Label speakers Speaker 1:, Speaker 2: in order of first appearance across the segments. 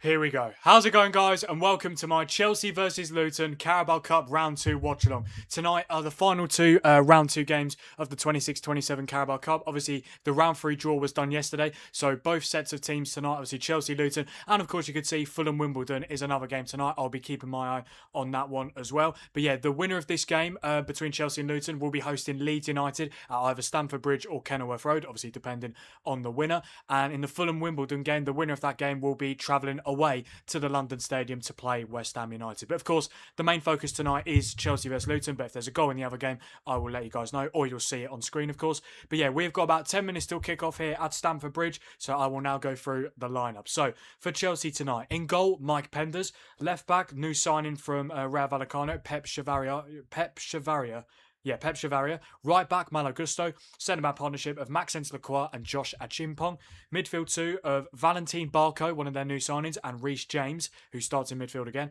Speaker 1: Here we go. How's it going, guys? And welcome to my Chelsea versus Luton Carabao Cup Round 2 watch-along. Tonight are the final two Round 2 games of the 26-27 Carabao Cup. Obviously, the Round 3 draw was done yesterday, so both sets of teams tonight, obviously Chelsea, Luton, and of course you could see Fulham, Wimbledon is another game tonight. I'll be keeping my eye on that one as well. But yeah, the winner of this game between Chelsea and Luton will be hosting Leeds United at either Stamford Bridge or Kenilworth Road, obviously depending on the winner. And in the Fulham-Wimbledon game, the winner of that game will be travelling away to the London Stadium to play West Ham United. But of course, the main focus tonight is Chelsea versus Luton. But if there's a goal in the other game, I will let you guys know, or you'll see it on screen, of course. But yeah, we've got about 10 minutes till kick-off here at Stamford Bridge, so I will now go through the lineup. So for Chelsea tonight, in goal, Mike Penders. Left back, new signing from Rayo Vallecano, Pep Chavaria. Pep Chavaria. Right back, Malo Gusto. Centre-back partnership of Maxence Lacroix and Josh Achimpong. Midfield two of Valentin Barco, one of their new signings, and Reece James, who starts in midfield again.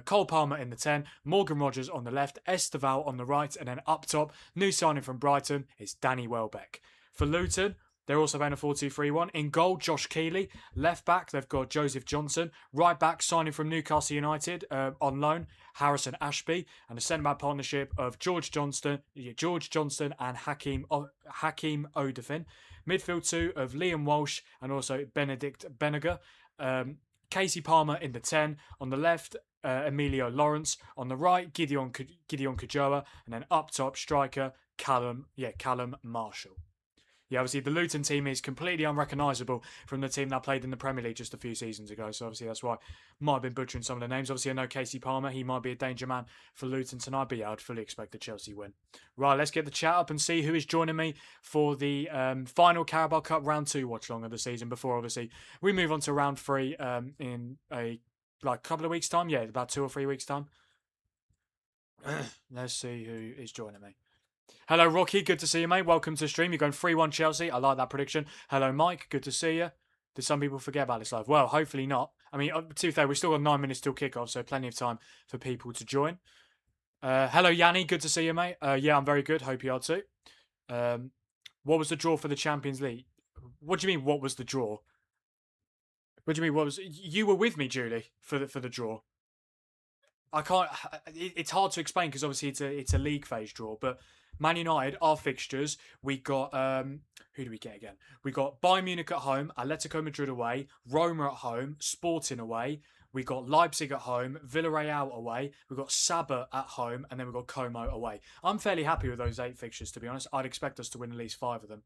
Speaker 1: Cole Palmer in the 10. Morgan Rogers on the left. Esteval on the right. And then up top, new signing from Brighton is Danny Welbeck. For Luton, they're also playing a 4-2-3-1. In goal, Josh Keeley. Left back, they've got Joseph Johnson. Right back, signing from Newcastle United on loan, Harrison Ashby. And a centre-back partnership of George Johnston and Hakeem Odefin. Midfield two of Liam Walsh and also Benedict Benega. Casey Palmer in the 10. On the left, Emilio Lawrence. On the right, Gideon Kajoa. And then up top, striker, Callum Marshall. Yeah, obviously the Luton team is completely unrecognisable from the team that played in the Premier League just a few seasons ago. So obviously that's why I might have been butchering some of the names. Obviously I know Casey Palmer, he might be a danger man for Luton tonight, but yeah, I'd fully expect the Chelsea win. Right, let's get the chat up and see who is joining me for the final Carabao Cup Round 2 watch-along of the season before obviously we move on to Round 3 in a couple of weeks' time. Yeah, about 2 or 3 weeks' time. Let's see who is joining me. Hello, Rocky. Good to see you, mate. Welcome to the stream. You're going 3-1 Chelsea. I like that prediction. Hello, Mike. Good to see you. Did some people forget about this live? Well, hopefully not. I mean, to be fair, we've still got 9 minutes till kickoff, so plenty of time for people to join. Hello, Yanni. Good to see you, mate. Yeah, I'm very good. Hope you are too. What was the draw for the Champions League? What do you mean, what was the draw? What do you mean, what was... You were with me, Julie, for the draw. I can't... It's hard to explain because obviously it's a league phase draw, but... Man United, our fixtures, we got, who do we get again? We got Bayern Munich at home, Atletico Madrid away, Roma at home, Sporting away. We got Leipzig at home, Villarreal away. We got Saba at home, and then we got Como away. I'm fairly happy with those 8 fixtures, to be honest. I'd expect us to win at least 5 of them.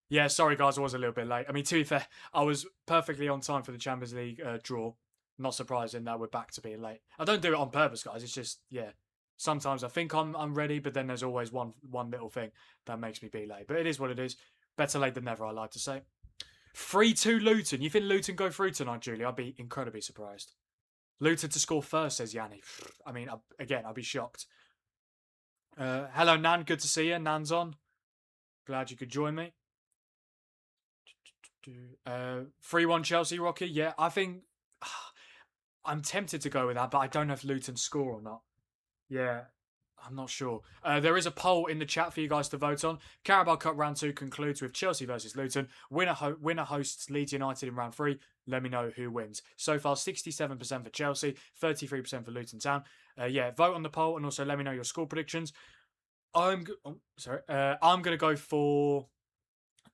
Speaker 1: Yeah, sorry guys, I was a little bit late. I mean, to be fair, I was perfectly on time for the Champions League draw. Not surprising that we're back to being late. I don't do it on purpose, guys. It's just, yeah. Sometimes I think I'm ready, but then there's always one little thing that makes me be late. But it is what it is. Better late than never, I like to say. 3-2 Luton. You think Luton go through tonight, Julie? I'd be incredibly surprised. Luton to score first, says Yanni. I mean, again, I'd be shocked. Hello, Nan. Good to see you. Nan's on. Glad you could join me. 3-1 Chelsea, Rocky. Yeah, I think... I'm tempted to go with that, but I don't know if Luton score or not. Yeah, I'm not sure. There is a poll in the chat for you guys to vote on. Carabao Cup Round 2 concludes with Chelsea versus Luton. Winner hosts Leeds United in Round 3. Let me know who wins. So far, 67% for Chelsea, 33% for Luton Town. Vote on the poll and also let me know your score predictions. I'm going to go for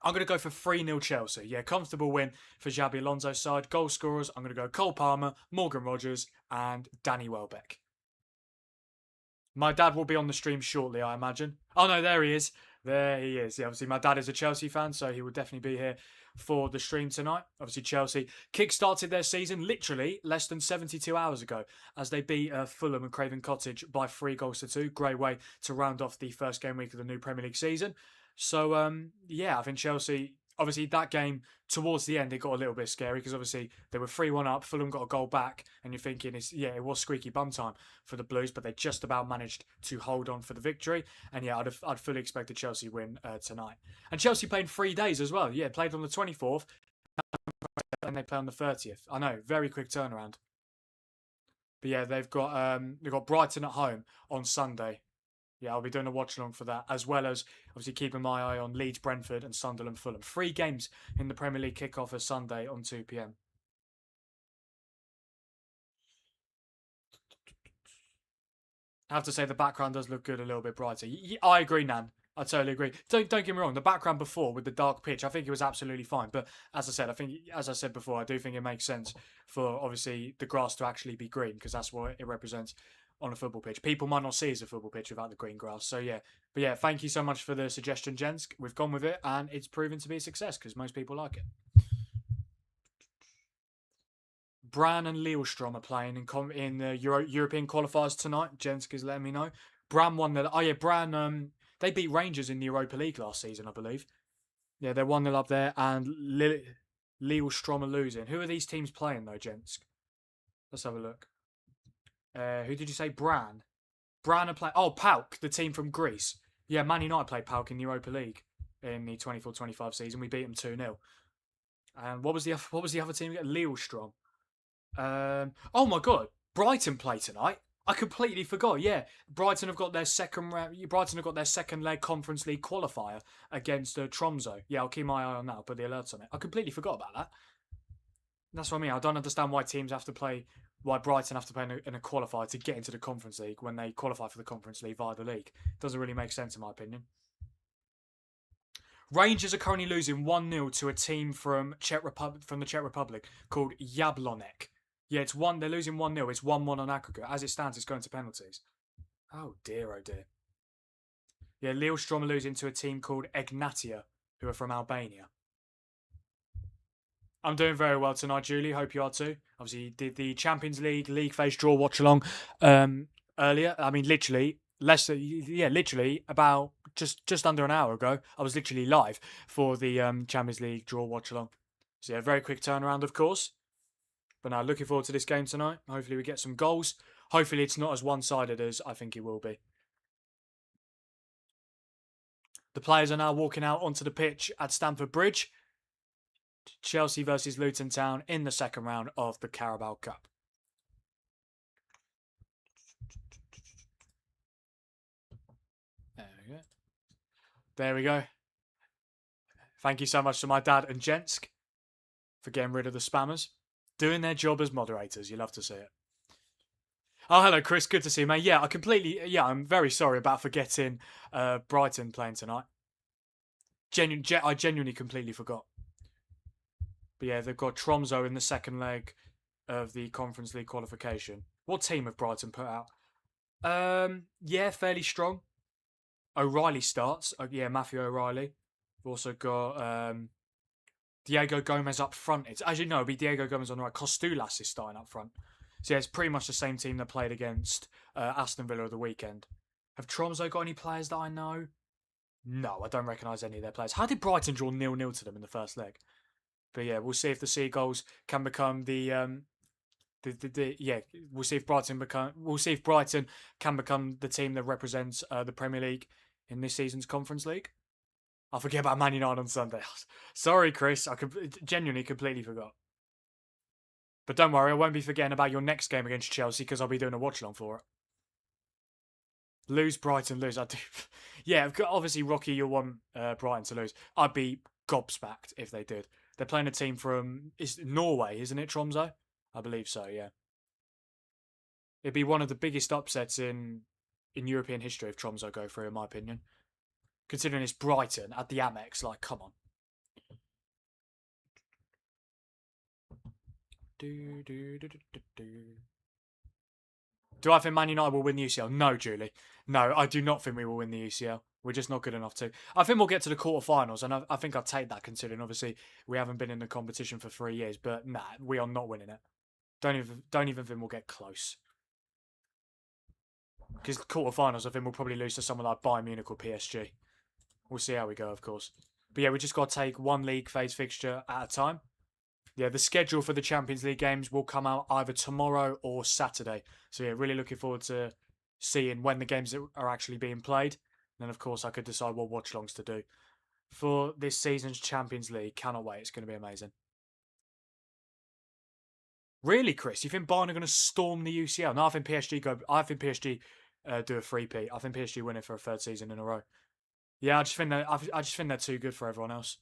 Speaker 1: 3-0 Chelsea. Yeah, comfortable win for Xabi Alonso's side. Goal scorers, I'm going to go Cole Palmer, Morgan Rogers, and Danny Welbeck. My dad will be on the stream shortly, I imagine. Oh, no, there he is. There he is. Yeah, obviously, my dad is a Chelsea fan, so he will definitely be here for the stream tonight. Obviously, Chelsea kick-started their season literally less than 72 hours ago as they beat Fulham and Craven Cottage by 3-2. Great way to round off the first game week of the new Premier League season. So, I think Chelsea... Obviously, that game, towards the end, it got a little bit scary because obviously they were 3-1 up. Fulham got a goal back, and you're thinking, it was squeaky bum time for the Blues, but they just about managed to hold on for the victory. And yeah, I'd fully expect a Chelsea win tonight. And Chelsea played 3 days as well. Yeah, played on the 24th, and they play on the 30th. I know, very quick turnaround. But yeah, they've got Brighton at home on Sunday. Yeah, I'll be doing a watch-along for that, as well as obviously keeping my eye on Leeds, Brentford and Sunderland, Fulham. 3 games in the Premier League kick-off is Sunday on 2 p.m. I have to say the background does look good, a little bit brighter. I agree, Nan. I totally agree. Don't get me wrong. The background before with the dark pitch, I think it was absolutely fine. But as I said, as I said before, I do think it makes sense for obviously the grass to actually be green because that's what it represents on a football pitch. People might not see it as a football pitch without the green grass. So yeah, but yeah, thank you so much for the suggestion, gents. We've gone with it, and it's proven to be a success because most people like it. Bran and Lillestrom are playing in the European qualifiers tonight. Jenska's letting me know. Bran won the. Oh yeah, Bran. They beat Rangers in the Europa League last season, I believe. Yeah, they're 1-0 up there, and Lillestrom are losing. Who are these teams playing though, Jensk? Let's have a look. Who did you say? Bran. Bran are playing. Oh, PAOK, the team from Greece. Yeah, Man United played PAOK in the Europa League in the 24-25 season. We beat them 2-0. And what was the other team again? Lillestrom. Oh my god, Brighton play tonight. I completely forgot. Yeah, Brighton have got their second leg Conference League qualifier against Tromso. Yeah, I'll keep my eye on that. I'll put the alerts on it. I completely forgot about that. That's what I mean. I don't understand why Brighton have to play in a qualifier to get into the Conference League when they qualify for the Conference League via the league. Doesn't really make sense in my opinion. Rangers are currently losing 1-0 to a team from the Czech Republic called Jablonek. Yeah, it's one. They're losing 1-0. It's 1-1 on aggregate. As it stands, it's going to penalties. Oh dear, oh dear. Yeah, Lillestrom are losing to a team called Egnatia, who are from Albania. I'm doing very well tonight, Julie. Hope you are too. Obviously, you did the Champions League phase draw watch along earlier. I mean, literally about just under an hour ago. I was literally live for the Champions League draw watch along. So yeah, very quick turnaround, of course. But now, looking forward to this game tonight. Hopefully we get some goals. Hopefully it's not as one-sided as I think it will be. The players are now walking out onto the pitch at Stamford Bridge. Chelsea versus Luton Town in the second round of the Carabao Cup. There we go. There we go. Thank you so much to my dad and Jensk for getting rid of the spammers. Doing their job as moderators. You love to see it. Oh, hello, Chris. Good to see you, mate. Yeah, I'm very sorry about forgetting Brighton playing tonight. I genuinely completely forgot. But yeah, they've got Tromso in the second leg of the Conference League qualification. What team have Brighton put out? Yeah, fairly strong. O'Reilly starts. Yeah, Matthew O'Reilly. We've also got Diego Gomez up front. As you know, it'll be Diego Gomez on the right. Kostulas is starting up front. So yeah, it's pretty much the same team that played against Aston Villa at the weekend. Have Tromso got any players that I know? No, I don't recognise any of their players. How did Brighton draw 0-0 to them in the first leg? But yeah, we'll see if the Seagulls can become we'll see if Brighton can become the team that represents the Premier League in this season's Conference League. I'll forget about Man United on Sunday. Sorry, Chris. I genuinely completely forgot. But don't worry, I won't be forgetting about your next game against Chelsea because I'll be doing a watch-along for it. Lose Brighton, lose. I do. Yeah, obviously, Rocky, you'll want Brighton to lose. I'd be gobsmacked if they did. They're playing a team from Norway, isn't it, Tromso? I believe so, yeah. It'd be one of the biggest upsets in European history if Tromso go through, in my opinion. Considering it's Brighton at the Amex, like, come on. Do I think Man United will win the UCL? No, Julie. No, I do not think we will win the UCL. We're just not good enough to. I think we'll get to the quarterfinals, and I think I'd take that considering obviously we haven't been in the competition for 3 years. But nah, we are not winning it. Don't even think we'll get close. Because quarterfinals, I think we'll probably lose to someone like Bayern Munich or PSG. We'll see how we go, of course. But yeah, we just got to take one league phase fixture at a time. Yeah, the schedule for the Champions League games will come out either tomorrow or Saturday. So yeah, really looking forward to seeing when the games are actually being played. And then, of course, I could decide what watch-alongs to do. For this season's Champions League, cannot wait. It's going to be amazing. Really, Chris? You think Bayern are going to storm the UCL? No, I think PSG do a 3-peat. I think PSG win it for a third season in a row. Yeah, I just think they're too good for everyone else.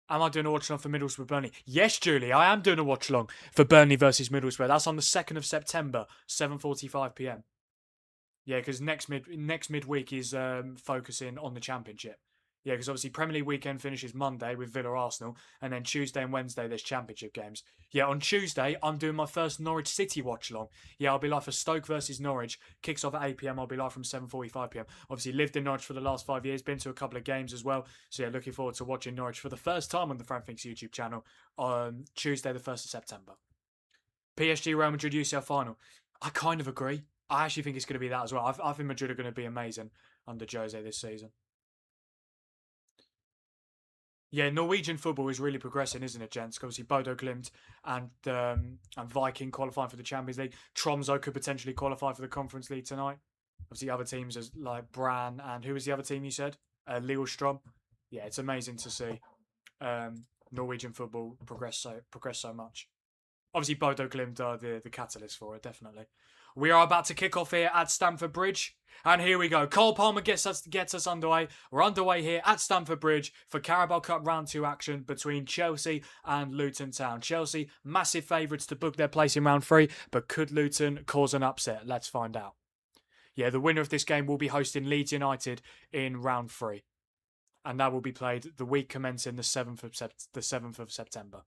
Speaker 1: Am I doing a watch along for Middlesbrough Burnley? Yes, Julie, I am doing a watch along for Burnley versus Middlesbrough. That's on the 2nd of September, 7:45 p.m. Yeah, because next midweek is focusing on the Championship. Yeah, because obviously Premier League weekend finishes Monday with Villa Arsenal, and then Tuesday and Wednesday there's Championship games. Yeah, on Tuesday I'm doing my first Norwich City watch along. Yeah, I'll be live for Stoke versus Norwich. Kicks off at 8 p.m. I'll be live from 7:45 p.m. Obviously lived in Norwich for the last 5 years, been to a couple of games as well. So yeah, looking forward to watching Norwich for the first time on the Frank Thinks YouTube channel on Tuesday the 1st of September. PSG Real Madrid UCL final. I kind of agree. I actually think it's going to be that as well. I think Madrid are going to be amazing under Jose this season. Yeah, Norwegian football is really progressing, isn't it, gents? Obviously, Bodo Glimt and Viking qualifying for the Champions League. Tromsø could potentially qualify for the Conference League tonight. Obviously, other teams as like Brann and who was the other team you said? Lillestrøm. Yeah, it's amazing to see Norwegian football progress so much. Obviously, Bodo Glimt are the catalyst for it, definitely. We are about to kick off here at Stamford Bridge. And here we go. Cole Palmer gets us underway. We're underway here at Stamford Bridge for Carabao Cup Round 2 action between Chelsea and Luton Town. Chelsea, massive favourites to book their place in Round 3, but could Luton cause an upset? Let's find out. Yeah, the winner of this game will be hosting Leeds United in Round 3. And that will be played the week commencing the 7th of September.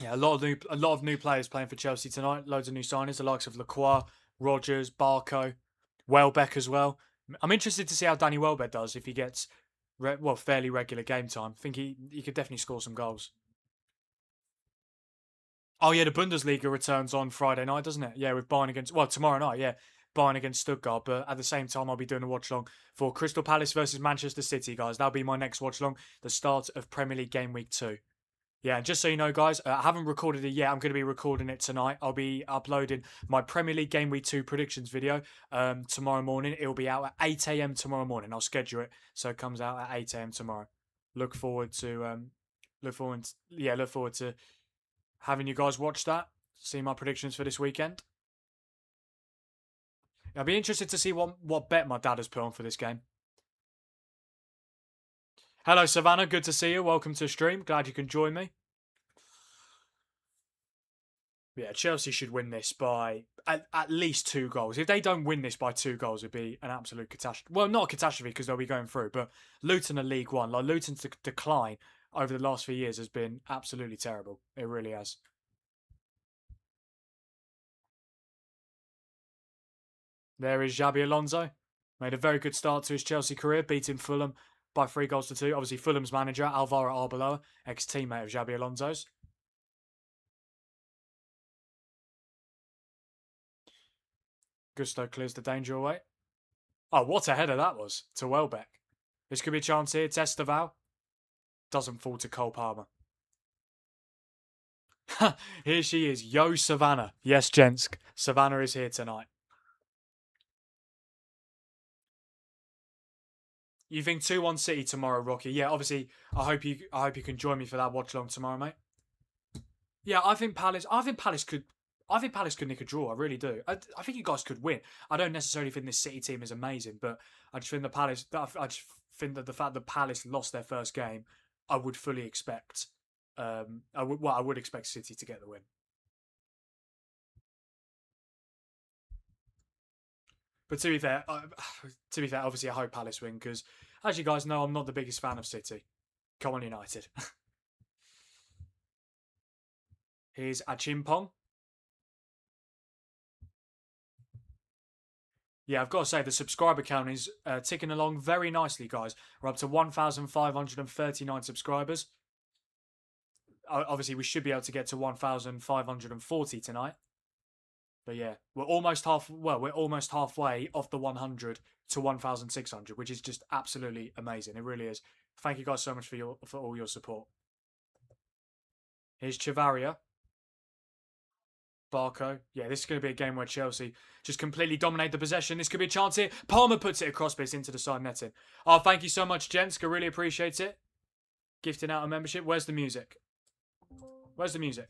Speaker 1: Yeah, a lot of new players playing for Chelsea tonight. Loads of new signings, the likes of Lacroix, Rogers, Barco, Welbeck as well. I'm interested to see how Danny Welbeck does if he gets fairly regular game time. I think he could definitely score some goals. Oh yeah, the Bundesliga returns on Friday night, doesn't it? Yeah, with Bayern against tomorrow night. Yeah, Bayern against Stuttgart. But at the same time, I'll be doing a watch along for Crystal Palace versus Manchester City, guys. That'll be my next watch along. The start of Premier League game week 2. Yeah, just so you know, guys, I haven't recorded it yet. I'm going to be recording it tonight. I'll be uploading my Premier League Game Week 2 predictions video tomorrow morning. It will be out at 8 a.m. tomorrow morning. I'll schedule it so it comes out at 8 a.m. tomorrow. Look forward to having you guys watch that. See my predictions for this weekend. I'll be interested to see what bet my dad has put on for this game. Hello, Savannah. Good to see you. Welcome to the stream. Glad you can join me. Yeah, Chelsea should win this by at least 2 goals. If they don't win this by 2 goals, it'd be an absolute catastrophe. Well, not a catastrophe because they'll be going through, but Luton are League One. Like Luton's decline over the last few years has been absolutely terrible. It really has. There is Xabi Alonso. Made a very good start to his Chelsea career, beating Fulham by 3-2. Obviously, Fulham's manager, Alvaro Arbeloa, ex-teammate of Xabi Alonso's. Gusto clears the danger away. Oh, what a header that was to Welbeck. This could be a chance here. Testaval doesn't fall to Cole Palmer. Here she is. Yo, Savannah. Yes, gents. Savannah is here tonight. You think 2-1 City tomorrow, Rocky? Yeah, obviously. I hope you can join me for that watch along tomorrow, mate. Yeah, I think Palace could nick a draw. I really do. I think you guys could win. I don't necessarily think this City team is amazing, but I just think I just think that the fact that Palace lost their first game, I would fully expect. I would expect City to get the win. But to be fair, obviously I hope Palace win because, as you guys know, I'm not the biggest fan of City. Come on, United. Here's Achimpong. Yeah, I've got to say, the subscriber count is ticking along very nicely, guys. We're up to 1,539 subscribers. Obviously, we should be able to get to 1,540 tonight. But yeah, we're almost halfway off the 100 to 1,600, which is just absolutely amazing. It really is. Thank you guys so much for all your support. Here's Chavaria. Barco. Yeah, this is going to be a game where Chelsea just completely dominate the possession. This could be a chance here. Palmer puts it across, but it's into the side netting. Oh, thank you so much, gents. I really appreciate it. Gifting out a membership. Where's the music? Where's the music?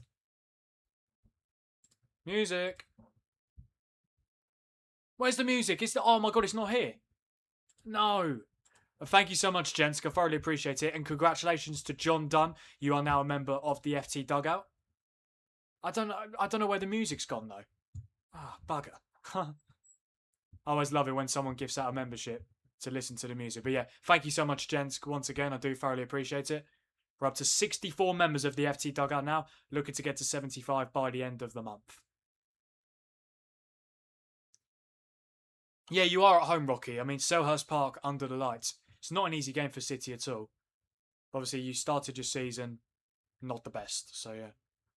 Speaker 1: Music. Where's the music? Oh my god, it's not here. No. Thank you so much, gents. I thoroughly appreciate it. And congratulations to John Dunn. You are now a member of the FT Dugout. I don't know where the music's gone though. Ah, bugger. I always love it when someone gives out a membership to listen to the music. But yeah, thank you so much, gents. Once again, I do thoroughly appreciate it. We're up to 64 members of the FT Dugout now, looking to get to 75 by the end of the month. Yeah, you are at home, Rocky. I mean, Selhurst Park under the lights. It's not an easy game for City at all. Obviously, you started your season not the best, so yeah.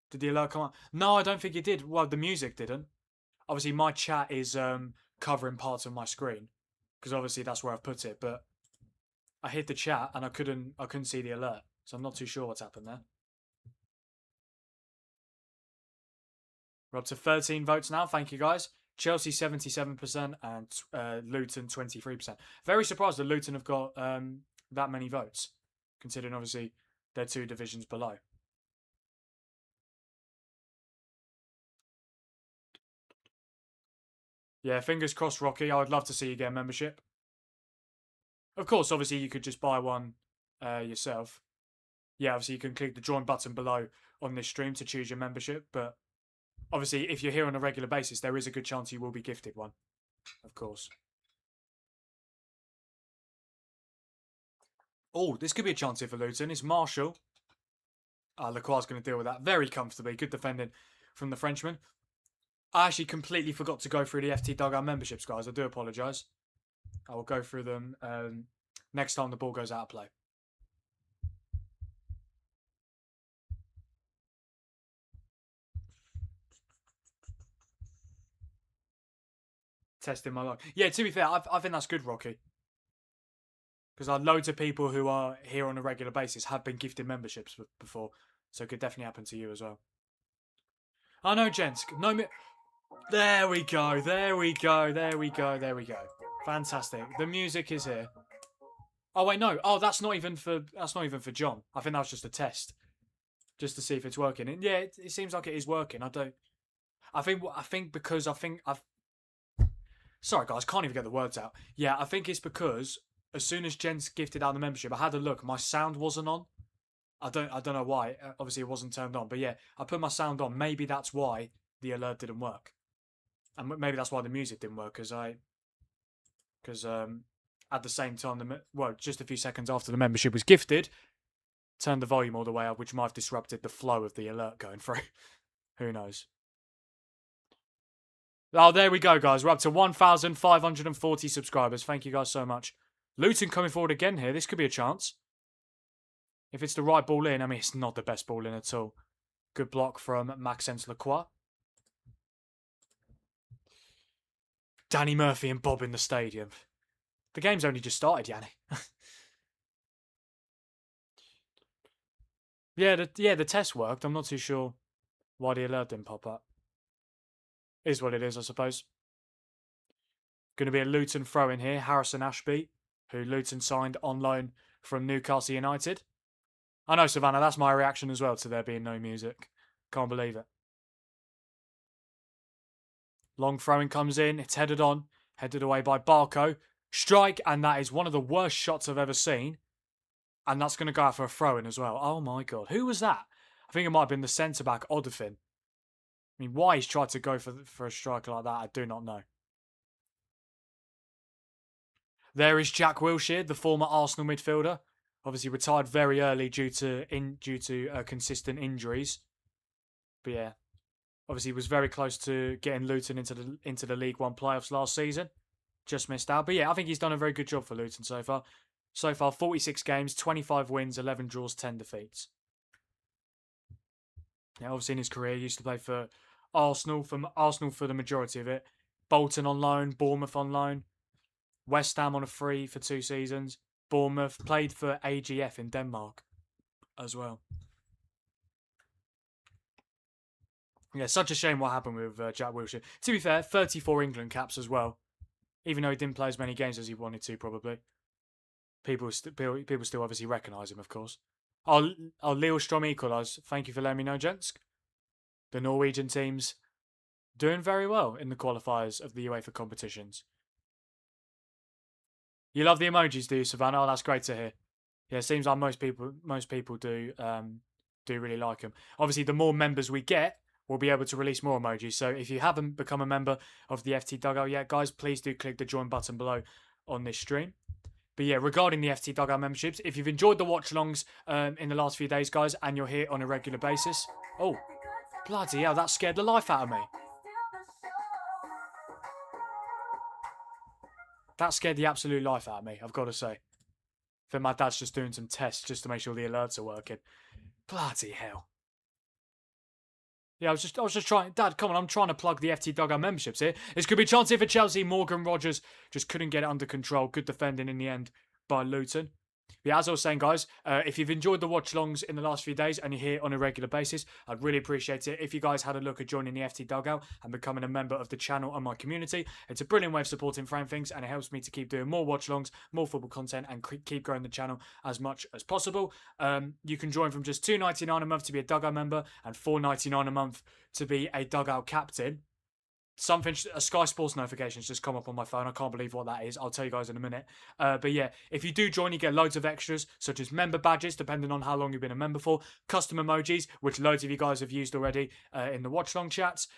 Speaker 1: Did the alert come on? No, I don't think it did. Well, the music didn't. Obviously, my chat is covering parts of my screen because obviously that's where I've put it. But I hit the chat and I couldn't see the alert, so I'm not too sure what's happened there. We're up to 13 votes now. Thank you, guys. Chelsea 77% and Luton 23%. Very surprised that Luton have got that many votes, considering obviously they're 2 divisions below. Yeah, fingers crossed, Rocky. I would love to see you get a membership. Of course, obviously you could just buy one yourself. Yeah, obviously you can click the join button below on this stream to choose your membership, but obviously if you're here on a regular basis, there is a good chance you will be gifted one, of course. Oh, this could be a chance here for Luton. It's Marshall. Lacroix's going to deal with that very comfortably. Good defending from the Frenchman. I actually completely forgot to go through the FT Dugout memberships, guys. I do apologise. I will go through them next time the ball goes out of play. Testing my luck. Yeah, to be fair, I think that's good, Rocky. Because loads of people who are here on a regular basis have been gifted memberships before. So it could definitely happen to you as well. Oh, no, gents. No, there we go. There we go. There we go. There we go. Fantastic. The music is here. Oh wait, no. Oh, that's not even for John. I think that was just a test, just to see if it's working. And yeah, it seems like it is working. I think because I've. Sorry, guys, can't even get the words out. Yeah, I think it's because as soon as Jen's gifted out the membership, I had a look. My sound wasn't on. I don't know why. Obviously, it wasn't turned on. But yeah, I put my sound on. Maybe that's why the alert didn't work, and maybe that's why the music didn't work. Because at the same time, just a few seconds after the membership was gifted, turned the volume all the way up, which might have disrupted the flow of the alert going through. Who knows? Oh, there we go, guys. We're up to 1,540 subscribers. Thank you guys so much. Luton coming forward again here. This could be a chance. If it's the right ball in. I mean, it's not the best ball in at all. Good block from Maxence Lacroix. Danny Murphy and Bob in the stadium. The game's only just started, Yanni. Yeah, the test worked. I'm not too sure why the alert didn't pop up. Is what it is, I suppose. Going to be a Luton throw in here. Harrison Ashby, who Luton signed on loan from Newcastle United. I know, Savannah, that's my reaction as well to there being no music. Can't believe it. Long throwing comes in. It's headed on. Headed away by Barco. Strike, and that is one of the worst shots I've ever seen. And that's going to go out for a throw-in as well. Oh, my God. Who was that? I think it might have been the centre-back, Odafin. I mean, why he's tried to go for a striker like that, I do not know. There is Jack Wilshere, the former Arsenal midfielder. Obviously retired very early due to consistent injuries. But yeah, obviously was very close to getting Luton into the League One playoffs last season. Just missed out. But yeah, I think he's done a very good job for Luton so far. So far, 46 games, 25 wins, 11 draws, 10 defeats. Yeah, obviously in his career, he used to play for Arsenal for the majority of it. Bolton on loan, Bournemouth on loan, West Ham on a free for 2 seasons. Bournemouth played for AGF in Denmark as well. Yeah, such a shame what happened with Jack Wilshere. To be fair, 34 England caps as well. Even though he didn't play as many games as he wanted to, probably. People still obviously recognise him, of course. Oh, Lillestrøm equalised. Thank you for letting me know, gents. The Norwegian teams Doing very well in the qualifiers of the UEFA competitions. You love the emojis, do you, Savannah? Oh, that's great to hear. Yeah, it seems like most people do really like them. Obviously, the more members we get, we'll be able to release more emojis. So if you haven't become a member of the FT Dugout yet, guys, please do click the join button below on this stream. But yeah, regarding the FT Dugout memberships, if you've enjoyed the watch-alongs in the last few days, guys, and you're here on a regular basis... Oh, bloody hell, that scared the life out of me. That scared the absolute life out of me, I've got to say. I think my dad's just doing some tests just to make sure the alerts are working. Bloody hell. Yeah, I was just trying... Dad, come on, I'm trying to plug the FT Dugout memberships here. This could be a chance here for Chelsea. Morgan Rogers just couldn't get it under control. Good defending in the end by Luton. Yeah, as I was saying, guys, if you've enjoyed the watch-alongs in the last few days and you're here on a regular basis, I'd really appreciate it if you guys had a look at joining the FT Dugout and becoming a member of the channel and my community. It's a brilliant way of supporting Frame Things, and it helps me to keep doing more watch-alongs, more football content, and keep growing the channel as much as possible. You can join from just $2.99 a month to be a Dugout member and $4.99 a month to be a Dugout captain. A Sky Sports notification's just come up on my phone. I can't believe what that is. I'll tell you guys in a minute. But yeah, if you do join, you get loads of extras, such as member badges, depending on how long you've been a member for, custom emojis, which loads of you guys have used already in the watch-along chats.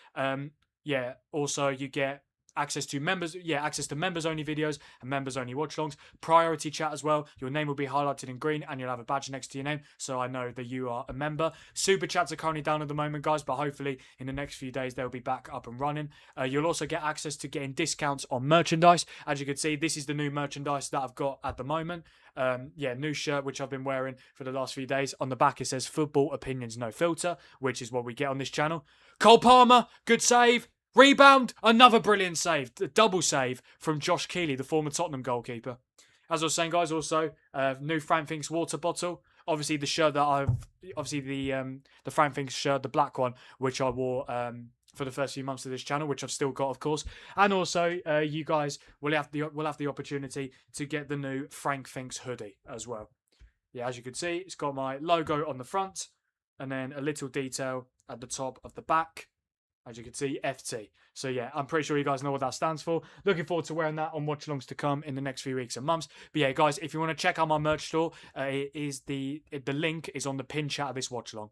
Speaker 1: Yeah, also you get access to members only videos and members only watch-alongs, priority chat as well. Your name will be highlighted in green and you'll have a badge next to your name, so I know that you are a member. Super chats are currently down at the moment, guys, but hopefully in the next few days they'll be back up and running. You'll also get access to getting discounts on merchandise. As you can see, this is the new merchandise that I've got at the moment. Yeah, new shirt which I've been wearing for the last few days. On the back it says football opinions no filter, which is what we get on this channel. Cole Palmer, good save. Rebound, another brilliant save. A double save from Josh Keeley, the former Tottenham goalkeeper. As I was saying, guys, also, new Frank Finks water bottle. Obviously, the shirt that the Frank Finks shirt, the black one, which I wore for the first few months of this channel, which I've still got, of course. And also, you guys will have the opportunity to get the new Frank Finks hoodie as well. Yeah, as you can see, it's got my logo on the front, and then a little detail at the top of the back. As you can see, FT. So yeah, I'm pretty sure you guys know what that stands for. Looking forward to wearing that on watch-alongs to come in the next few weeks and months. But yeah, guys, if you want to check out my merch store, the link is on the pin chat of this watch-along.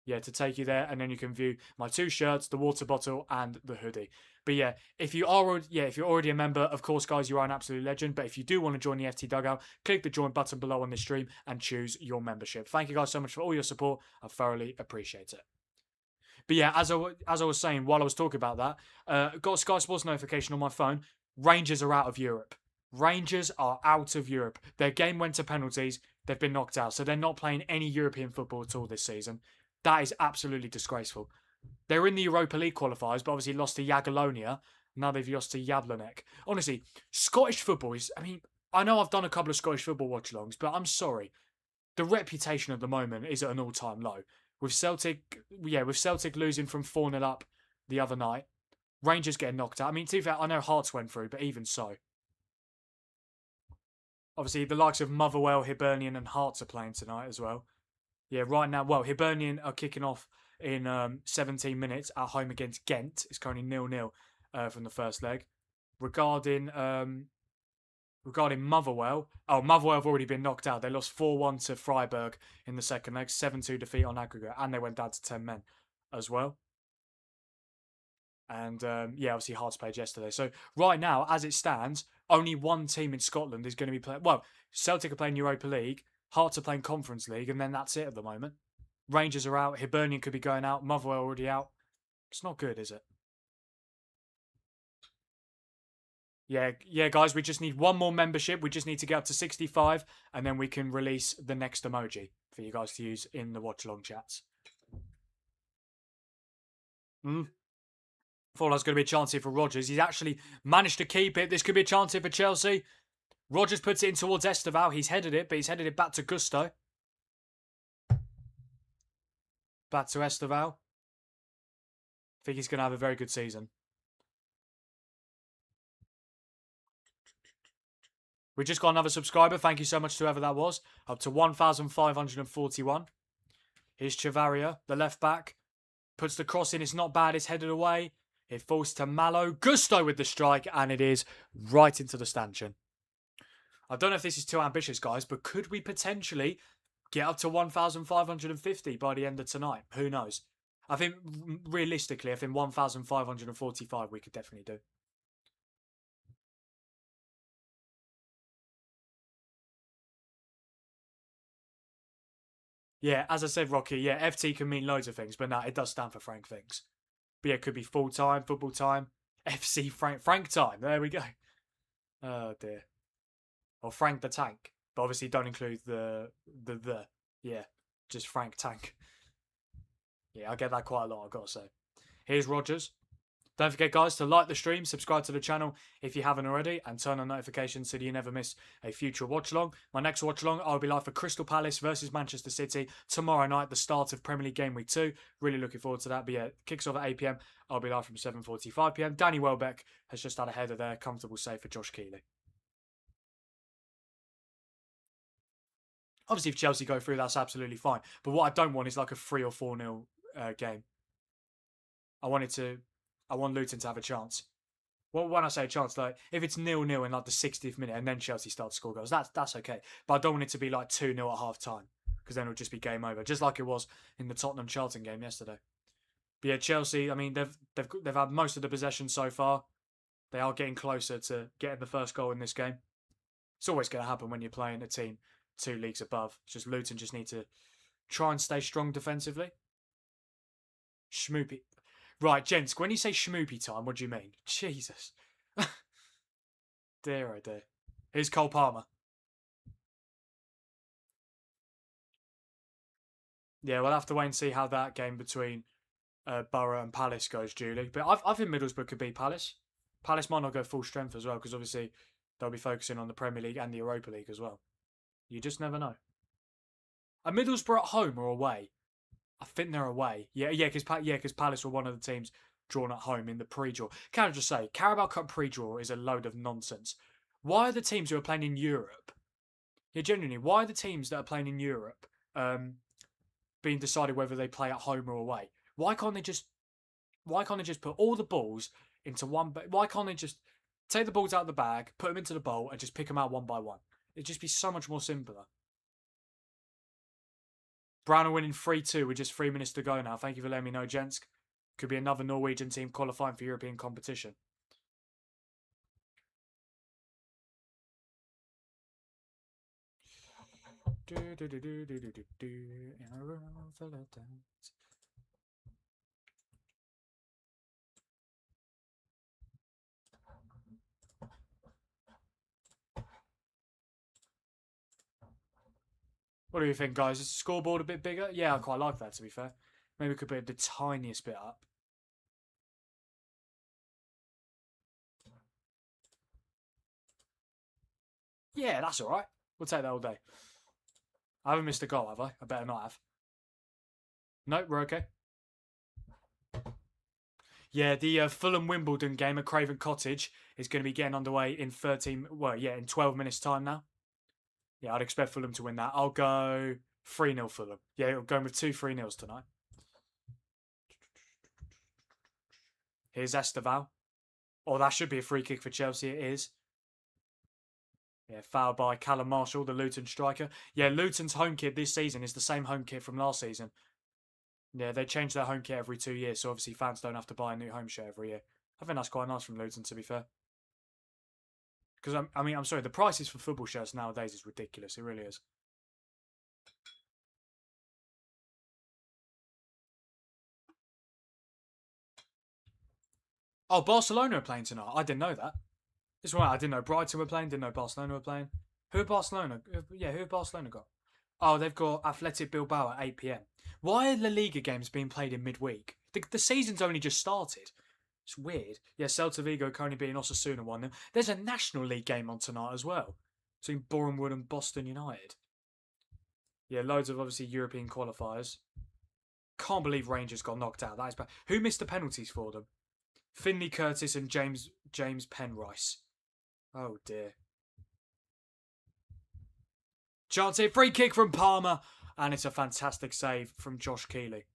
Speaker 1: Yeah, to take you there, and then you can view my two shirts, the water bottle, and the hoodie. But yeah, if you're already a member, of course, guys, you are an absolute legend. But if you do want to join the FT Dugout, click the join button below on this stream and choose your membership. Thank you guys so much for all your support. I thoroughly appreciate it. But yeah, as I was saying while I was talking about that, got a Sky Sports notification on my phone. Rangers are out of Europe. Rangers are out of Europe. Their game went to penalties. They've been knocked out. So they're not playing any European football at all this season. That is absolutely disgraceful. They're in the Europa League qualifiers, but obviously lost to Jagiellonia. Now they've lost to Jablonec. Honestly, Scottish football is... I mean, I know I've done a couple of Scottish football watch-alongs, but I'm sorry. The reputation at the moment is at an all-time low. With Celtic losing from 4-0 up the other night. Rangers getting knocked out. I mean, to be fair, I know Hearts went through, but even so. Obviously, the likes of Motherwell, Hibernian and Hearts are playing tonight as well. Yeah, right now, well, Hibernian are kicking off in 17 minutes at home against Ghent. It's currently 0-0 from the first leg. Regarding Motherwell, Motherwell have already been knocked out. They lost 4-1 to Freiburg in the second leg, 7-2 defeat on aggregate, and they went down to 10 men as well. And yeah, obviously Hearts played yesterday. So right now, as it stands, only one team in Scotland is going to be playing. Well, Celtic are playing Europa League, Hearts are playing Conference League, and then that's it at the moment. Rangers are out, Hibernian could be going out, Motherwell already out. It's not good, is it? Yeah, guys, we just need one more membership. We just need to get up to 65, and then we can release the next emoji for you guys to use in the watch-along chats. Thought was going to be a chance here for Rodgers. He's actually managed to keep it. This could be a chance here for Chelsea. Rodgers puts it in towards Esteval. He's headed it, but he's headed it back to Gusto. Back to Esteval. I think he's going to have a very good season. We just got another subscriber. Thank you so much to whoever that was. Up to 1,541. Here's Chavaria, the left back. Puts the cross in. It's not bad. It's headed away. It falls to Malo Gusto with the strike, and it is right into the stanchion. I don't know if this is too ambitious, guys, but could we potentially get up to 1,550 by the end of tonight? Who knows? I think, realistically, I think 1,545 we could definitely do. Yeah, as I said, Rocky, yeah, FT can mean loads of things, but no, it does stand for Frank things. But yeah, it could be full-time, football time, FC Frank time. There we go. Oh, dear. Or Frank the Tank. But obviously don't include the. Yeah, just Frank Tank. Yeah, I get that quite a lot, I've got to say. Here's Rogers. Don't forget, guys, to like the stream, subscribe to the channel if you haven't already, and turn on notifications so that you never miss a future watch-along. My next watch-along, I'll be live for Crystal Palace versus Manchester City tomorrow night, the start of Premier League Game Week 2. Really looking forward to that. But yeah, kicks off at 8 p.m. I'll be live from 7:45 p.m. Danny Welbeck has just had a header there. Comfortable save for Josh Keeley. Obviously, if Chelsea go through, that's absolutely fine. But what I don't want is like a 3 or 4-0 game. I want Luton to have a chance. Well, when I say a chance, like if it's 0-0 in like the 60th minute and then Chelsea start to score goals, that's okay. But I don't want it to be like 2-0 at half time because then it'll just be game over, just like it was in the Tottenham Charlton game yesterday. But yeah, Chelsea. I mean, they've had most of the possession so far. They are getting closer to getting the first goal in this game. It's always going to happen when you're playing a team 2 leagues above. It's just Luton just need to try and stay strong defensively. Schmoopy. Right, gents, when you say schmoopy time, what do you mean? Jesus. Dear oh dear. Here's Cole Palmer. Yeah, we'll have to wait and see how that game between Borough and Palace goes, Julie. But I think Middlesbrough could beat Palace. Palace might not go full strength as well, because obviously they'll be focusing on the Premier League and the Europa League as well. You just never know. Are Middlesbrough at home or away? I think they're away. Yeah, because Palace were one of the teams drawn at home in the pre-draw. Can I just say, Carabao Cup pre-draw is a load of nonsense. Why are the teams who are playing in Europe? Yeah, genuinely, why are the teams that are playing in Europe being decided whether they play at home or away? Why can't they just put all the balls into one? Why can't they just take the balls out of the bag, put them into the bowl, and just pick them out one by one? It'd just be so much more simpler. Brown are winning 3-2 with just 3 minutes to go now. Thank you for letting me know, gents. Could be another Norwegian team qualifying for European competition. What do you think, guys? Is the scoreboard a bit bigger? Yeah, I quite like that, to be fair. Maybe we could put the tiniest bit up. Yeah, that's all right. We'll take that all day. I haven't missed a goal, have I? I better not have. Nope, we're okay. Yeah, the Fulham Wimbledon game at Craven Cottage is going to be getting underway in 12 minutes time now. Yeah, I'd expect Fulham to win that. I'll go 3-0 Fulham. Yeah, I'm going with 2 3-0s tonight. Here's Esteval. Oh, that should be a free kick for Chelsea. It is. Yeah, foul by Callum Marshall, the Luton striker. Yeah, Luton's home kit this season is the same home kit from last season. Yeah, they change their home kit every 2 years, so obviously fans don't have to buy a new home shirt every year. I think that's quite nice from Luton, to be fair. Because, I'm sorry, the prices for football shirts nowadays is ridiculous. It really is. Oh, Barcelona are playing tonight. I didn't know that. This one, I didn't know Brighton were playing. Didn't know Barcelona were playing. Who are Barcelona? Yeah, who have Barcelona got? Oh, they've got Athletic Bilbao at 8 p.m. Why are La Liga games being played in midweek? The season's only just started. It's weird. Yeah, Celta Vigo currently beating Osasuna 1-0. There's a National League game on tonight as well, between Bournemouth and Boston United. Yeah, loads of obviously European qualifiers. Can't believe Rangers got knocked out. That is bad. Who missed the penalties for them? Finley Curtis and James Penrice. Oh dear. Chance here, free kick from Palmer, and it's a fantastic save from Josh Keeley.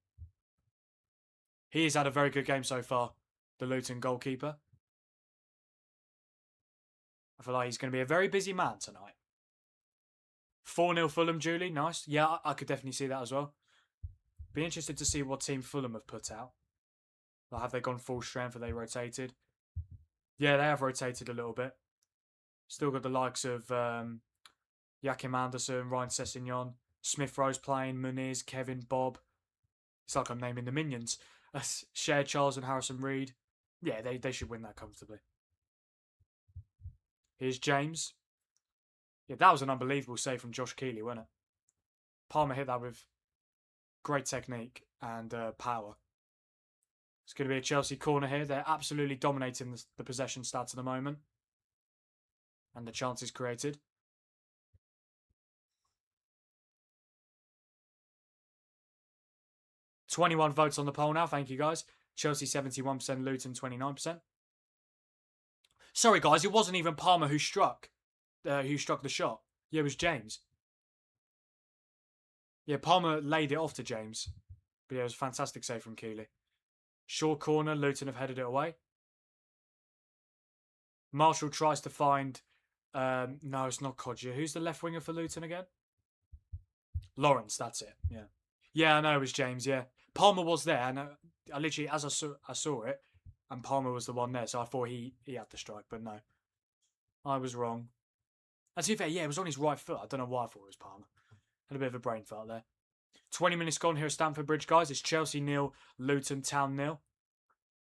Speaker 1: He has had a very good game so far. the Luton goalkeeper. I feel like he's going to be a very busy man tonight. 4-0 Fulham, Julie. Nice. Yeah, I could definitely see that as well. Be interested to see what team Fulham have put out. Like, have they gone full strength? Have they rotated? Yeah, they have rotated a little bit. Still got the likes of Joachim Anderson, Ryan Sessegnon, Smith Rose playing, Muniz, Kevin, Bob. It's like I'm naming the minions. Share Charles and Harrison Reed. Yeah, they should win that comfortably. Here's James. Yeah, that was an unbelievable save from Josh Keeley, wasn't it? Palmer hit that with great technique and power. It's going to be a Chelsea corner here. They're absolutely dominating the possession stats at the moment. And the chances created. $21 votes on the poll now. Thank you, guys. Chelsea 71%, Luton 29%. Sorry, guys. It wasn't even Palmer who struck the shot. Yeah, it was James. Yeah, Palmer laid it off to James. But yeah, it was a fantastic save from Keeley. Short corner, Luton have headed it away. Marshall tries to find... no, it's not Kodja. Who's the left winger for Luton again? Lawrence, that's it. Yeah. Yeah, I know it was James, yeah. Palmer was there, and I literally, as I saw it, and Palmer was the one there, so I thought he had the strike, but no. I was wrong. And to be fair, yeah, it was on his right foot. I don't know why I thought it was Palmer. Had a bit of a brain fart there. 20 minutes gone here at Stamford Bridge, guys. It's Chelsea 0, Luton Town 0.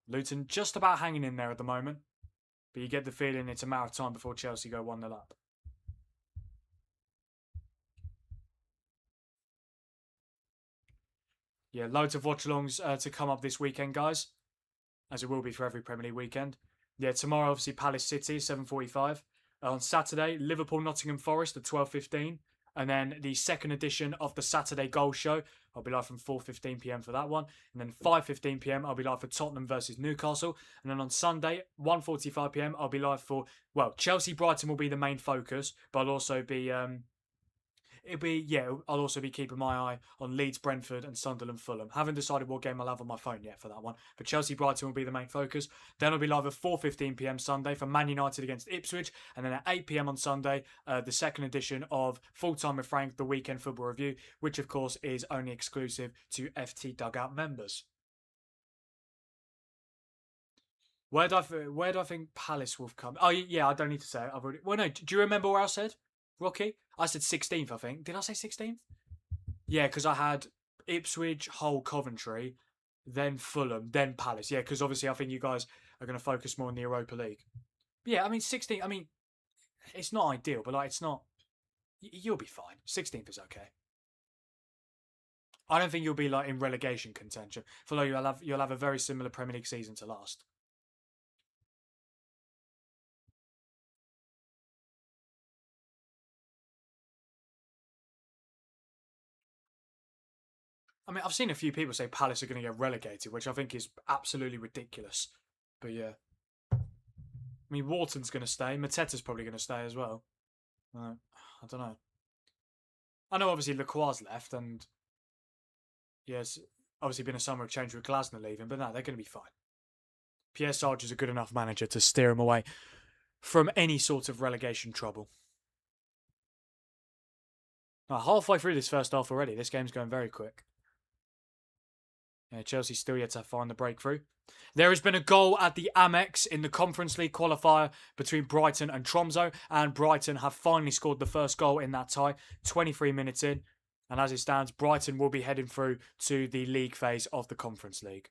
Speaker 1: Luton just about hanging in there at the moment. But you get the feeling it's a matter of time before Chelsea go 1-0 up. Yeah, loads of watch-alongs to come up this weekend, guys. As it will be for every Premier League weekend. Yeah, tomorrow, obviously, Palace City, 7:45. On Saturday, Liverpool Nottingham Forest at 12:15. And then the second edition of the Saturday Goal Show. I'll be live from 4:15 p.m. for that one. And then 5:15 p.m. I'll be live for Tottenham versus Newcastle. And then on Sunday, 1:45 p.m. I'll be live for, well, Chelsea Brighton will be the main focus. But I'll also be... I'll also be keeping my eye on Leeds, Brentford and Sunderland, Fulham. Haven't decided what game I'll have on my phone yet for that one. But Chelsea, Brighton will be the main focus. Then I'll be live at 4:15 p.m. Sunday for Man United against Ipswich. And then at 8 p.m. on Sunday, the second edition of Full Time with Frank, the Weekend Football Review, which of course is only exclusive to FT Dugout members. Where do I think Palace will come? Oh, yeah, I don't need to say it. I've already... Well, no, do you remember where I said, Rocky? I said 16th, I think. Did I say 16th? Yeah, because I had Ipswich, Hull, Coventry, then Fulham, then Palace. Yeah, because obviously I think you guys are going to focus more on the Europa League. But yeah, I mean, 16th, I mean, it's not ideal, but like, it's not... You'll be fine. 16th is okay. I don't think you'll be like in relegation contention. I feel like you'll have a very similar Premier League season to last. I mean, I've seen a few people say Palace are going to get relegated, which I think is absolutely ridiculous. But yeah. I mean, Wharton's going to stay. Mateta's probably going to stay as well. I don't know. I know obviously Lacroix's left and yes, obviously been a summer of change with Glasner leaving, but no, they're going to be fine. Pierre Sarge is a good enough manager to steer him away from any sort of relegation trouble. Now, halfway through this first half already. This game's going very quick. Yeah, Chelsea's still yet to find the breakthrough. There has been a goal at the Amex in the Conference League qualifier between Brighton and Tromsø, and Brighton have finally scored the first goal in that tie, 23 minutes in. And as it stands, Brighton will be heading through to the league phase of the Conference League.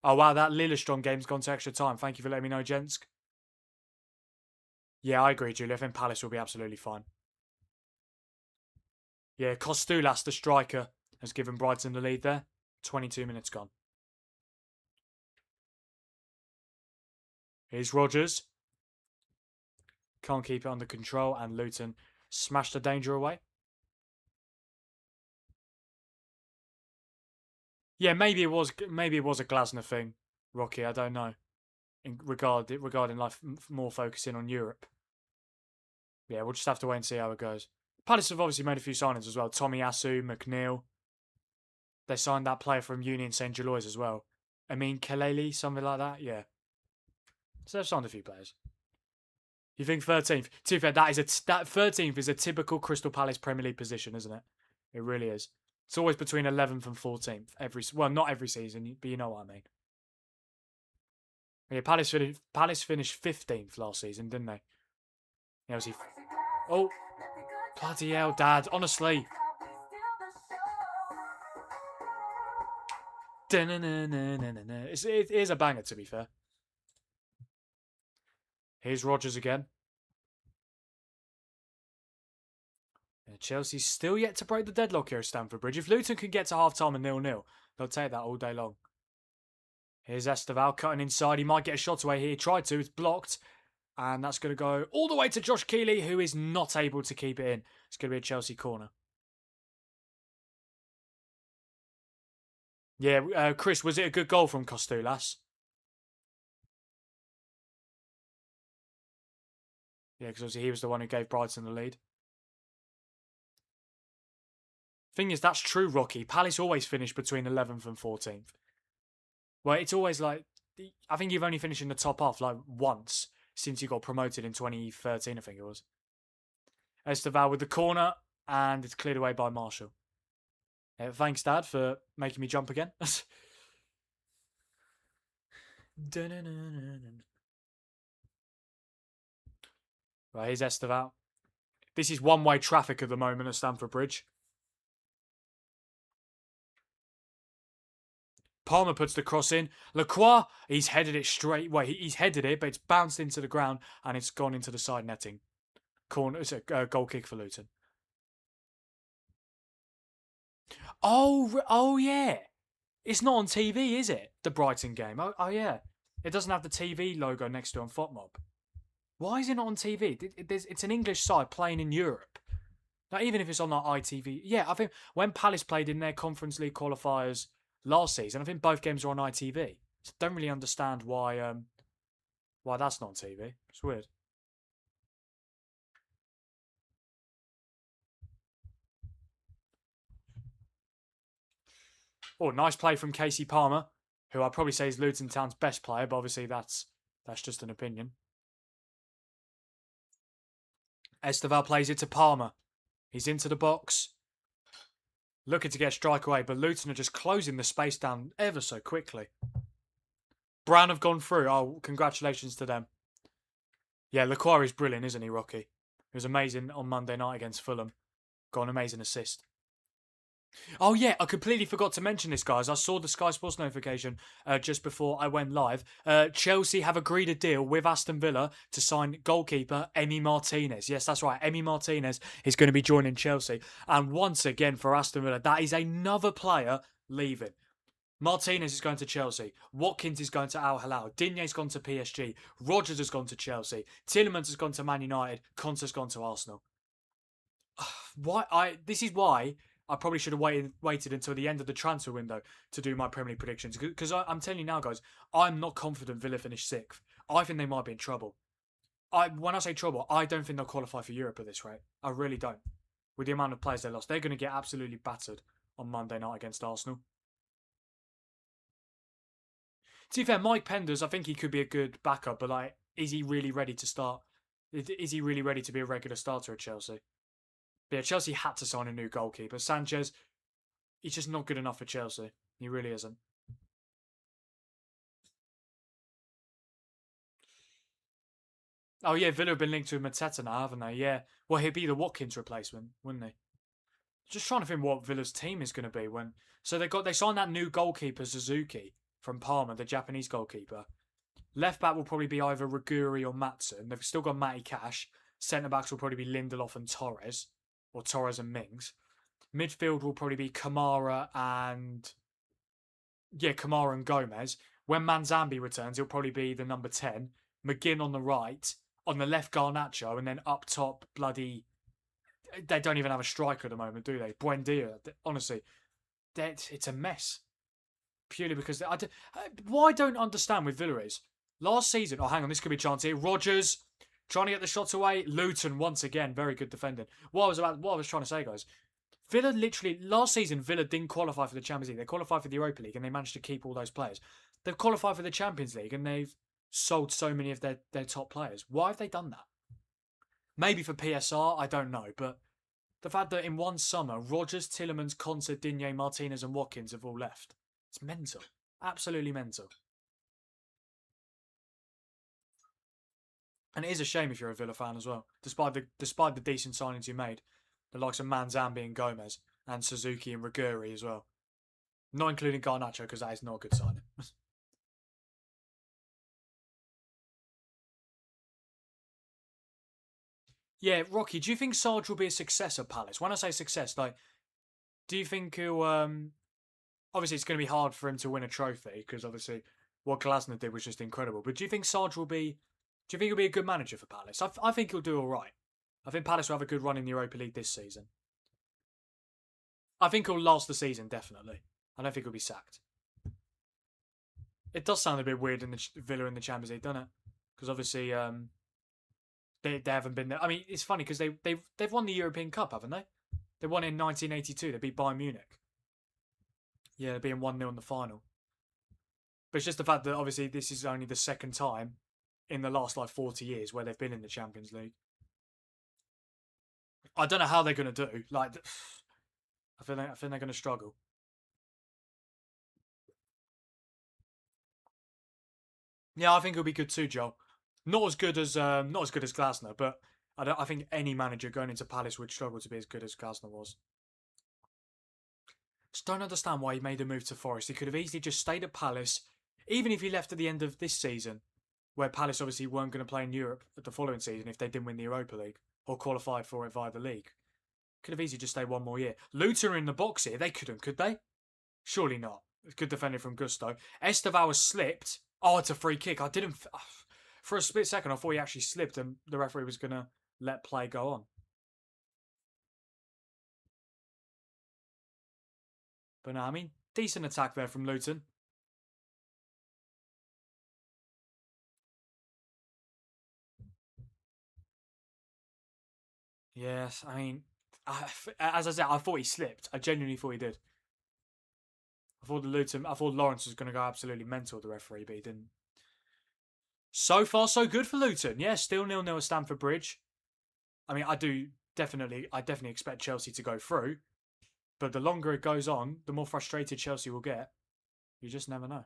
Speaker 1: Oh, wow, that Lillestrøm game's gone to extra time. Thank you for letting me know, Jensk. Yeah, I agree, Julia. I think Palace will be absolutely fine. Yeah, Kostulas, the striker, has given Brighton the lead there. 22 minutes gone. Here's Rodgers. Can't keep it under control, and Luton smashed the danger away. Yeah, maybe it was a Glasner thing, Rocky. I don't know. Regarding like more focusing on Europe. Yeah, we'll just have to wait and see how it goes. Palace have obviously made a few signings as well. Tommy Asu, McNeil. They signed that player from Union St. Gilois as well. I mean, Kaleli, something like that. Yeah. So they've signed a few players. You think 13th? To be fair, that 13th is a typical Crystal Palace Premier League position, isn't it? It really is. It's always between 11th and 14th. Not every season, but you know what I mean. Yeah, Palace finished 15th last season, didn't they? Yeah, obviously. Oh, bloody hell, Dad! Honestly. It is a banger, to be fair. Here's Rodgers again. Yeah, Chelsea's still yet to break the deadlock here at Stamford Bridge. If Luton can get to half-time and 0-0, they'll take that all day long. Here's Esteval cutting inside. He might get a shot away here. He tried to. It's blocked. And that's going to go all the way to Josh Keeley, who is not able to keep it in. It's going to be a Chelsea corner. Yeah, Chris, was it a good goal from Costulas? Yeah, because obviously he was the one who gave Brighton the lead. Thing is, that's true, Rocky. Palace always finish between 11th and 14th. Well, it's always like, I think you've only finished in the top half like once since you got promoted in 2013, I think it was. Esteval with the corner, and it's cleared away by Marshall. Thanks, Dad, for making me jump again. Right, here's Esteval. This is one-way traffic at the moment at Stamford Bridge. Palmer puts the cross in. Lacroix, he's headed it straight. Well, he's headed it, but it's bounced into the ground and it's gone into the side netting. Corner. It's a goal kick for Luton. Oh yeah. It's not on TV, is it? The Brighton game. Oh yeah. It doesn't have the TV logo next to it on FOTMob. Why is it not on TV? It's an English side playing in Europe. Now, even if it's on like ITV. Yeah, I think when Palace played in their Conference League qualifiers last season, I think both games were on ITV. So I don't really understand why that's not on TV. It's weird. Oh, nice play from Casey Palmer, who I'd probably say is Luton Town's best player, but obviously that's just an opinion. Esteval plays it to Palmer. He's into the box. Looking to get a strike away, but Luton are just closing the space down ever so quickly. Brown have gone through. Oh, congratulations to them. Yeah, Lacroix is brilliant, isn't he, Rocky? He was amazing on Monday night against Fulham. Got an amazing assist. Oh yeah, I completely forgot to mention this, guys. I saw the Sky Sports notification just before I went live. Chelsea have agreed a deal with Aston Villa to sign goalkeeper Emi Martinez. Yes, that's right. Emi Martinez is going to be joining Chelsea. And once again for Aston Villa, that is another player leaving. Martinez is going to Chelsea. Watkins is going to Al Hilal. Digne's gone to PSG. Rodgers has gone to Chelsea. Tielemans has gone to Man United. Conte's gone to Arsenal. This is why I probably should have waited until the end of the transfer window to do my Premier League predictions. Because I'm telling you now, guys, I'm not confident Villa finish 6th. I think they might be in trouble. When I say trouble, I don't think they'll qualify for Europe at this rate. I really don't. With the amount of players they lost, they're going to get absolutely battered on Monday night against Arsenal. To be fair, Mike Penders, I think he could be a good backup, but is he really ready to start? Is he really ready to be a regular starter at Chelsea? But yeah, Chelsea had to sign a new goalkeeper. Sanchez, he's just not good enough for Chelsea. He really isn't. Oh yeah, Villa have been linked to Mateta now, haven't they? Yeah. Well, he'd be the Watkins replacement, wouldn't he? Just trying to think what Villa's team is going to be when. So they signed that new goalkeeper Suzuki from Parma, the Japanese goalkeeper. Left back will probably be either Riguri or Matson. They've still got Matty Cash. Centre backs will probably be Lindelof and Torres, or Torres and Mings. Midfield will probably be Kamara and Gomez. When Manzambi returns, he'll probably be the number 10. McGinn on the right, on the left Garnacho, and then up top bloody. They don't even have a striker at the moment, do they? Buendia. Honestly, it's a mess. Purely because what I don't understand with Villa is last season. Oh, hang on, this could be a chance here. Rodgers trying to get the shots away. Luton once again, very good defending. What I was trying to say, guys. Villa literally last season, Villa didn't qualify for the Champions League. They qualified for the Europa League, and they managed to keep all those players. They've qualified for the Champions League and they've sold so many of their top players. Why have they done that? Maybe for PSR, I don't know. But the fact that in one summer, Rodgers, Tielemans, Konsa, Digne, Martinez and Watkins have all left. It's mental. Absolutely mental. And it is a shame if you're a Villa fan as well. Despite the decent signings you made. The likes of Manzambi and Gomez. And Suzuki and Riguri as well. Not including Garnacho because that is not a good signing. Yeah, Rocky, do you think Sarge will be a success at Palace? When I say success, like, do you think he'll... obviously, it's going to be hard for him to win a trophy because obviously what Glasner did was just incredible. But do you think Sarge will be... Do you think he'll be a good manager for Palace? I think he'll do all right. I think Palace will have a good run in the Europa League this season. I think he'll last the season, definitely. I don't think he'll be sacked. It does sound a bit weird in the Villa in the Champions League, doesn't it? Because obviously they haven't been there. I mean, it's funny because they've won the European Cup, haven't they? They won in 1982. They beat Bayern Munich. Yeah, they're being 1-0 in the final. But it's just the fact that obviously this is only the second time in the last 40 years where they've been in the Champions League. I don't know how they're going to do. I think they're going to struggle. Yeah, I think it'll be good too, Joel. Not as good as Glasner, but I think any manager going into Palace would struggle to be as good as Glasner was. Just don't understand why he made a move to Forest. He could have easily just stayed at Palace, even if he left at the end of this season, where Palace obviously weren't going to play in Europe at the following season if they didn't win the Europa League or qualified for it via the league. Could have easily just stayed one more year. Luton are in the box here. They couldn't, could they? Surely not. Good defender from Gusto. Estevao has slipped. Oh, it's a free kick. I didn't... For a split second, I thought he actually slipped and the referee was going to let play go on. But no, I mean, decent attack there from Luton. Yes, I mean, as I said, I thought he slipped. I genuinely thought he did. I thought Lawrence was going to go absolutely mental, the referee, but he didn't. So far, so good for Luton. Yeah, still 0-0 at Stamford Bridge. I mean, I definitely expect Chelsea to go through. But the longer it goes on, the more frustrated Chelsea will get. You just never know.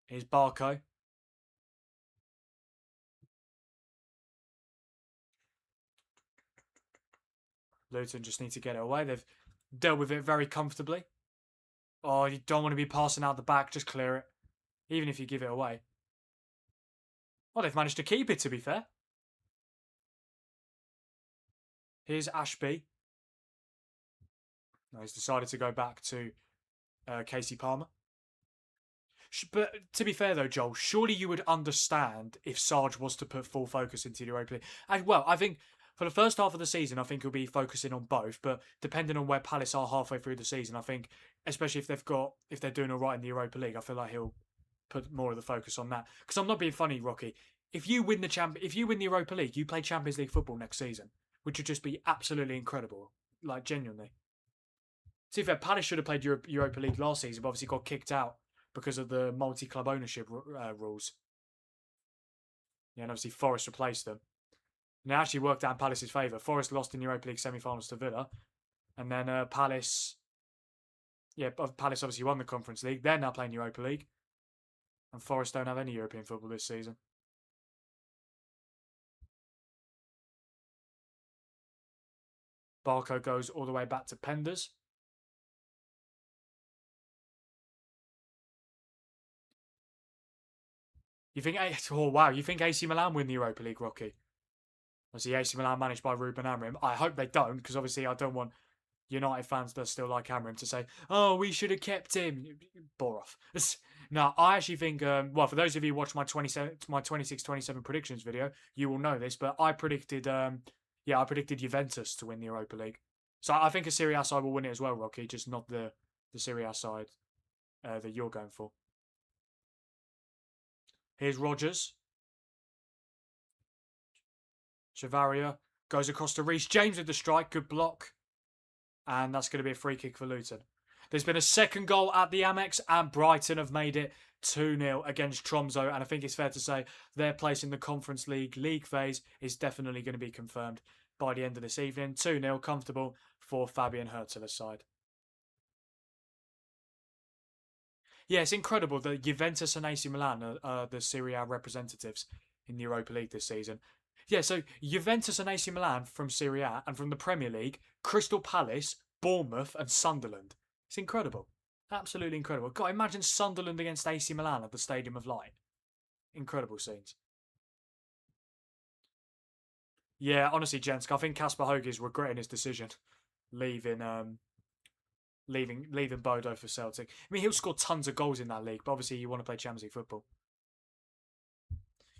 Speaker 1: Here's Barco. Luton just need to get it away. They've dealt with it very comfortably. Oh, you don't want to be passing out the back. Just clear it. Even if you give it away. Well, they've managed to keep it, to be fair. Here's Ashby. No, he's decided to go back to Casey Palmer. But to be fair, though, Joel, surely you would understand if Sarge was to put full focus into the Europa League. And, well, I think for the first half of the season, I think he'll be focusing on both. But depending on where Palace are halfway through the season, I think, especially if they're doing all right in the Europa League, I feel like he'll put more of the focus on that. Because I'm not being funny, Rocky. If you win the Europa League, you play Champions League football next season, which would just be absolutely incredible. Like, genuinely. To be fair, Palace should have played Europa League last season, but obviously got kicked out because of the multi-club ownership rules. Yeah, and obviously Forest replaced them. And it actually worked out in Palace's favour. Forest lost in Europa League semi-finals to Villa. And then Palace obviously won the Conference League. They're now playing Europa League. And Forest don't have any European football this season. Barco goes all the way back to Penders. You think, oh wow, you think AC Milan win the Europa League, Rocky? Obviously, AC Milan managed by Ruben Amorim. I hope they don't, because obviously I don't want United fans that still like Amorim to say, oh, we should have kept him. Bore off. No, I actually think, well, for those of you who watched my 26-27 predictions video, you will know this, but I predicted, I predicted Juventus to win the Europa League. So I think a Serie A side will win it as well, Rocky, just not the Serie A side that you're going for. Here's Rodgers. Chavaria goes across to Reece James with the strike. Good block. And that's going to be a free kick for Luton. There's been a second goal at the Amex, and Brighton have made it 2-0 against Tromso. And I think it's fair to say their place in the Conference League phase is definitely going to be confirmed by the end of this evening. 2-0 comfortable for Fabian Hurtela's side. Yeah, it's incredible that Juventus and AC Milan are the Serie A representatives in the Europa League this season. Yeah, so Juventus and AC Milan from Serie A, and from the Premier League, Crystal Palace, Bournemouth and Sunderland. It's incredible. Absolutely incredible. God, imagine Sunderland against AC Milan at the Stadium of Light. Incredible scenes. Yeah, honestly, gents, I think Kasper Hoge is regretting his decision leaving Bodo for Celtic. I mean, he'll score tons of goals in that league, but obviously you want to play Champions League football.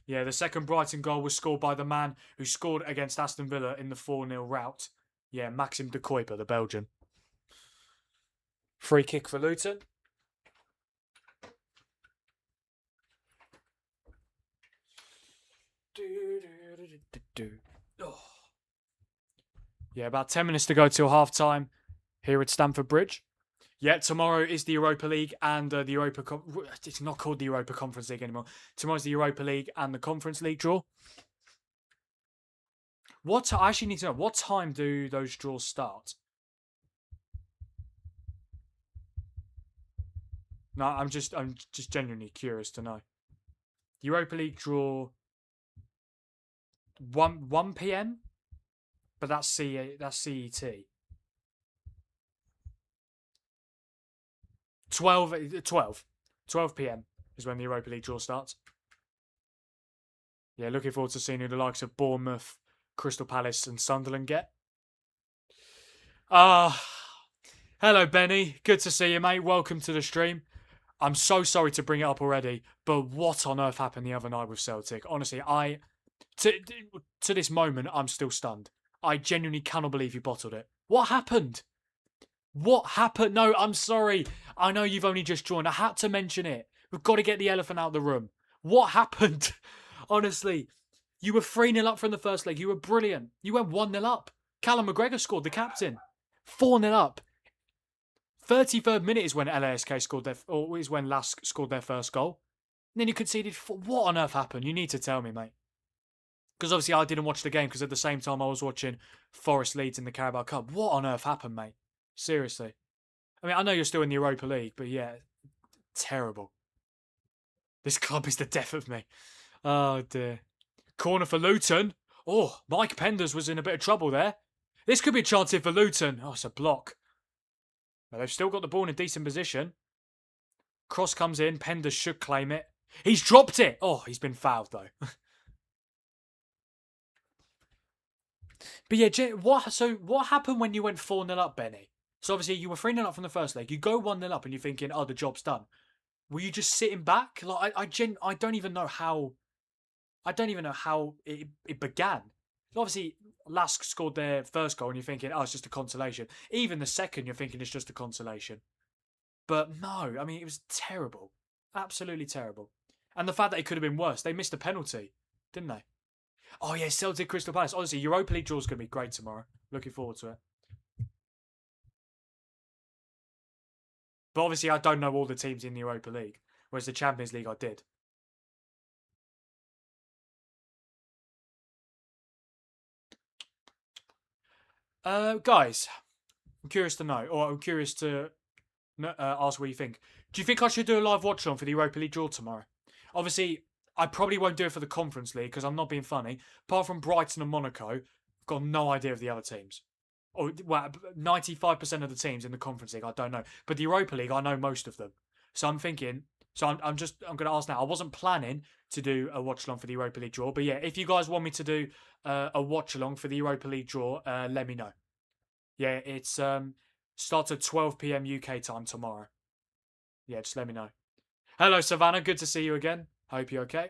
Speaker 1: Yeah, the second Brighton goal was scored by the man who scored against Aston Villa in the 4-0 rout. Yeah, Maxim de Kuyper, the Belgian. Free kick for Luton. Oh. Yeah, about 10 minutes to go till half-time here at Stamford Bridge. Yeah, tomorrow is the Europa League and the Europa... It's not called the Europa Conference League anymore. Tomorrow's the Europa League and the Conference League draw. I actually need to know, what time do those draws start? No, I'm just genuinely curious to know. Europa League draw 1 p.m. But that's CET. 12 p.m. is when the Europa League draw starts. Yeah, looking forward to seeing who the likes of Bournemouth, Crystal Palace and Sunderland get. Hello Benny, good to see you mate, welcome to the stream. I'm so sorry to bring it up already, but what on earth happened the other night with Celtic? Honestly, to this moment, I'm still stunned. I genuinely cannot believe you bottled it. What happened? What happened? No, I'm sorry. I know you've only just joined. I had to mention it. We've got to get the elephant out of the room. What happened? Honestly, you were 3-0 up from the first leg. You were brilliant. You went 1-0 up. Callum McGregor scored, the captain. 4-0 up. 33rd minute is when LASK scored is when LASK scored their first goal. And then you conceded. What on earth happened? You need to tell me, mate. Because obviously I didn't watch the game because at the same time I was watching Forest Leeds in the Carabao Cup. What on earth happened, mate? Seriously. I mean, I know you're still in the Europa League, but yeah, terrible. This club is the death of me. Oh, dear. Corner for Luton. Oh, Mike Penders was in a bit of trouble there. This could be a chance here for Luton. Oh, it's a block. But they've still got the ball in a decent position. Cross comes in. Penders should claim it. He's dropped it. Oh, he's been fouled, though. But yeah, what happened when you went 4-0 up, Benny? So obviously you were 3-0 up from the first leg. You go 1-0 up and you're thinking, oh, the job's done. Were you just sitting back? Like I don't even know how it began. Obviously, Lask scored their first goal and you're thinking, oh, it's just a consolation. Even the second, you're thinking it's just a consolation. But no, I mean, it was terrible. Absolutely terrible. And the fact that it could have been worse. They missed a penalty, didn't they? Oh, yeah, Celtic Crystal Palace. Honestly, Europa League draw is going to be great tomorrow. Looking forward to it. But obviously, I don't know all the teams in the Europa League, whereas the Champions League I did. Guys, I'm curious to know, or I'm curious to ask what you think. Do you think I should do a live watch on for the Europa League draw tomorrow? Obviously, I probably won't do it for the Conference League because I'm not being funny. Apart from Brighton and Monaco, I've got no idea of the other teams. Or, well, 95% of the teams in the Conference League, I don't know. But the Europa League, I know most of them. So I'm thinking, I'm going to ask now. I wasn't planning to do a watch along for the Europa League draw. But yeah, if you guys want me to do a watch along for the Europa League draw, let me know. Yeah, it's starts at 12 p.m. UK time tomorrow. Yeah, just let me know. Hello, Savannah. Good to see you again. Hope you're okay.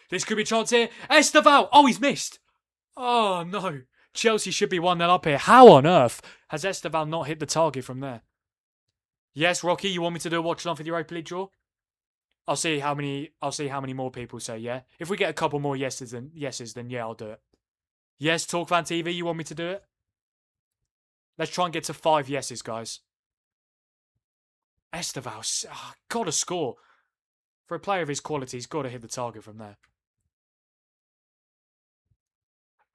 Speaker 1: This could be a chance here. Esteval! Oh, he's missed. Oh, no. Chelsea should be 1-0 up here. How on earth has Esteval not hit the target from there? Yes, Rocky, you want me to do a watch along for the Europa League draw? I'll see how many more people say yeah. If we get a couple more yeses, then yeah, I'll do it. Yes, Talkfan TV, you want me to do it? Let's try and get to 5 yeses, guys. Esteval, gotta score. For a player of his quality, he's got to hit the target from there.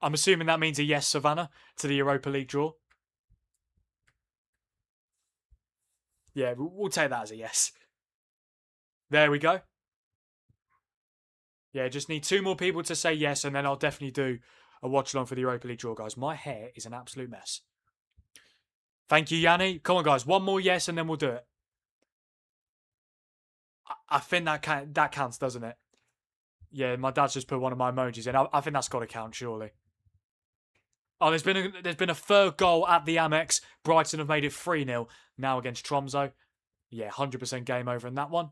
Speaker 1: I'm assuming that means a yes, Savannah, to the Europa League draw. Yeah, we'll take that as a yes. There we go. Yeah, just need 2 more people to say yes, and then I'll definitely do a watch along for the Europa League draw, guys. My hair is an absolute mess. Thank you, Yanni. Come on, guys. 1 more yes, and then we'll do it. I think that counts, doesn't it? Yeah, my dad's just put one of my emojis in. I think that's got to count, surely. Oh, there's been a third goal at the Amex. Brighton have made it 3-0 now against Tromso. Yeah, 100% game over in that one.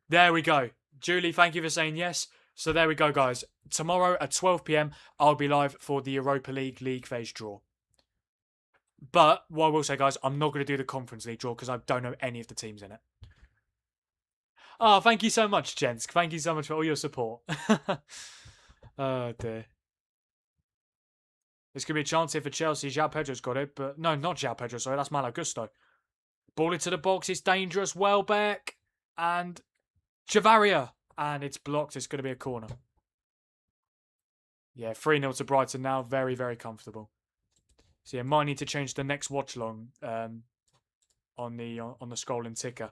Speaker 1: There we go. Julie, thank you for saying yes. So there we go, guys. Tomorrow at 12 p.m, I'll be live for the Europa League phase draw. But what I will say, guys, I'm not going to do the Conference League draw because I don't know any of the teams in it. Oh, thank you so much, gents. Thank you so much for all your support. Oh, dear. There's going to be a chance here for Chelsea. João Pedro's got it, but no, not João Pedro, sorry. That's Malo Gusto. Ball into the box. It's dangerous. Welbeck and Chavaria. And it's blocked. It's going to be a corner. Yeah, 3-0 to Brighton now. Very, very comfortable. So yeah, might need to change the next watch along on the scrolling ticker.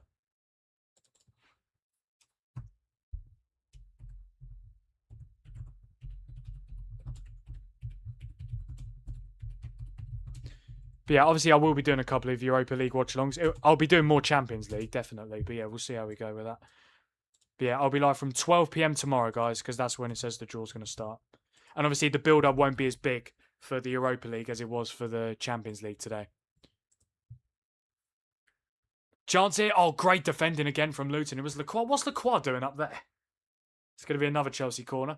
Speaker 1: But yeah, obviously I will be doing a couple of Europa League watch-alongs. I'll be doing more Champions League, definitely. But yeah, we'll see how we go with that. But yeah, I'll be live from 12 p.m. tomorrow, guys, because that's when it says the draw's going to start. And obviously the build-up won't be as big for the Europa League as it was for the Champions League today. Chance here. Oh, great defending again from Luton. It was Lacroix. What's Lacroix doing up there? It's going to be another Chelsea corner.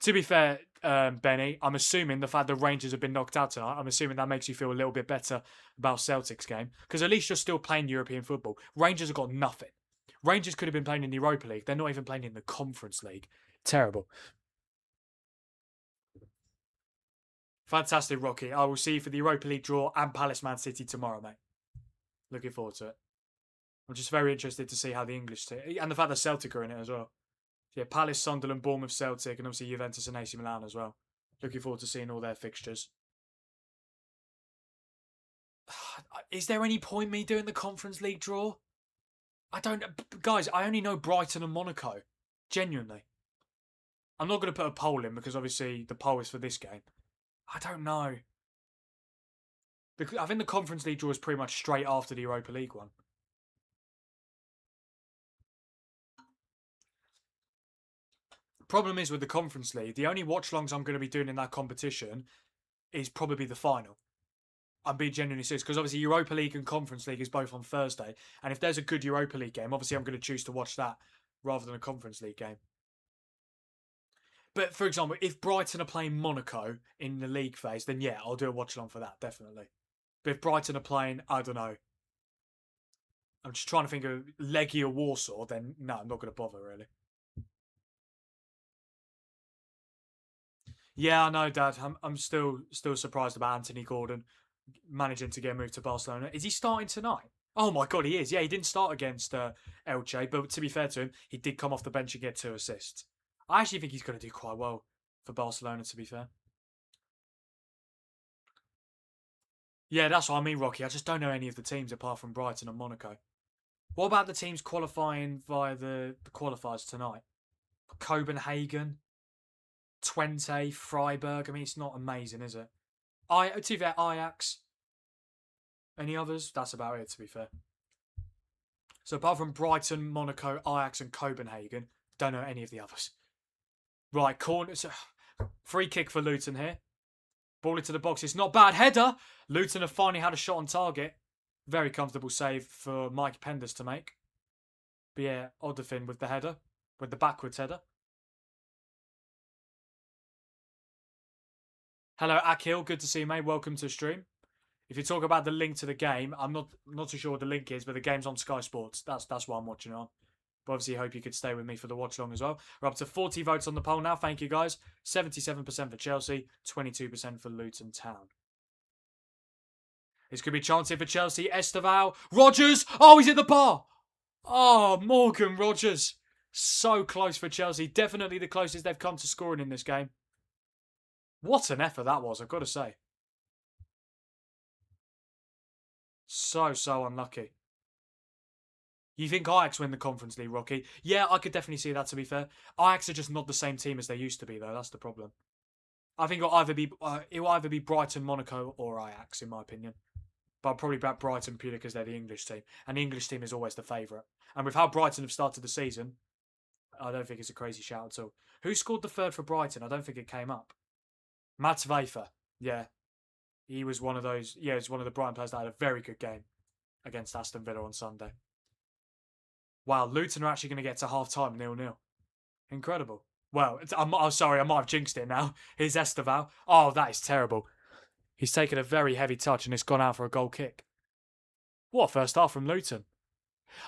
Speaker 1: To be fair, Benny, I'm assuming the fact that Rangers have been knocked out tonight, I'm assuming that makes you feel a little bit better about Celtic's game. Because at least you're still playing European football. Rangers have got nothing. Rangers could have been playing in the Europa League. They're not even playing in the Conference League. Terrible. Fantastic, Rocky. I will see you for the Europa League draw and Palace Man City tomorrow, mate. Looking forward to it. I'm just very interested to see how the English team... And the fact that Celtic are in it as well. Yeah, Palace, Sunderland, Bournemouth, Celtic, and obviously Juventus and AC Milan as well. Looking forward to seeing all their fixtures. Is there any point me doing the Conference League draw? I don't... Guys, I only know Brighton and Monaco. Genuinely. I'm not going to put a poll in because obviously the poll is for this game. I don't know. Because I think the Conference League draw is pretty much straight after the Europa League one. Problem is with the Conference League, the only watch-alongs I'm going to be doing in that competition is probably the final. I'm being genuinely serious because obviously Europa League and Conference League is both on Thursday. And if there's a good Europa League game, obviously I'm going to choose to watch that rather than a Conference League game. But for example, if Brighton are playing Monaco in the league phase, then yeah, I'll do a watch-along for that, definitely. But if Brighton are playing, I don't know. I'm just trying to think of Legia Warsaw, then no, I'm not going to bother really. Yeah, I know, Dad. I'm still surprised about Anthony Gordon managing to get moved to Barcelona. Is he starting tonight? Oh my God, he is. Yeah, he didn't start against Elche, but to be fair to him, he did come off the bench and get 2 assists. I actually think he's going to do quite well for Barcelona, to be fair. Yeah, that's what I mean, Rocky. I just don't know any of the teams apart from Brighton and Monaco. What about the teams qualifying via the qualifiers tonight? Copenhagen, Twente, Freiburg. I mean, it's not amazing, is it? To be fair, Ajax. Any others? That's about it, to be fair. So apart from Brighton, Monaco, Ajax and Copenhagen, don't know any of the others. Right, corner. Free kick for Luton here. Ball into the box. It's not bad. Header. Luton have finally had a shot on target. Very comfortable save for Mike Penders to make. But yeah, Odafin with the header. With the backwards header. Hello, Akhil. Good to see you, mate. Welcome to the stream. If you talk about the link to the game, I'm not too sure what the link is, but the game's on Sky Sports. That's what I'm watching on. But obviously, hope you could stay with me for the watch along as well. We're up to 40 votes on the poll now. Thank you, guys. 77% for Chelsea, 22% for Luton Town. This could be chancing for Chelsea. Esteval. Rodgers. Oh, he's at the bar. Oh, Morgan Rodgers. So close for Chelsea. Definitely the closest they've come to scoring in this game. What an effort that was, I've got to say. So unlucky. You think Ajax win the Conference League, Rocky? Yeah, I could definitely see that, to be fair. Ajax are just not the same team as they used to be, though. That's the problem. I think it'll either be Brighton, Monaco, or Ajax, in my opinion. But I'll probably back Brighton purely because they're the English team. And the English team is always the favourite. And with how Brighton have started the season, I don't think it's a crazy shout at all. Who scored the third for Brighton? I don't think it came up. Mats Vafer. Yeah. He was one of those. Yeah, he's one of the Brighton players that had a very good game against Aston Villa on Sunday. Wow, Luton are actually going to get to half-time 0-0. Incredible. Well, I'm sorry, I might have jinxed it now. Here's Esteval. Oh, that is terrible. He's taken a very heavy touch and it's gone out for a goal kick. What a first half from Luton.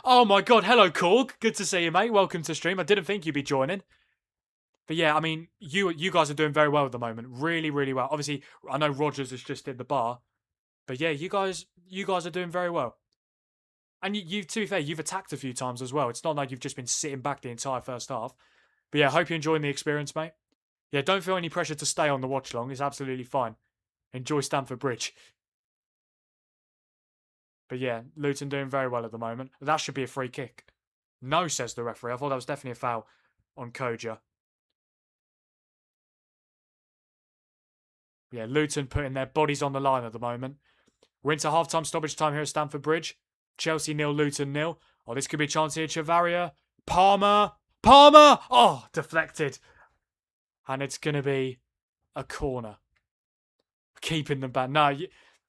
Speaker 1: Oh my God, hello Korg. Good to see you, mate. Welcome to stream. I didn't think you'd be joining. But yeah, I mean, you guys are doing very well at the moment. Really, really well. Obviously, I know Rodgers has just hit the bar. But yeah, you guys are doing very well. And you, to be fair, you've attacked a few times as well. It's not like you've just been sitting back the entire first half. But yeah, hope you're enjoying the experience, mate. Yeah, don't feel any pressure to stay on the watch long. It's absolutely fine. Enjoy Stamford Bridge. But yeah, Luton doing very well at the moment. That should be a free kick. No, says the referee. I thought that was definitely a foul on Koja. Yeah, Luton putting their bodies on the line at the moment. We're into half-time stoppage time here at Stamford Bridge. Chelsea 0, Luton 0. Oh, this could be a chance here. Chavaria. Palmer. Oh, deflected. And it's going to be a corner. Keeping them back. No,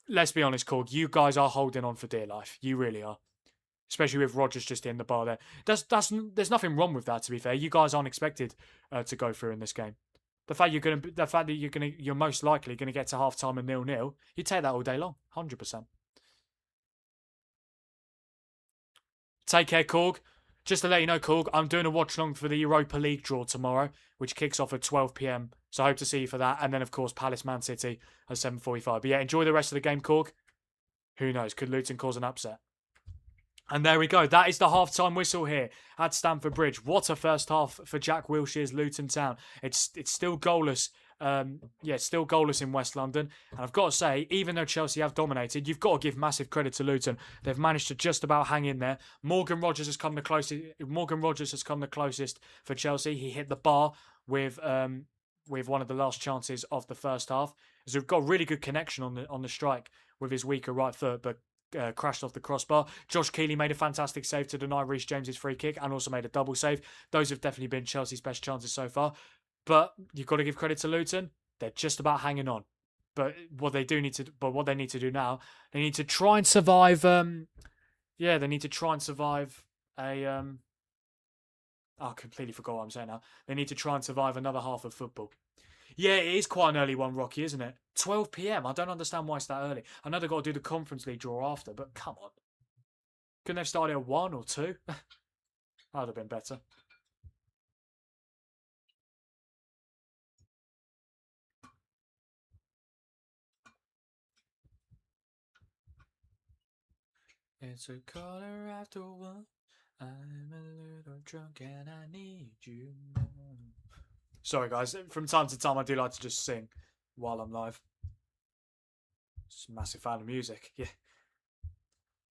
Speaker 1: let's be honest, Korg. You guys are holding on for dear life. You really are. Especially with Rodgers just in the bar there. There's nothing wrong with that, to be fair. You guys aren't expected to go through in this game. The fact that you're most likely going to get to half-time and 0-0, you take that all day long. 100%. Take care, Korg. Just to let you know, Korg, I'm doing a watch-along for the Europa League draw tomorrow, which kicks off at 12 p.m. So I hope to see you for that. And then, of course, Palace Man City at 7:45. But yeah, enjoy the rest of the game, Korg. Who knows? Could Luton cause an upset? And there we go. That is the half-time whistle here at Stamford Bridge. What a first half for Jack Wilshere's Luton Town. It's still goalless. It's still goalless in West London. And I've got to say, even though Chelsea have dominated, you've got to give massive credit to Luton. They've managed to just about hang in there. Morgan Rodgers has come the closest for Chelsea. He hit the bar with one of the last chances of the first half. So we've got really good connection on the strike with his weaker right foot, but crashed off the crossbar. Josh Keeley made a fantastic save to deny Reece James's free kick and also made a double save. Those have definitely been Chelsea's best chances so far. But you've got to give credit to Luton. They're just about hanging on. But what they need to do now, they need to try and survive. They need to try and survive a. I completely forgot what I'm saying now. They need to try and survive another half of football. Yeah, it is quite an early one, Rocky, isn't it? 12 p.m. I don't understand why it's that early. I know they've got to do the Conference League draw after, but come on. Couldn't they have started at 1 or 2? That would have been better. It's a quarter after 1. I'm a little drunk and I need you more. Sorry, guys. From time to time, I do like to just sing while I'm live. Just a massive fan of music. Yeah.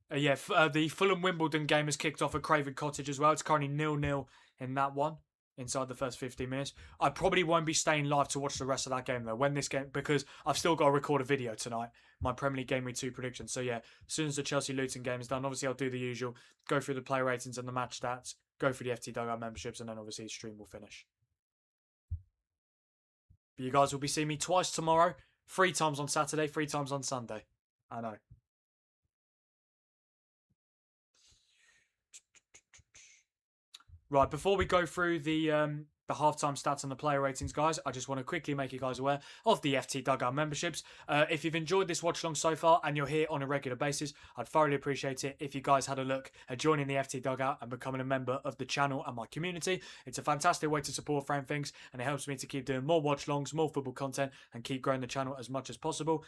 Speaker 1: The Fulham-Wimbledon game has kicked off at Craven Cottage as well. It's currently 0-0 in that one inside the first 15 minutes. I probably won't be staying live to watch the rest of that game, though, because I've still got to record a video tonight, my Premier League Game Week 2 predictions. So yeah, as soon as the Chelsea-Luton game is done, obviously I'll do the usual, go through the player ratings and the match stats, go through the FT Dugout memberships, and then obviously the stream will finish. But you guys will be seeing me twice tomorrow, 3 times on Saturday, 3 times on Sunday. I know. Right, before we go through the the halftime stats and the player ratings, guys, I just want to quickly make you guys aware of the FT Dugout memberships. If you've enjoyed this watch along so far and you're here on a regular basis, I'd thoroughly appreciate it if you guys had a look at joining the FT Dugout and becoming a member of the channel and my community. It's a fantastic way to support Frame Things, and it helps me to keep doing more watch alongs, more football content, and keep growing the channel as much as possible.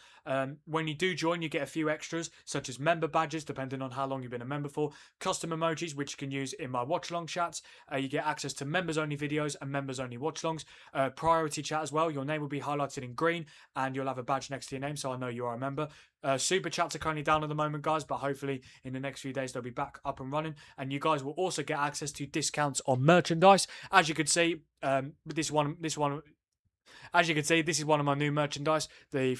Speaker 1: When you do join, you get a few extras, such as member badges, depending on how long you've been a member for, custom emojis, which you can use in my watch along chats. You get access to members only videos and members only watch alongs, priority chat as well. Your name will be highlighted in green and you'll have a badge next to your name, so I know you are a member. Super chats are currently down at the moment, guys, but hopefully in the next few days they'll be back up and running, and you guys will also get access to discounts on merchandise. As you can see, this is one of my new merchandise. The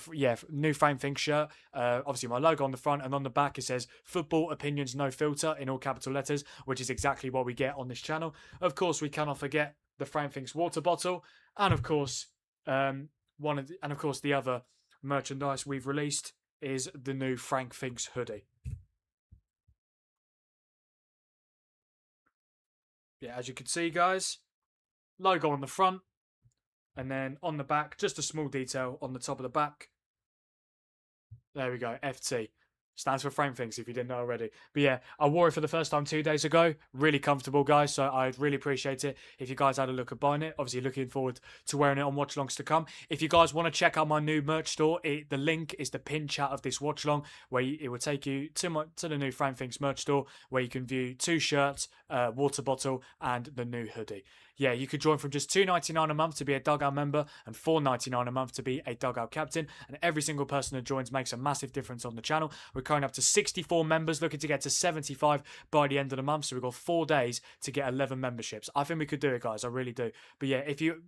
Speaker 1: new Frame Things shirt. Obviously, my logo on the front, and on the back it says "Football Opinions No Filter" in all capital letters, which is exactly what we get on this channel. Of course, we cannot forget the Frame Things water bottle, and of course, the other merchandise we've released is the new Frame Things hoodie. Yeah, as you can see, guys, logo on the front. And then on the back, just a small detail on the top of the back. There we go, FT. Stands for Frame Things, if you didn't know already. But yeah, I wore it for the first time 2 days ago. Really comfortable, guys. So I'd really appreciate it if you guys had a look at buying it. Obviously, looking forward to wearing it on watch alongs to come. If you guys want to check out my new merch store, the link is the pinned chat of this watch along, where it will take you to the new Frame Things merch store, where you can view 2 shirts, water bottle, and the new hoodie. Yeah, you could join from just $2.99 a month to be a Dugout member and $4.99 a month to be a Dugout captain. And every single person that joins makes a massive difference on the channel. We're currently up to 64 members, looking to get to 75 by the end of the month. So we've got 4 days to get 11 memberships. I think we could do it, guys. I really do. But yeah, if you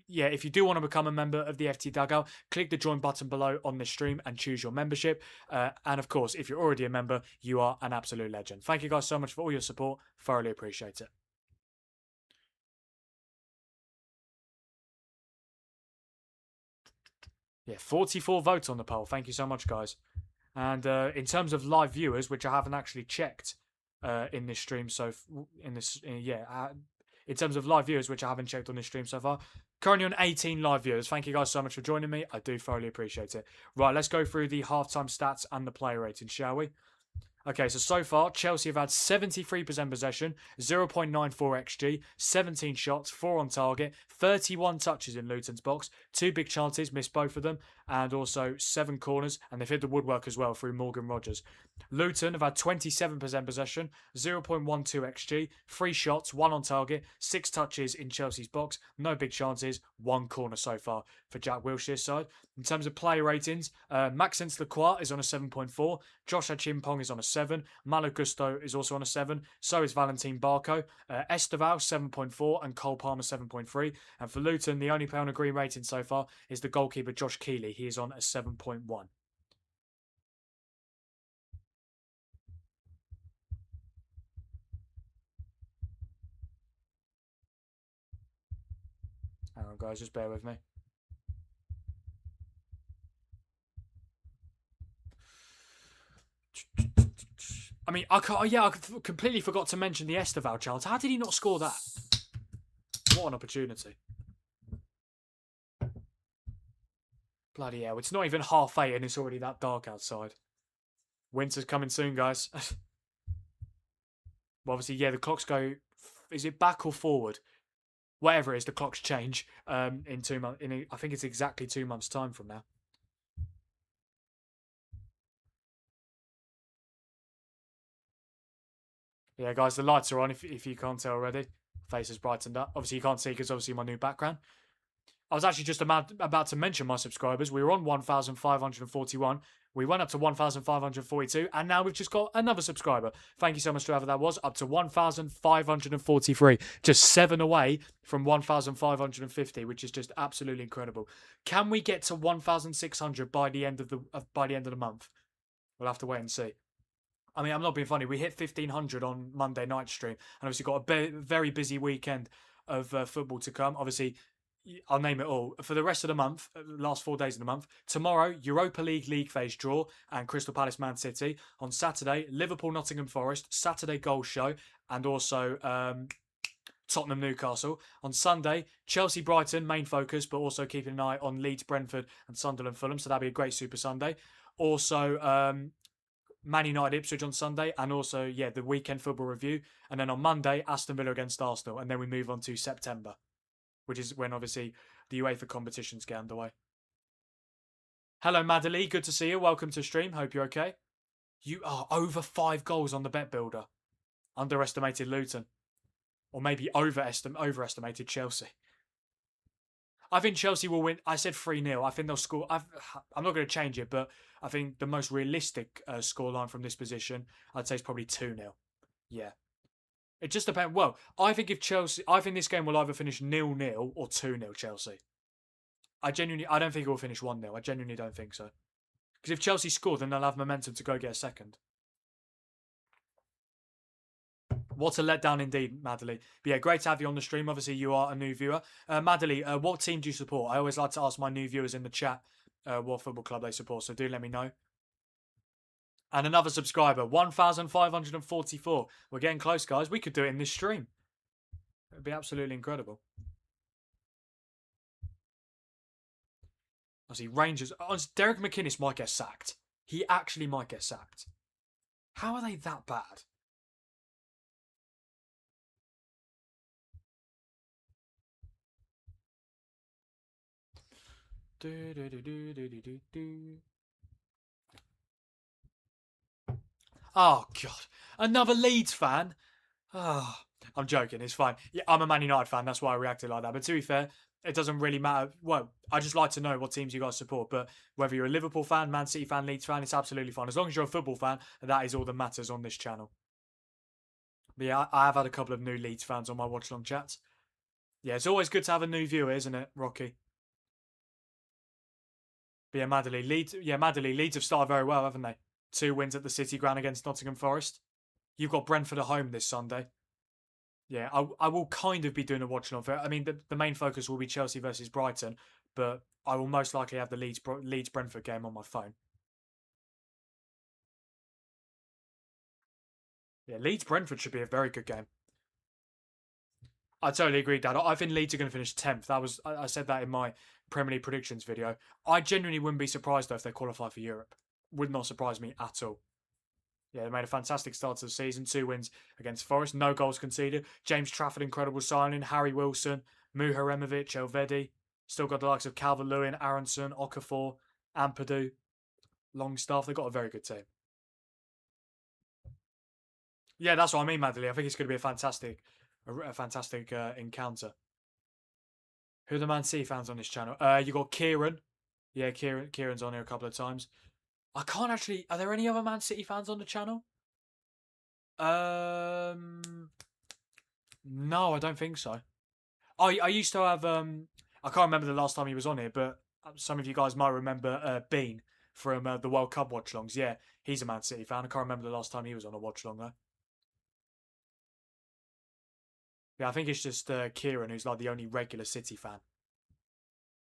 Speaker 1: do want to become a member of the FT Dugout, click the join button below on this stream and choose your membership. And of course, if you're already a member, you are an absolute legend. Thank you guys so much for all your support. Thoroughly appreciate it. Yeah, 44 votes on the poll. Thank you so much, guys. And in terms of live viewers, which I haven't actually checked in this stream, in terms of live viewers, which I haven't checked on this stream so far, currently on 18 live viewers. Thank you guys so much for joining me. I do thoroughly appreciate it. Right, let's go through the halftime stats and the player ratings, shall we? Okay, so far, Chelsea have had 73% possession, 0.94 XG, 17 shots, 4 on target, 31 touches in Luton's box, 2 big chances, missed both of them, and also 7 corners, and they've hit the woodwork as well through Morgan Rogers. Luton have had 27% possession, 0.12 XG, 3 shots, 1 on target, 6 touches in Chelsea's box, no big chances, 1 corner so far for Jack Wilshere's side. In terms of player ratings, Maxence Lacroix is on a 7.4, Josh Achimpong is on a 7, Malo Gusto is also on a 7, so is Valentin Barco, Esteval 7.4 and Cole Palmer 7.3, and for Luton, the only player on a green rating so far is the goalkeeper Josh Keeley. He is on a 7.1. Hang on, guys, just bear with me. I mean, I completely forgot to mention the Esteval chance. How did he not score that? What an opportunity. Bloody hell, it's not even 8:30 and it's already that dark outside. Winter's coming soon, guys. Well, obviously, yeah, the clocks go... Is it back or forward? Whatever it is, the clocks change in 2 months. I think it's exactly 2 months' time from now. Yeah, guys, the lights are on if you can't tell already. Face has brightened up. Obviously, you can't see because obviously my new background. I was actually just about to mention my subscribers. We were on 1,541. We went up to 1,542, and now we've just got another subscriber. Thank you so much to whoever that was, up to 1,543. Just 7 away from 1,550, which is just absolutely incredible. Can we get to 1,600 by the end of the month? We'll have to wait and see. I mean, I'm not being funny. We hit 1,500 on Monday night stream, and obviously got a very busy weekend of football to come. Obviously, I'll name it all. For the rest of the month, last 4 days of the month, tomorrow, Europa League phase draw and Crystal Palace Man City. On Saturday, Liverpool Nottingham Forest, Saturday goal show, and also Tottenham Newcastle. On Sunday, Chelsea Brighton, main focus, but also keeping an eye on Leeds Brentford and Sunderland Fulham. So that'll be a great Super Sunday. Also, Man United Ipswich on Sunday, and also, the weekend football review. And then on Monday, Aston Villa against Arsenal. And then we move on to September, which is when obviously the UEFA competitions get underway. Hello, Madeline. Good to see you. Welcome to stream. Hope you're okay. You are over 5 goals on the bet builder. Underestimated Luton. Or maybe overestimated Chelsea. I think Chelsea will win. I said 3-0. I think they'll score. I'm not going to change it, but I think the most realistic scoreline from this position, I'd say, is probably 2-0. Yeah. It just depends. Well, I think this game will either finish 0-0 or 2-0 Chelsea. I don't think it will finish 1-0. I genuinely don't think so. Because if Chelsea score, then they'll have momentum to go get a second. What a letdown indeed, Madeline. But yeah, great to have you on the stream. Obviously, you are a new viewer. Madeline, what team do you support? I always like to ask my new viewers in the chat what football club they support, so do let me know. And another subscriber, 1,544. We're getting close, guys. We could do it in this stream. It would be absolutely incredible. Obviously, Rangers. Derek McInnes might get sacked. He actually might get sacked. How are they that bad? Oh, God. Another Leeds fan? Oh, I'm joking. It's fine. Yeah, I'm a Man United fan. That's why I reacted like that. But to be fair, it doesn't really matter. Well, I just like to know what teams you guys support. But whether you're a Liverpool fan, Man City fan, Leeds fan, it's absolutely fine. As long as you're a football fan, that is all that matters on this channel. But yeah, I have had a couple of new Leeds fans on my watch-along chats. Yeah, it's always good to have a new viewer, isn't it, Rocky? But yeah, Madeline, Leeds have started very well, haven't they? 2 wins at the City Ground against Nottingham Forest. You've got Brentford at home this Sunday. Yeah, I will kind of be doing a watch-along for it. I mean, the main focus will be Chelsea versus Brighton, but I will most likely have the Leeds Brentford game on my phone. Yeah, Leeds Brentford should be a very good game. I totally agree, Dad. I think Leeds are going to finish 10th. I said that in my Premier League predictions video. I genuinely wouldn't be surprised though if they qualify for Europe. Would not surprise me at all. Yeah, they made a fantastic start to the season. 2 wins against Forest. No goals conceded. James Trafford, incredible signing. Harry Wilson, Muharemovic, Elvedi. Still got the likes of Calvert-Lewin, Aronson, Okafor, Ampadu, Longstaff. They've got a very good team. Yeah, that's what I mean, Madeline. I think it's going to be a fantastic encounter. Who are the Man City fans on this channel? You got Kieran. Yeah, Kieran's on here a couple of times. I can't actually. Are there any other Man City fans on the channel? No, I don't think so. I used to have. I can't remember the last time he was on here, but some of you guys might remember Bean from the World Cup watch-alongs. Yeah, he's a Man City fan. I can't remember the last time he was on a watch-along though. Yeah, I think it's just Kieran who's like the only regular City fan.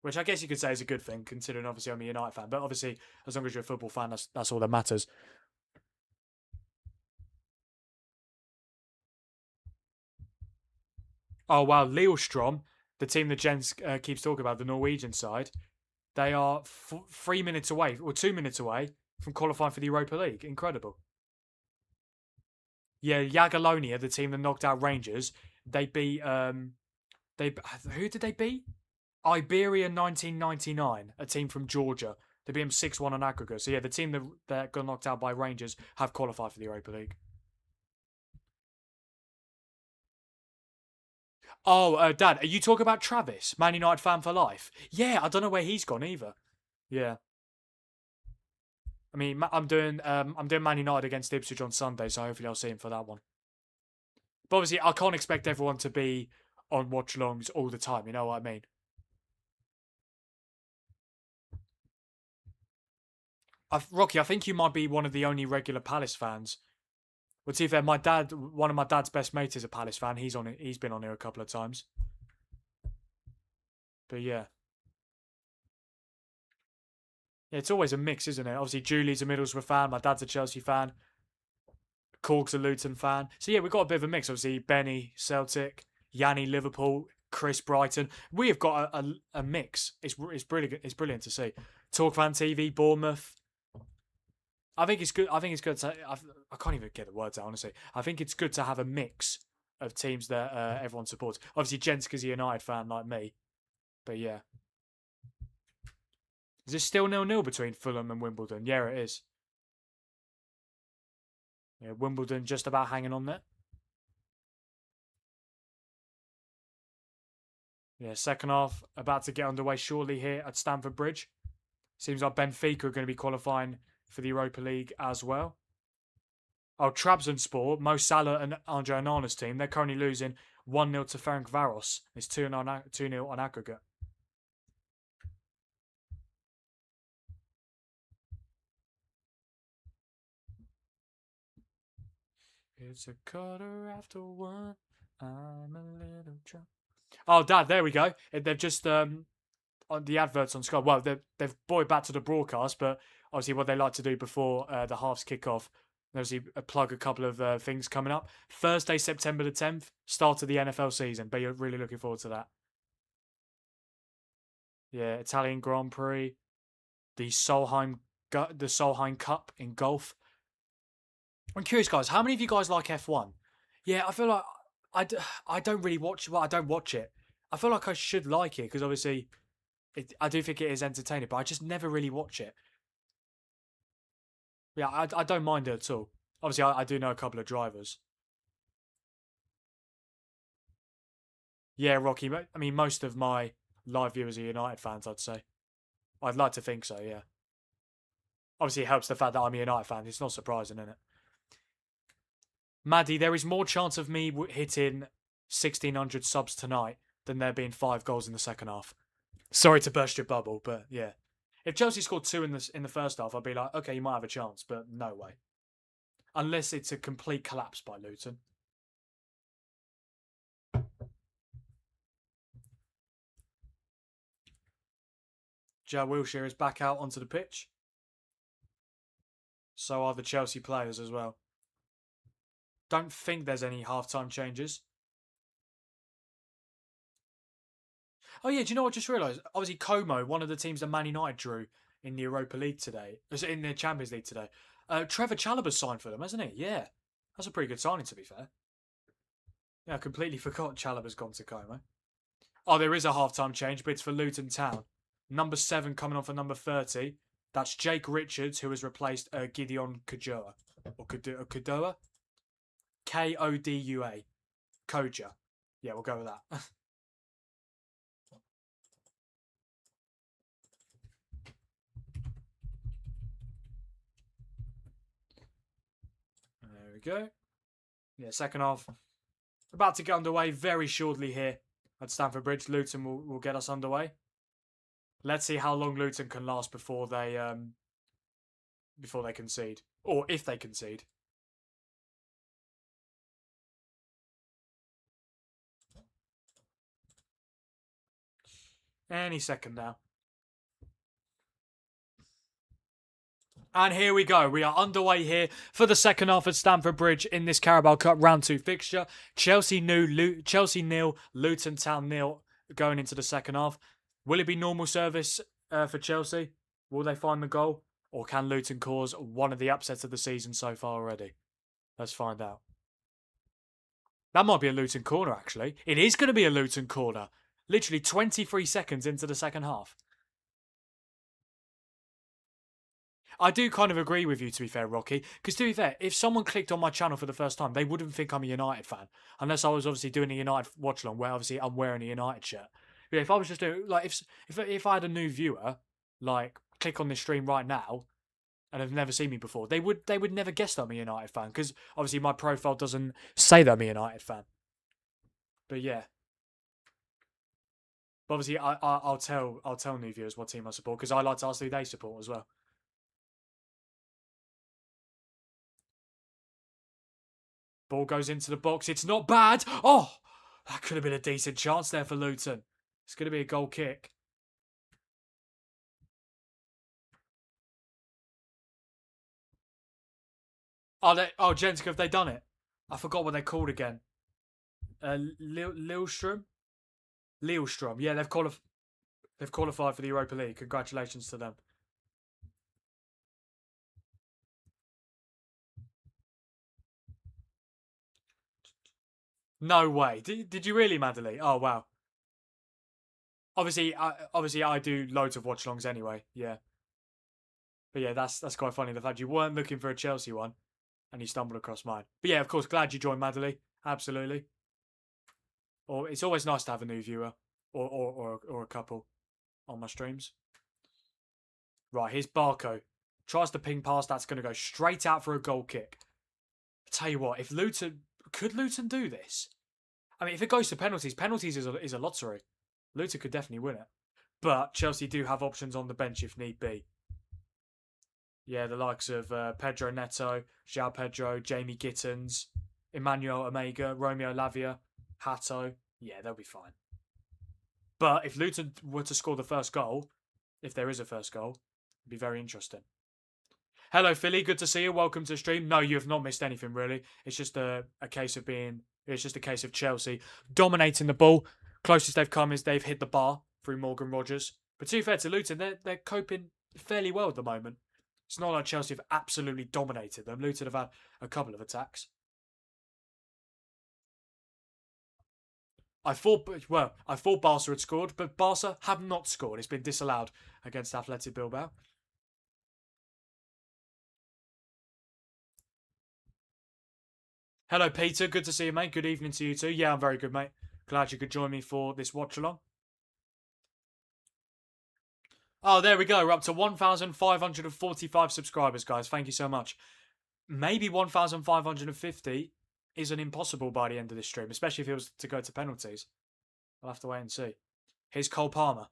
Speaker 1: Which I guess you could say is a good thing, considering obviously I'm a United fan. But obviously, as long as you're a football fan, that's all that matters. Oh, wow. Lillestrøm, the team that Jens keeps talking about, the Norwegian side, they are 3 minutes away, or 2 minutes away, from qualifying for the Europa League. Incredible. Yeah, Jagiellonia, the team that knocked out Rangers, they beat... who did they beat? Iberia 1999, a team from Georgia. They beat them 6-1 on aggregate. So yeah, the team that got knocked out by Rangers have qualified for the Europa League. Oh, Dad, are you talking about Travis, Man United fan for life? Yeah, I don't know where he's gone either. Yeah. I mean, I'm doing Man United against Ipswich on Sunday, so hopefully I'll see him for that one. But obviously, I can't expect everyone to be on watch-alongs all the time. You know what I mean? Rocky, I think you might be one of the only regular Palace fans. Well, to be fair, one of my dad's best mates is a Palace fan. He's on it. He's been on here a couple of times. But yeah. Yeah, it's always a mix, isn't it? Obviously, Julie's a Middlesbrough fan. My dad's a Chelsea fan. Cork's a Luton fan. So yeah, we've got a bit of a mix. Obviously, Benny, Celtic. Yanni Liverpool, Chris Brighton. We have got a mix. It's brilliant. It's brilliant to see. Talkfan TV, Bournemouth. I think it's good. I think it's good to. I can't even get the words out, honestly. I think it's good to have a mix of teams that everyone supports. Obviously, Jenska's a United fan like me, but yeah. Is this still 0-0 between Fulham and Wimbledon? Yeah, it is. Yeah, Wimbledon just about hanging on there. Yeah, second half about to get underway shortly here at Stamford Bridge. Seems like Benfica are going to be qualifying for the Europa League as well. Oh, Trabzonspor, Mo Salah and Andre Onana's team, they're currently losing 1-0 to Ferencvaros. It's 2-0 on aggregate. It's a quarter after 1. I'm a little drunk. Oh, Dad, there we go. They've just on the adverts on Sky. Well, they've brought it back to the broadcast, but obviously what they like to do before the halves kick off, obviously plug a couple of things coming up. Thursday, September the 10th, start of the NFL season. But you're really looking forward to that. Yeah, Italian Grand Prix, the Solheim Cup in golf. I'm curious, guys. How many of you guys like F1? Yeah, I feel like I don't really watch. Well, I don't watch it. I feel like I should like it because obviously, I do think it is entertaining, but I just never really watch it. Yeah, I don't mind it at all. Obviously, I do know a couple of drivers. Yeah, Rocky. I mean, most of my live viewers are United fans, I'd say. I'd like to think so, yeah. Obviously, it helps the fact that I'm a United fan. It's not surprising, is it? Maddie, there is more chance of me hitting 1,600 subs tonight than there being 5 goals in the second half. Sorry to burst your bubble, but yeah. If Chelsea scored 2 in the first half, I'd be like, okay, you might have a chance, but no way. Unless it's a complete collapse by Luton. Joe Wilshere is back out onto the pitch. So are the Chelsea players as well. Don't think there's any halftime changes. Oh yeah, do you know what I just realised? Obviously, Como, one of the teams that Man United drew in the Europa League today, in the Champions League today. Trevor Chalobah's signed for them, hasn't he? Yeah, that's a pretty good signing, to be fair. Yeah, I completely forgot Chalobah's gone to Como. Oh, there is a halftime change, but it's for Luton Town. Number 7 coming on for number 30. That's Jake Richards, who has replaced Gideon Kodua. Or Kodua? Kodua. Koja. Yeah, we'll go with that. There we go. Yeah, second half. About to get underway very shortly here at Stamford Bridge. Luton will get us underway. Let's see how long Luton can last before they concede. Or if they concede. Any second now. And here we go. We are underway here for the second half at Stamford Bridge in this Carabao Cup round 2 fixture. Chelsea nil, Luton Town nil going into the second half. Will it be normal service for Chelsea? Will they find the goal? Or can Luton cause one of the upsets of the season so far already? Let's find out. That might be a Luton corner, actually. It is going to be a Luton corner. Literally 23 seconds into the second half. I do kind of agree with you, to be fair, Rocky. Because to be fair, if someone clicked on my channel for the first time, they wouldn't think I'm a United fan. Unless I was obviously doing a United watch-along, where obviously I'm wearing a United shirt. But if I was just doing, like, if I had a new viewer, like, click on this stream right now, and have never seen me before, they would never guess that I'm a United fan. Because obviously my profile doesn't say that I'm a United fan. But yeah. But obviously I'll tell new viewers what team I support, because I like to ask who they support as well. Ball goes into the box. It's not bad. Oh, that could have been a decent chance there for Luton. It's going to be a goal kick. Oh, Jenska, have they done it? I forgot what they're called again. Lillestrøm. Lillestrøm. Yeah, they've qualified for the Europa League. Congratulations to them. No way. Did you really, Madeline? Oh wow. Obviously, I do loads of watch-alongs anyway. Yeah, but yeah, that's quite funny. The fact you weren't looking for a Chelsea one, and you stumbled across mine. But yeah, of course, glad you joined, Madeline. Absolutely. Or it's always nice to have a new viewer, or a couple on my streams. Right, here's Barco. Tries to ping past. That's going to go straight out for a goal kick. I tell you what, if Luton could Luton do this? I mean, if it goes to penalties, penalties is a lottery. Luton could definitely win it. But Chelsea do have options on the bench if need be. Yeah, the likes of Pedro Neto, João Pedro, Jamie Gittins, Emmanuel Omega, Romeo Lavia, Hato. Yeah, they'll be fine. But if Luton were to score the first goal, if there is a first goal, it'd be very interesting. Hello, Philly. Good to see you. Welcome to the stream. No, you have not missed anything, really. It's just a case of It's just a case of Chelsea dominating the ball. Closest they've come is they've hit the bar through Morgan Rogers. But to be fair to Luton, they're coping fairly well at the moment. It's not like Chelsea have absolutely dominated them. Luton have had a couple of attacks. I thought Barca had scored, but Barca have not scored. It's been disallowed against Athletic Bilbao. Hello, Peter. Good to see you, mate. Good evening to you too. Yeah, I'm very good, mate. Glad you could join me for this watch along. Oh, there we go. We're up to 1,545 subscribers, guys. Thank you so much. Maybe 1,550 isn't impossible by the end of this stream, especially if it was to go to penalties. I'll have to wait and see. Here's Cole Palmer.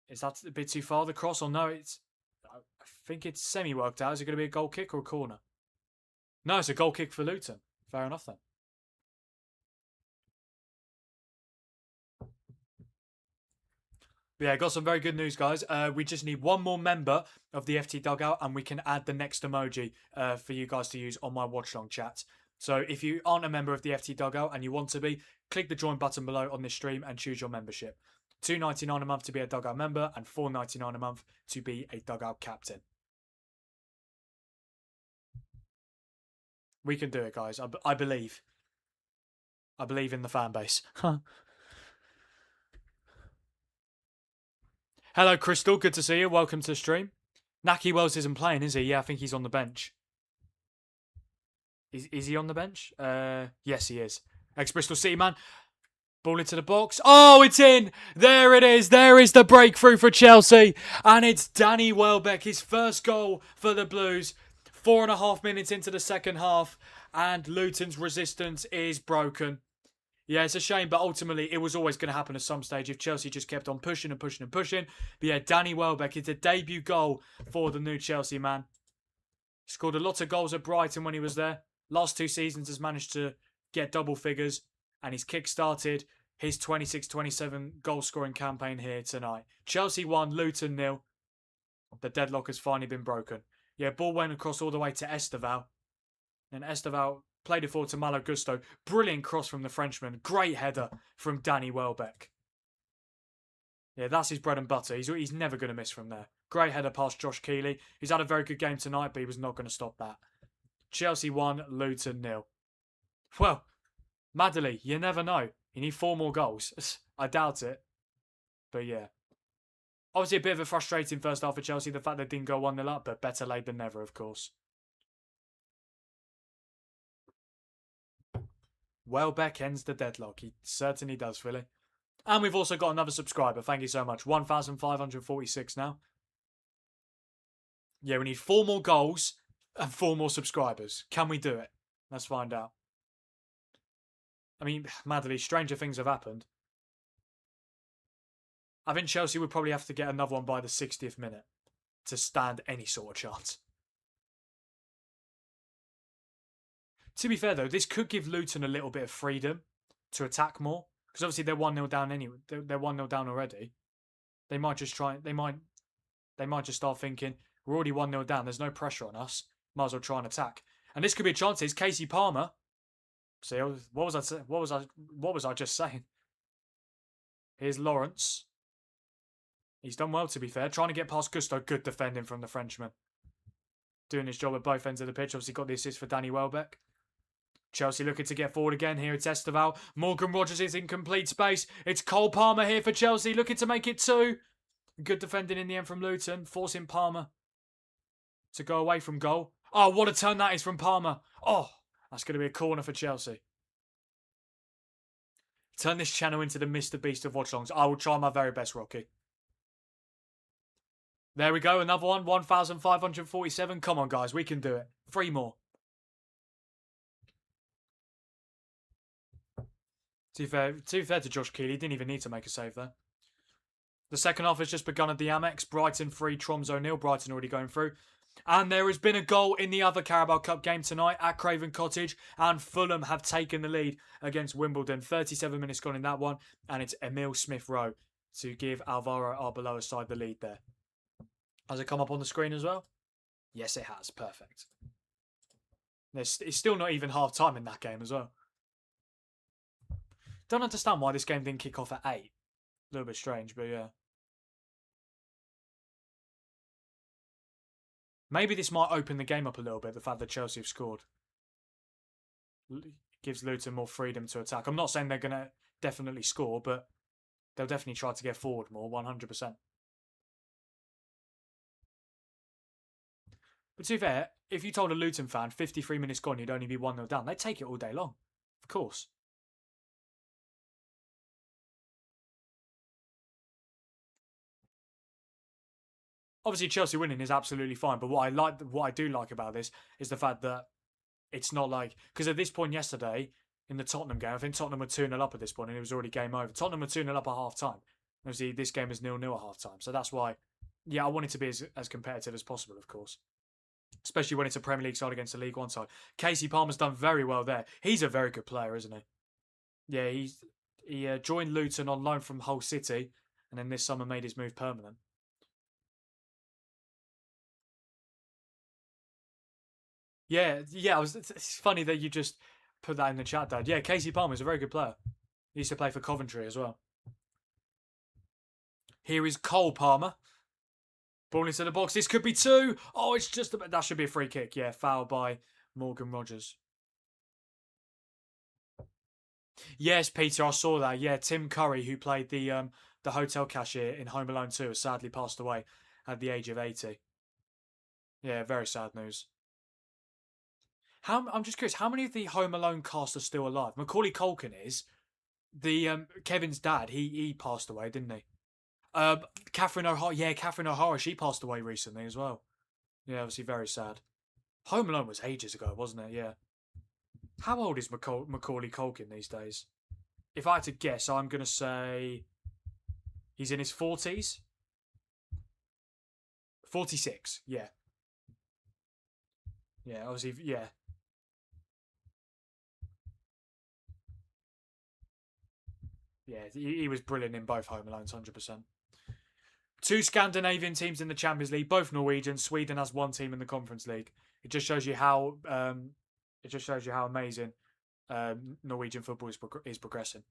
Speaker 1: Is that a bit too far, the cross? Or no, I think it's semi-worked out. Is it going to be a goal kick or a corner? No, it's a goal kick for Luton. Fair enough then. But yeah, got some very good news, guys. We just need one more member of the FT Dugout and we can add the next emoji for you guys to use on my watch-along chat. So if you aren't a member of the FT Dugout and you want to be, click the join button below on this stream and choose your membership. $2.99 a month to be a Dugout member and $4.99 a month to be a Dugout captain. We can do it, guys. I believe. I believe in the fan base. Hello, Crystal. Good to see you. Welcome to the stream. Naki Wells isn't playing, is he? Yeah, I think he's on the bench. Is he on the bench? Yes, he is. Ex-Bristol City man. Ball into the box. Oh, it's in. There it is. There is the breakthrough for Chelsea. And it's Danny Welbeck, his first goal for the Blues. 4.5 minutes into the second half. And Luton's resistance is broken. Yeah, it's a shame, but ultimately it was always going to happen at some stage if Chelsea just kept on pushing and pushing and pushing. But yeah, Danny Welbeck, it's a debut goal for the new Chelsea man. He scored a lot of goals at Brighton when he was there. Last 2 seasons has managed to get double figures. And he's kick-started his 26-27 goal-scoring campaign here tonight. Chelsea 1, Luton 0. The deadlock has finally been broken. Yeah, ball went across all the way to Esteval. And Esteval played it forward to Malo Gusto. Brilliant cross from the Frenchman. Great header from Danny Welbeck. Yeah, that's his bread and butter. He's never going to miss from there. Great header past Josh Keeley. He's had a very good game tonight, but he was not going to stop that. Chelsea 1, Luton 0. Well, Madeline, you never know. You need 4 more goals. I doubt it. But yeah. Obviously a bit of a frustrating first half for Chelsea. The fact they didn't go 1-0 up, but better late than never, of course. Welbeck ends the deadlock. He certainly does, really. And we've also got another subscriber. Thank you so much. 1,546 now. Yeah, we need 4 more goals and 4 more subscribers. Can we do it? Let's find out. I mean, Madeline, stranger things have happened. I think Chelsea would probably have to get another one by the 60th minute to stand any sort of chance. To be fair, though, this could give Luton a little bit of freedom to attack more. Because obviously they're 1-0 down anyway. They're 1-0 down already. They might just try... They might just start thinking, we're already 1-0 down. There's no pressure on us. Might as well try and attack. And this could be a chance. It's Casey Palmer. See, what was I just saying? Here's Lawrence. He's done well, to be fair. Trying to get past Gusto. Good defending from the Frenchman. Doing his job at both ends of the pitch. Obviously got the assist for Danny Welbeck. Chelsea looking to get forward again. Here it's Esteval. Morgan Rogers is in complete space. It's Cole Palmer here for Chelsea. Looking to make it 2. Good defending in the end from Luton. Forcing Palmer to go away from goal. Oh, what a turn that is from Palmer. Oh, that's going to be a corner for Chelsea. Turn this channel into the Mr. Beast of Watchalongs. I will try my very best, Rocky. There we go. Another one. 1,547. Come on, guys. We can do it. 3 more. To be fair to Josh Keeley, he didn't even need to make a save there. The second half has just begun at the Amex. Brighton 3, Tromso 0. Brighton already going through. And there has been a goal in the other Carabao Cup game tonight at Craven Cottage. And Fulham have taken the lead against Wimbledon. 37 minutes gone in that one. And it's Emile Smith-Rowe to give Alvaro Arbeloa's side the lead there. Has it come up on the screen as well? Yes, it has. Perfect. It's still not even half time in that game as well. Don't understand why this game didn't kick off at 8. A little bit strange, but yeah. Maybe this might open the game up a little bit, the fact that Chelsea have scored. Gives Luton more freedom to attack. I'm not saying they're going to definitely score, but they'll definitely try to get forward more, 100%. But to be fair, if you told a Luton fan 53 minutes gone, you'd only be 1-0 down, they'd take it all day long. Of course. Obviously, Chelsea winning is absolutely fine, but what I do like about this is the fact that it's not like, because at this point yesterday in the Tottenham game, I think Tottenham were 2-0 up at this point, and it was already game over. Tottenham were 2-0 up at half time. Obviously, this game is 0-0 at half time, so that's why, yeah, I want it to be as competitive as possible, of course. Especially when it's a Premier League side against a League One side. Casey Palmer's done very well there. He's a very good player, isn't he? Yeah, he joined Luton on loan from Hull City, and then this summer made his move permanent. Yeah. It's funny that you just put that in the chat, Dad. Yeah, Casey Palmer's a very good player. He used to play for Coventry as well. Here is Cole Palmer. Ball into the box. This could be 2. Oh, it's just about... That should be a free kick. Yeah, foul by Morgan Rogers. Yes, Peter, I saw that. Yeah, Tim Curry, who played the hotel cashier in Home Alone 2, has sadly passed away at the age of 80. Yeah, very sad news. I'm just curious, how many of the Home Alone cast are still alive? Macaulay Culkin is. The Kevin's dad, he passed away, didn't he? Catherine O'Hara, yeah, Catherine O'Hara, she passed away recently as well. Yeah, obviously very sad. Home Alone was ages ago, wasn't it? Yeah. How old is Macaulay Culkin these days? If I had to guess, I'm going to say he's in his 40s. 46, yeah. Yeah, obviously, yeah. Yeah, he was brilliant in both Home Alones, 100%. 2 Scandinavian teams in the Champions League, both Norwegian. Sweden has 1 team in the Conference League. It just shows you how amazing Norwegian football is progressing.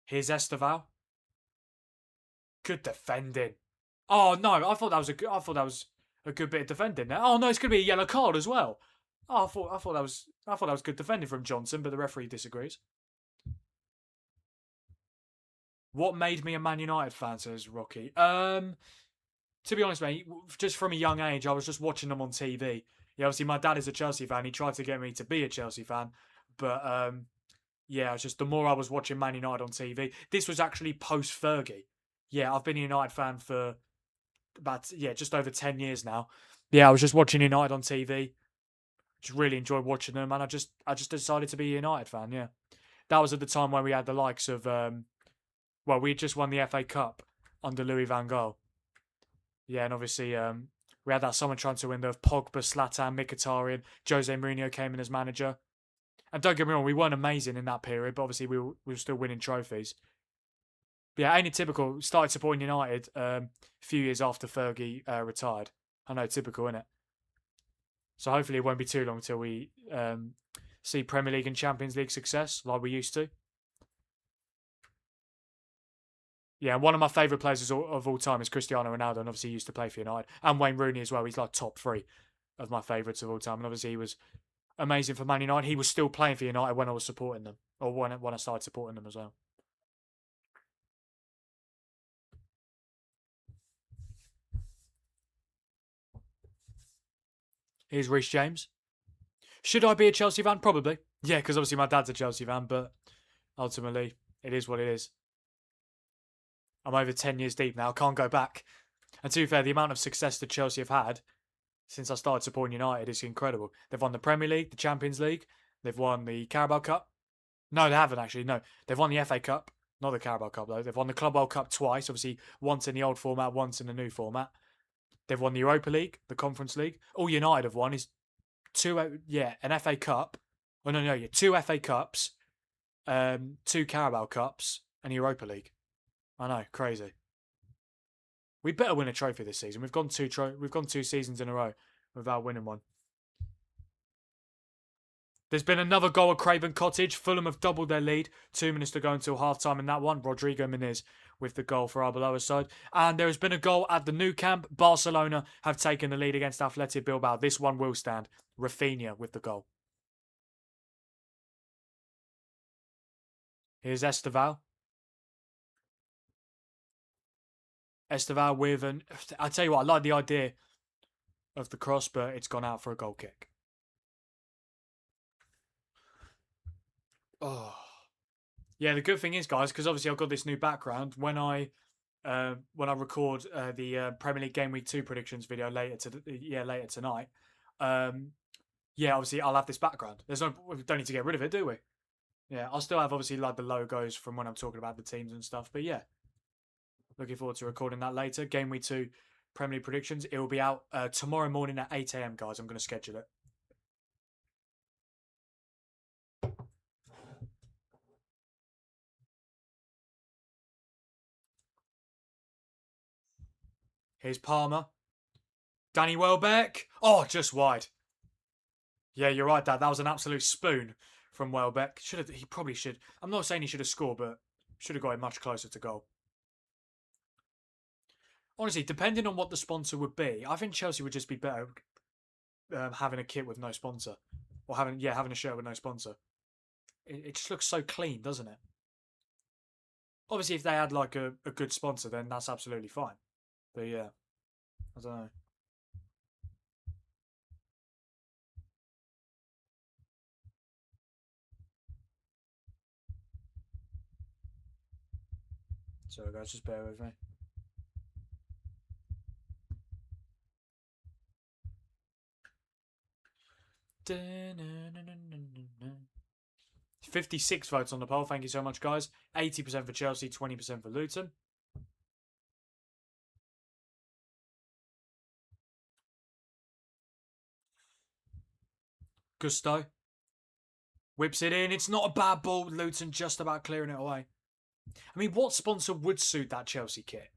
Speaker 1: Here's Esteval. Good defending. Oh no, I thought that was a good bit of defending there. Oh no, it's going to be a yellow card as well. Oh, I thought that was good defending from Johnson, but the referee disagrees. What made me a Man United fan, says Rocky. To be honest, mate, just from a young age, I was just watching them on TV. Yeah, obviously my dad is a Chelsea fan. He tried to get me to be a Chelsea fan, but yeah, it's just the more I was watching Man United on TV. This was actually post Fergie. Yeah, I've been a United fan for just over 10 years now. Yeah, I was just watching United on TV. Just really enjoyed watching them, and I just decided to be a United fan. Yeah, that was at the time when we had the likes of we just won the FA Cup under Louis van Gaal. Yeah, and obviously we had that summer transfer window of Pogba, Zlatan, Mkhitaryan, Jose Mourinho came in as manager. And don't get me wrong, we weren't amazing in that period, but obviously we were still winning trophies. But yeah, ain't it typical? Started supporting United a few years after Fergie retired. I know, typical, innit? So hopefully it won't be too long till we see Premier League and Champions League success like we used to. Yeah, one of my favourite players of all time is Cristiano Ronaldo, and obviously he used to play for United. And Wayne Rooney as well. He's like top 3 of my favourites of all time. And obviously he was amazing for Man United. He was still playing for United when I was supporting them, or when I started supporting them as well. Here's Reece James. Should I be a Chelsea fan? Probably. Yeah, because obviously my dad's a Chelsea fan, but ultimately it is what it is. I'm over 10 years deep now. I can't go back. And to be fair, the amount of success that Chelsea have had since I started supporting United is incredible. They've won the Premier League, the Champions League. They've won the Carabao Cup. No, they haven't actually. No, they've won the FA Cup. Not the Carabao Cup, though. They've won the Club World Cup twice. Obviously, once in the old format, once in the new format. They've won the Europa League, the Conference League. All United have won is an FA Cup. Oh, no, yeah, 2 FA Cups, 2 Carabao Cups, and Europa League. I know, crazy. We better win a trophy this season. We've gone 2 seasons in a row without winning one. There's been another goal at Craven Cottage. Fulham have doubled their lead. 2 minutes to go until half-time in that one. Rodrigo Muniz with the goal for Arbeloa's side. And there has been a goal at the Nou Camp. Barcelona have taken the lead against Athletic Bilbao. This one will stand. Rafinha with the goal. Here's Esteval. Esteval with an... I tell you what, I like the idea of the cross, but it's gone out for a goal kick. Oh. Yeah, the good thing is, guys, because obviously I've got this new background. When I record the Premier League Game Week 2 predictions video later tonight, obviously I'll have this background. We don't need to get rid of it, do we? Yeah, I'll still have obviously like the logos from when I'm talking about the teams and stuff. But yeah, looking forward to recording that later. Game Week 2 Premier League predictions. It will be out tomorrow morning at 8 a.m, guys. I'm going to schedule it. Here's Palmer. Danny Welbeck. Oh, just wide. Yeah, you're right, Dad. That was an absolute spoon from Welbeck. He probably should. I'm not saying he should have scored, but should have got it much closer to goal. Honestly, depending on what the sponsor would be, I think Chelsea would just be better having a kit with no sponsor. Or having a shirt with no sponsor. It just looks so clean, doesn't it? Obviously, if they had like a good sponsor, then that's absolutely fine. But yeah, I don't know. Sorry guys, just bear with me. Da-na-na-na-na-na. 56 votes on the poll. Thank you so much, guys. 80% for Chelsea, 20% for Luton. Gusto whips it in. It's not a bad ball. Luton just about clearing it away. I mean, what sponsor would suit that Chelsea kit?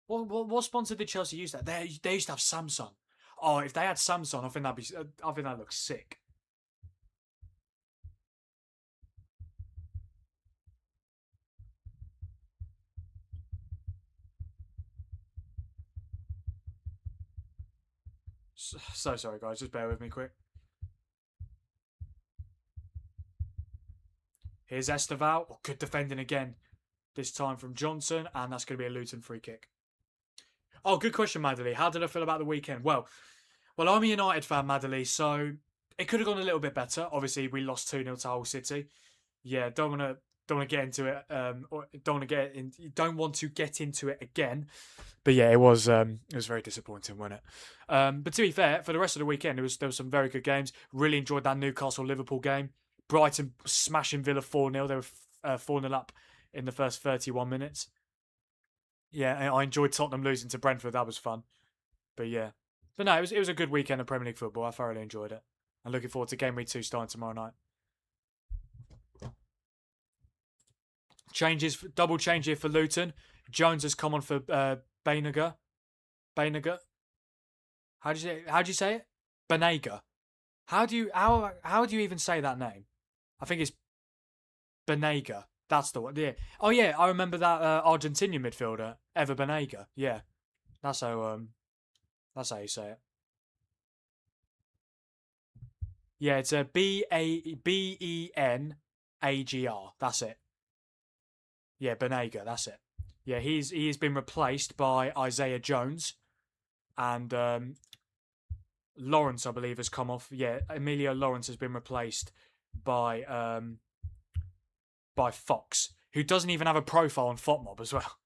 Speaker 1: What sponsor did Chelsea use that? They used to have Samsung. Oh, if they had Samsung, I think that looks sick. So sorry, guys. Just bear with me quick. Here's Esteval. Oh, good defending again. This time from Johnson. And that's going to be a Luton free kick. Oh, good question, Madeline. How did I feel about the weekend? Well, I'm a United fan, Madeline, so it could have gone a little bit better. Obviously, we lost 2-0 to Hull City. Yeah, don't want to get into it. Or don't want to get into it again. But yeah, it was very disappointing, wasn't it? But to be fair, for the rest of the weekend, there was some very good games. Really enjoyed that Newcastle-Liverpool game. Brighton smashing Villa 4-0. They were 4-0 up in the first 31 minutes. Yeah, I enjoyed Tottenham losing to Brentford. That was fun. But yeah. But no, it was a good weekend of Premier League football. I thoroughly enjoyed it. I'm looking forward to Game Week 2 starting tomorrow night. Double change here for Luton. Jones has come on for Bainager. How do you say it? Banega. How do you even say that name? I think it's Banega. That's the one. Yeah. Oh yeah, I remember that Argentinian midfielder, Ever Banega. Yeah. That's how you say it. Yeah, it's a Benagr. That's it. Yeah, Banega, that's it. Yeah, he's been replaced by Isaiah Jones, and Lawrence, I believe, has come off. Yeah, Emilio Lawrence has been replaced by Fox, who doesn't even have a profile on FotMob as well.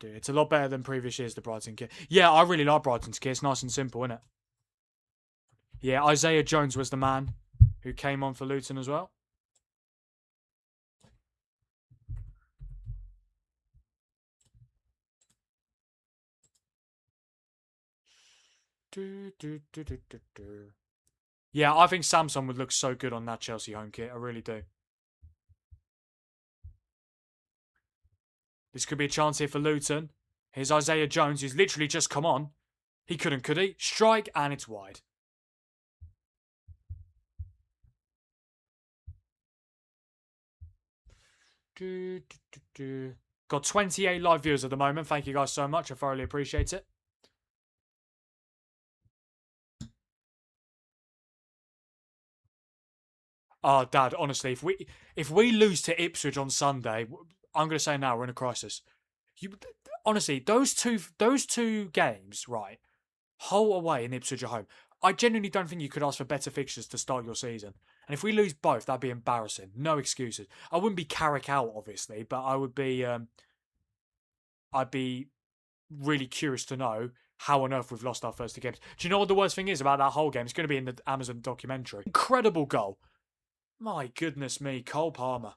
Speaker 1: It's a lot better than previous years, the Brighton kit. Yeah, I really like Brighton's kit. It's nice and simple, isn't it? Yeah, Isaiah Jones was the man who came on for Luton as well. Yeah, I think Samson would look so good on that Chelsea home kit. I really do. This could be a chance here for Luton. Here's Isaiah Jones, who's literally just come on. He couldn't, could he? Strike, and it's wide. Got 28 live viewers at the moment. Thank you guys so much. I thoroughly appreciate it. Oh, Dad, honestly, if we lose to Ipswich on Sunday, I'm going to say now we're in a crisis. Honestly, those two games, right? Hull away and Ipswich at home. I genuinely don't think you could ask for better fixtures to start your season. And if we lose both, that'd be embarrassing. No excuses. I wouldn't be Carrick out, obviously, but I would be. I'd be really curious to know how on earth we've lost our first two games. Do you know what the worst thing is about that whole game? It's going to be in the Amazon documentary. Incredible goal. My goodness me, Cole Palmer.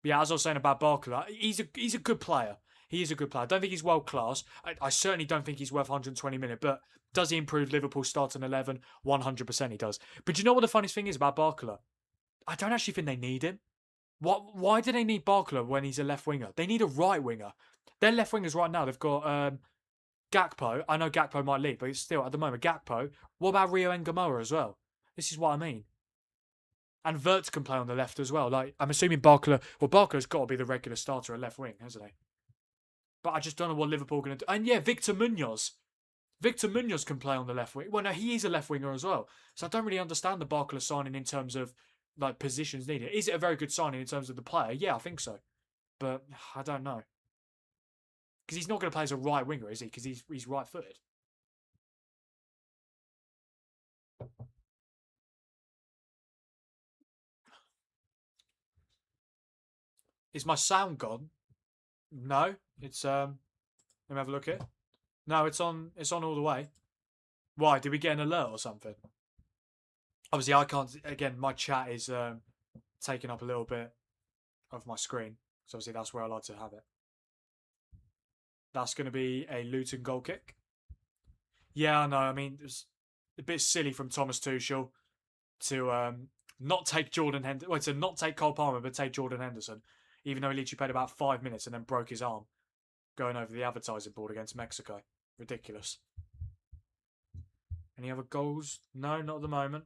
Speaker 1: Yeah, as I was saying about Barkley, he's a good player. He is a good player. I don't think he's world class. I certainly don't think he's worth 120 million. But does he improve Liverpool's starting 11? 100% he does. But do you know what the funniest thing is about Barkley? I don't actually think they need him. Why do they need Barkley when he's a left winger? They need a right winger. Their left wingers right now, they've got Gakpo. I know Gakpo might leave, but it's still at the moment Gakpo. What about Rio Ngamoa as well? This is what I mean. And Wirtz can play on the left as well. Like, I'm assuming Barkley. Well, Barkley's got to be the regular starter at left wing, hasn't he? But I just don't know what Liverpool are going to do. And yeah, Victor Munoz. Victor Munoz can play on the left wing. Well, no, he is a left winger as well. So I don't really understand the Barkley signing in terms of like positions needed. Is it a very good signing in terms of the player? Yeah, I think so. But I don't know. Because he's not going to play as a right winger, is he? Because he's right-footed. Is my sound gone? No, it's Let me have a look here. No, it's on. It's on all the way. Why? Did we get an alert or something? Obviously, I can't. Again, my chat is taking up a little bit of my screen. So obviously, that's where I like to have it. That's going to be a Luton goal kick. Yeah, I know. I mean, it's a bit silly from Thomas Tuchel to not take Jordan Henderson. Well, to not take Cole Palmer, but take Jordan Henderson, even though he literally played about 5 minutes and then broke his arm going over the advertising board against Mexico. Ridiculous. Any other goals? No, not at the moment.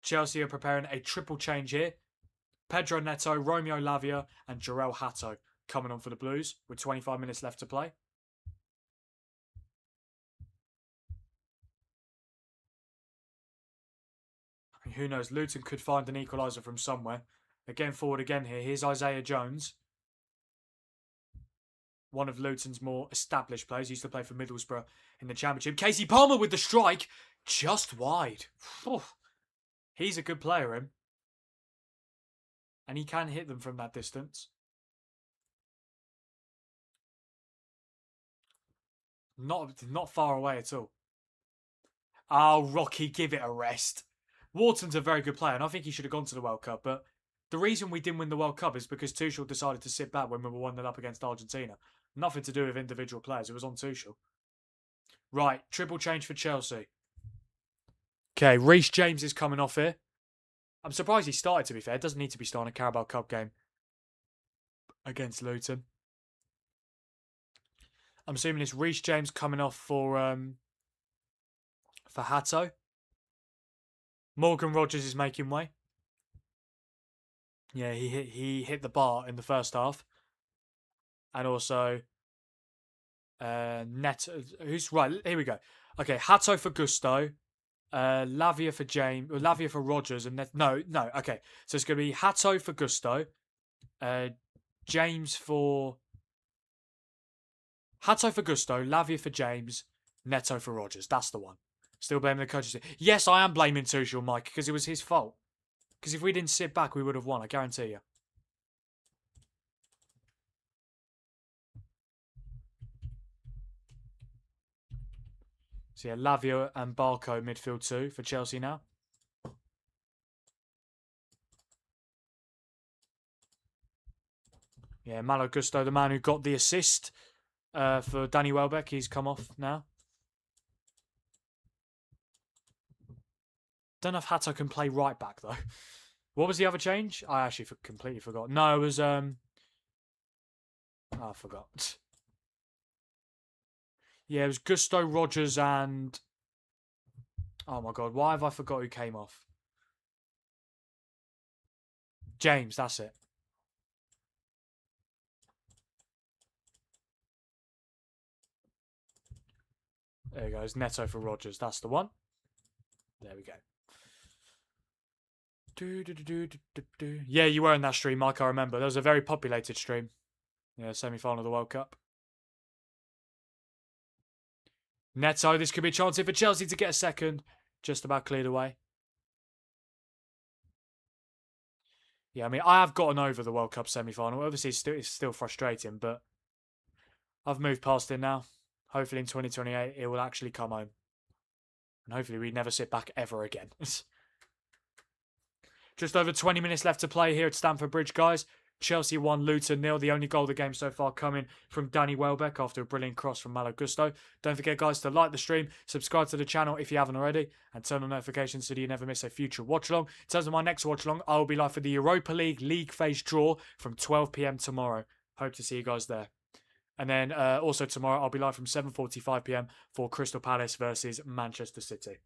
Speaker 1: Chelsea are preparing a triple change here. Pedro Neto, Romeo Lavia, and Jarell Hatto coming on for the Blues with 25 minutes left to play. I mean, who knows? Luton could find an equaliser from somewhere. They're getting forward again here. Here's Isaiah Jones. One of Luton's more established players. He used to play for Middlesbrough in the Championship. Casey Palmer with the strike. Just wide. He's a good player, him. And he can hit them from that distance. Not far away at all. Oh, Rocky, give it a rest. Wharton's a very good player, and I think he should have gone to the World Cup. But the reason we didn't win the World Cup is because Tuchel decided to sit back when we were 1-0 up against Argentina. Nothing to do with individual players. It was on Tuchel. Right, triple change for Chelsea. Okay, Reece James is coming off here. I'm surprised he started, to be fair. Doesn't need to be starting a Carabao Cup game against Luton. I'm assuming it's Reece James coming off for Hatto. Morgan Rogers is making way. Yeah, he hit the bar in the first half. And also who's right, here we go. Okay, Hatto for Gusto, Lavia for James, or Lavia for Rogers, and no, okay. So it's gonna be Hatto for Gusto, James for Hatto for Gusto, Lavia for James, Neto for Rogers. That's the one. Still blaming the coaches. Yes, I am blaming Tuchel, Mike, because it was his fault. Because if we didn't sit back, we would have won. I guarantee you. So yeah, Lavia and Barco midfield 2 for Chelsea now. Yeah, Malo Gusto, the man who got the assist for Danny Welbeck, he's come off now. Don't know if Hato can play right back though. What was the other change? I actually completely forgot. No, it was I forgot. Yeah, it was Gusto, Rogers, and oh my god, why have I forgot who came off? James, that's it. There he goes. Neto for Rogers. That's the one. There we go. Yeah, you were in that stream, Mike. I remember. That was a very populated stream. Yeah, semi-final of the World Cup. Neto, this could be a chance here for Chelsea to get a second. Just about cleared away. Yeah, I mean, I have gotten over the World Cup semi-final. Obviously, it's still frustrating, but I've moved past it now. Hopefully in 2028, it will actually come home. And hopefully we never sit back ever again. Just over 20 minutes left to play here at Stamford Bridge, guys. Chelsea 1, Luton 0. The only goal of the game so far coming from Danny Welbeck after a brilliant cross from Malo Gusto. Don't forget, guys, to like the stream, subscribe to the channel if you haven't already, and turn on notifications so that you never miss a future watch-along. In terms of my next watch-along, I will be live for the Europa League phase draw from 12 p.m. tomorrow. Hope to see you guys there. And then also tomorrow, I'll be live from 7:45 p.m. for Crystal Palace versus Manchester City.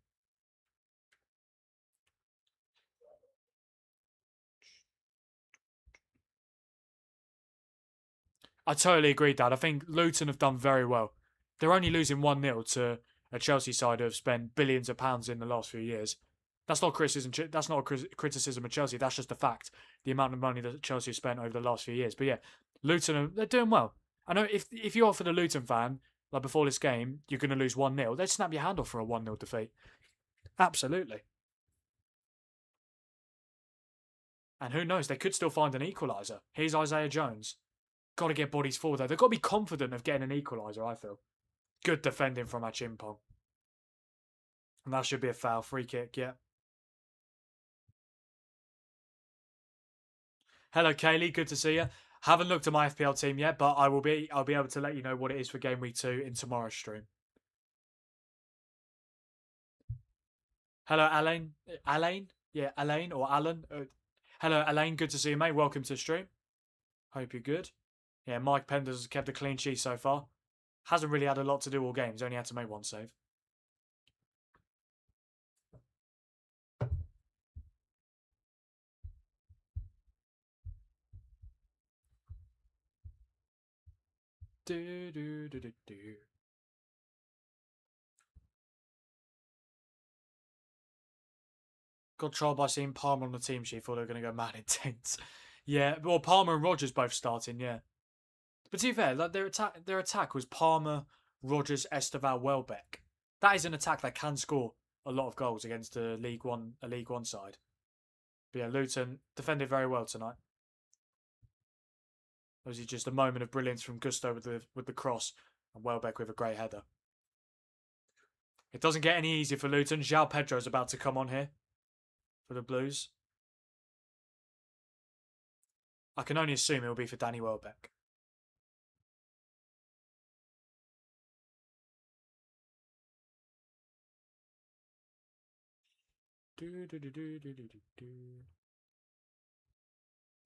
Speaker 1: I totally agree, Dad. I think Luton have done very well. They're only losing 1-0 to a Chelsea side who have spent billions of pounds in the last few years. That's not criticism. That's not a criticism of Chelsea. That's just a fact. The amount of money that Chelsea have spent over the last few years. But yeah, Luton, they're doing well. I know if you offered a Luton fan, like before this game, you're going to lose 1-0, they'd snap your hand off for a 1-0 defeat. Absolutely. And who knows, they could still find an equaliser. Here's Isaiah Jones. Got to get bodies forward, though. They've got to be confident of getting an equaliser, I feel. Good defending from Achimpong. And that should be a foul. Free kick, yeah. Hello, Kaylee. Good to see you. Haven't looked at my FPL team yet, but I'll be able to let you know what it is for game week 2 in tomorrow's stream. Hello, Alain. Alain? Yeah, Alain or Alan. Hello, Alain. Good to see you, mate. Welcome to the stream. Hope you're good. Yeah, Mike Penders has kept a clean sheet so far. Hasn't really had a lot to do all games. Only had to make one save. Got trolled by seeing Palmer on the team sheet. Thought they were going to go mad intense. Yeah, well, Palmer and Rogers both starting, yeah. But to be fair, like their attack was Palmer, Rogers, Esteval, Welbeck. That is an attack that can score a lot of goals against a League One side. But yeah, Luton defended very well tonight. Obviously, just a moment of brilliance from Gusto with the cross, and Welbeck with a great header. It doesn't get any easier for Luton. João Pedro is about to come on here for the Blues. I can only assume it will be for Danny Welbeck.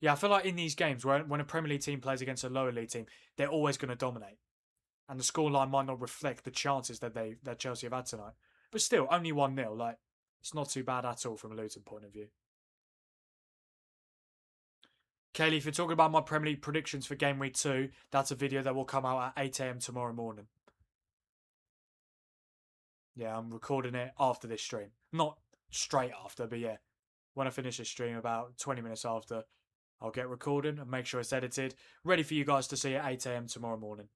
Speaker 1: Yeah, I feel like in these games, when a Premier League team plays against a lower league team, they're always going to dominate, and the scoreline might not reflect the chances that Chelsea have had tonight. But still, only 1-0. Like, it's not too bad at all from a Luton point of view. Kaylee, if you're talking about my Premier League predictions for Game Week 2, that's a video that will come out at 8 a.m. tomorrow morning. Yeah, I'm recording it after this stream. Not straight after, but yeah. When I finish this stream, about 20 minutes after, I'll get recording and make sure it's edited, ready for you guys to see at 8 a.m. tomorrow morning.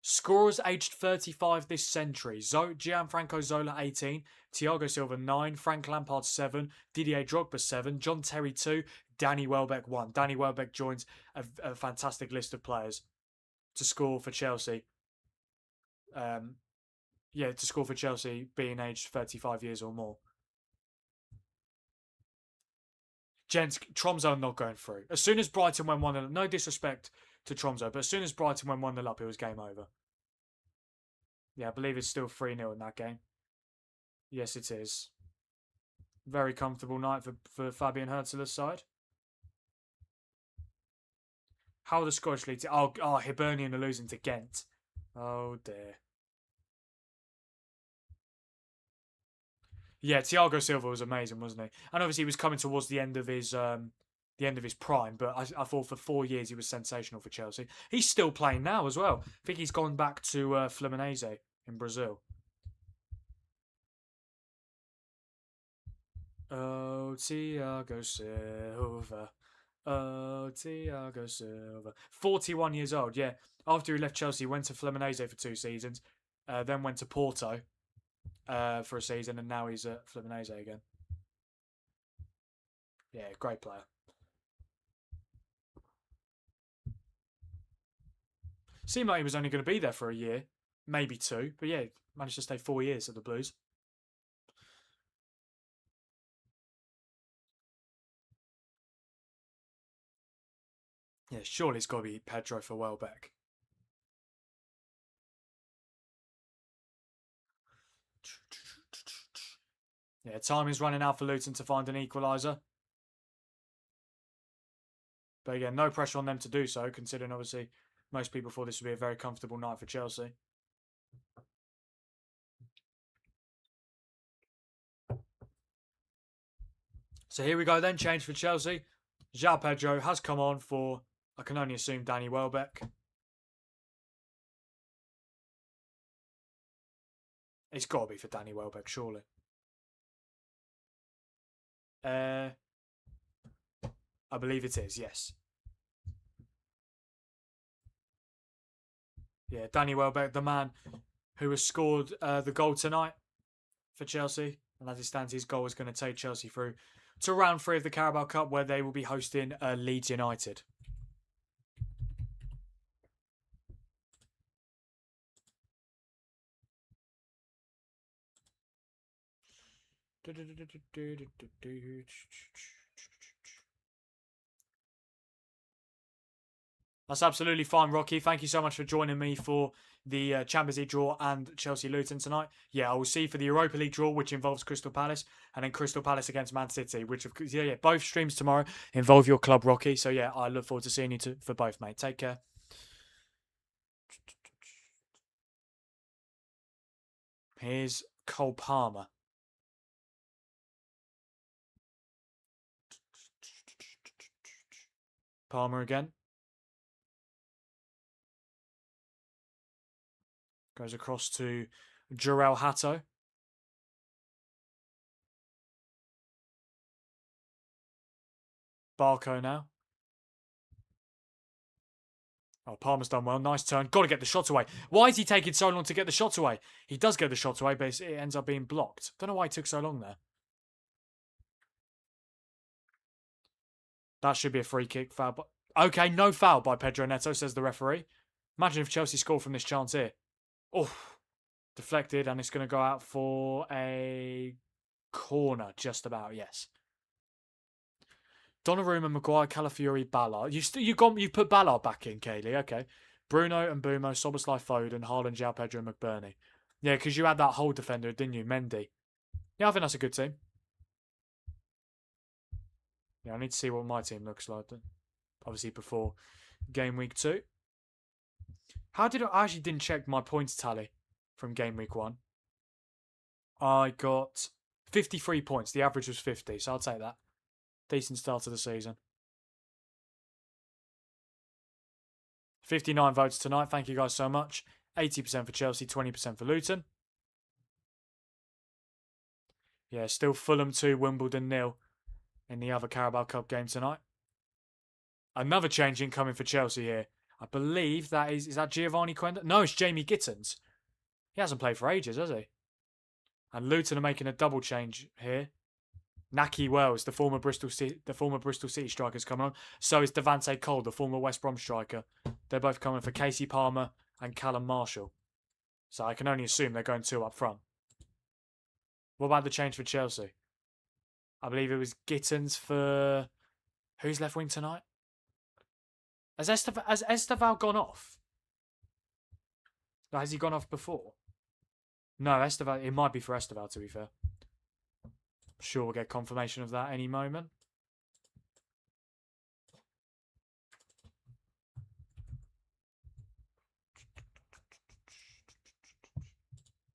Speaker 1: Scorers aged 35 this century. Gianfranco Zola 18, Thiago Silva 9, Frank Lampard 7, Didier Drogba 7, John Terry 2, Danny Welbeck 1. Danny Welbeck joins a fantastic list of players to score for Chelsea. To score for Chelsea being aged 35 years or more. Gents, Tromso not going through. As soon as Brighton went 1-0, no disrespect to Tromso, but as soon as Brighton went 1-0 up, it was game over. Yeah, I believe it's still 3-0 in that game. Yes, it is. Very comfortable night for Fabian Herzler's side. How are the Scottish League? Hibernian are losing to Ghent. Oh dear. Yeah, Thiago Silva was amazing, wasn't he? And obviously he was coming towards the end of his prime, but I thought for 4 years he was sensational for Chelsea. He's still playing now as well. I think he's gone back to Fluminense in Brazil. Oh, Thiago Silva. Oh, Thiago Silva. 41 years old, yeah. After he left Chelsea, he went to Fluminense for 2 seasons, then went to Porto for a season, and now he's at Fluminense again. Yeah, great player. Seemed like he was only going to be there for a year, maybe 2, but yeah, managed to stay 4 years at the Blues. Yeah, surely it's got to be Pedro for Welbeck. Yeah, time is running out for Luton to find an equaliser. But again, no pressure on them to do so, considering obviously most people thought this would be a very comfortable night for Chelsea. So here we go then, change for Chelsea. João Pedro has come on for, I can only assume, Danny Welbeck. It's got to be for Danny Welbeck, surely. I believe it is, yes. Yeah, Danny Welbeck, the man who has scored the goal tonight for Chelsea. And as it stands, his goal is going to take Chelsea through to round 3 of the Carabao Cup, where they will be hosting Leeds United. That's absolutely fine, Rocky. Thank you so much for joining me for the Champions League draw and Chelsea Luton tonight. Yeah, I will see you for the Europa League draw, which involves Crystal Palace, and then Crystal Palace against Man City, which, both streams tomorrow involve your club, Rocky. So, yeah, I look forward to seeing you for both, mate. Take care. Here's Cole Palmer. Palmer again. Goes across to Jarell Hatto. Barco now. Oh, Palmer's done well. Nice turn. Got to get the shot away. Why is he taking so long to get the shot away? He does get the shot away, but it ends up being blocked. Don't know why he took so long there. That should be a free kick. Foul. Okay, no foul by Pedro Neto, says the referee. Imagine if Chelsea score from this chance here. Oh, deflected, and it's going to go out for a corner, just about, yes. Donnarumma, Maguire, Calafiori, Ballard. You've put Ballard back in, Kaylee. Okay. Bruno and Mbumo, Szoboszlai, Foden, Haaland, João Pedro, and McBurney. Yeah, because you had that whole defender, didn't you? Mendy. Yeah, I think that's a good team. Yeah, I need to see what my team looks like. Obviously, before game week 2. I actually didn't check my points tally from game week 1. I got 53 points. The average was 50, so I'll take that. Decent start to the season. 59 votes tonight. Thank you guys so much. 80% for Chelsea, 20% for Luton. Yeah, still Fulham 2, Wimbledon 0 in the other Carabao Cup game tonight. Another change incoming for Chelsea here. I believe that is that Giovanni Quenda? No, it's Jamie Gittins. He hasn't played for ages, has he? And Luton are making a double change here. Nahki Wells, the former Bristol City striker, is coming on. So is Devante Cole, the former West Brom striker. They're both coming for Casey Palmer and Callum Marshall. So I can only assume they're going 2 up front. What about the change for Chelsea? I believe it was Gittins for... Who's left wing tonight? Has Esteval gone off? Has he gone off before? No, Esteval. It might be for Esteval, to be fair. I'm sure we'll get confirmation of that any moment.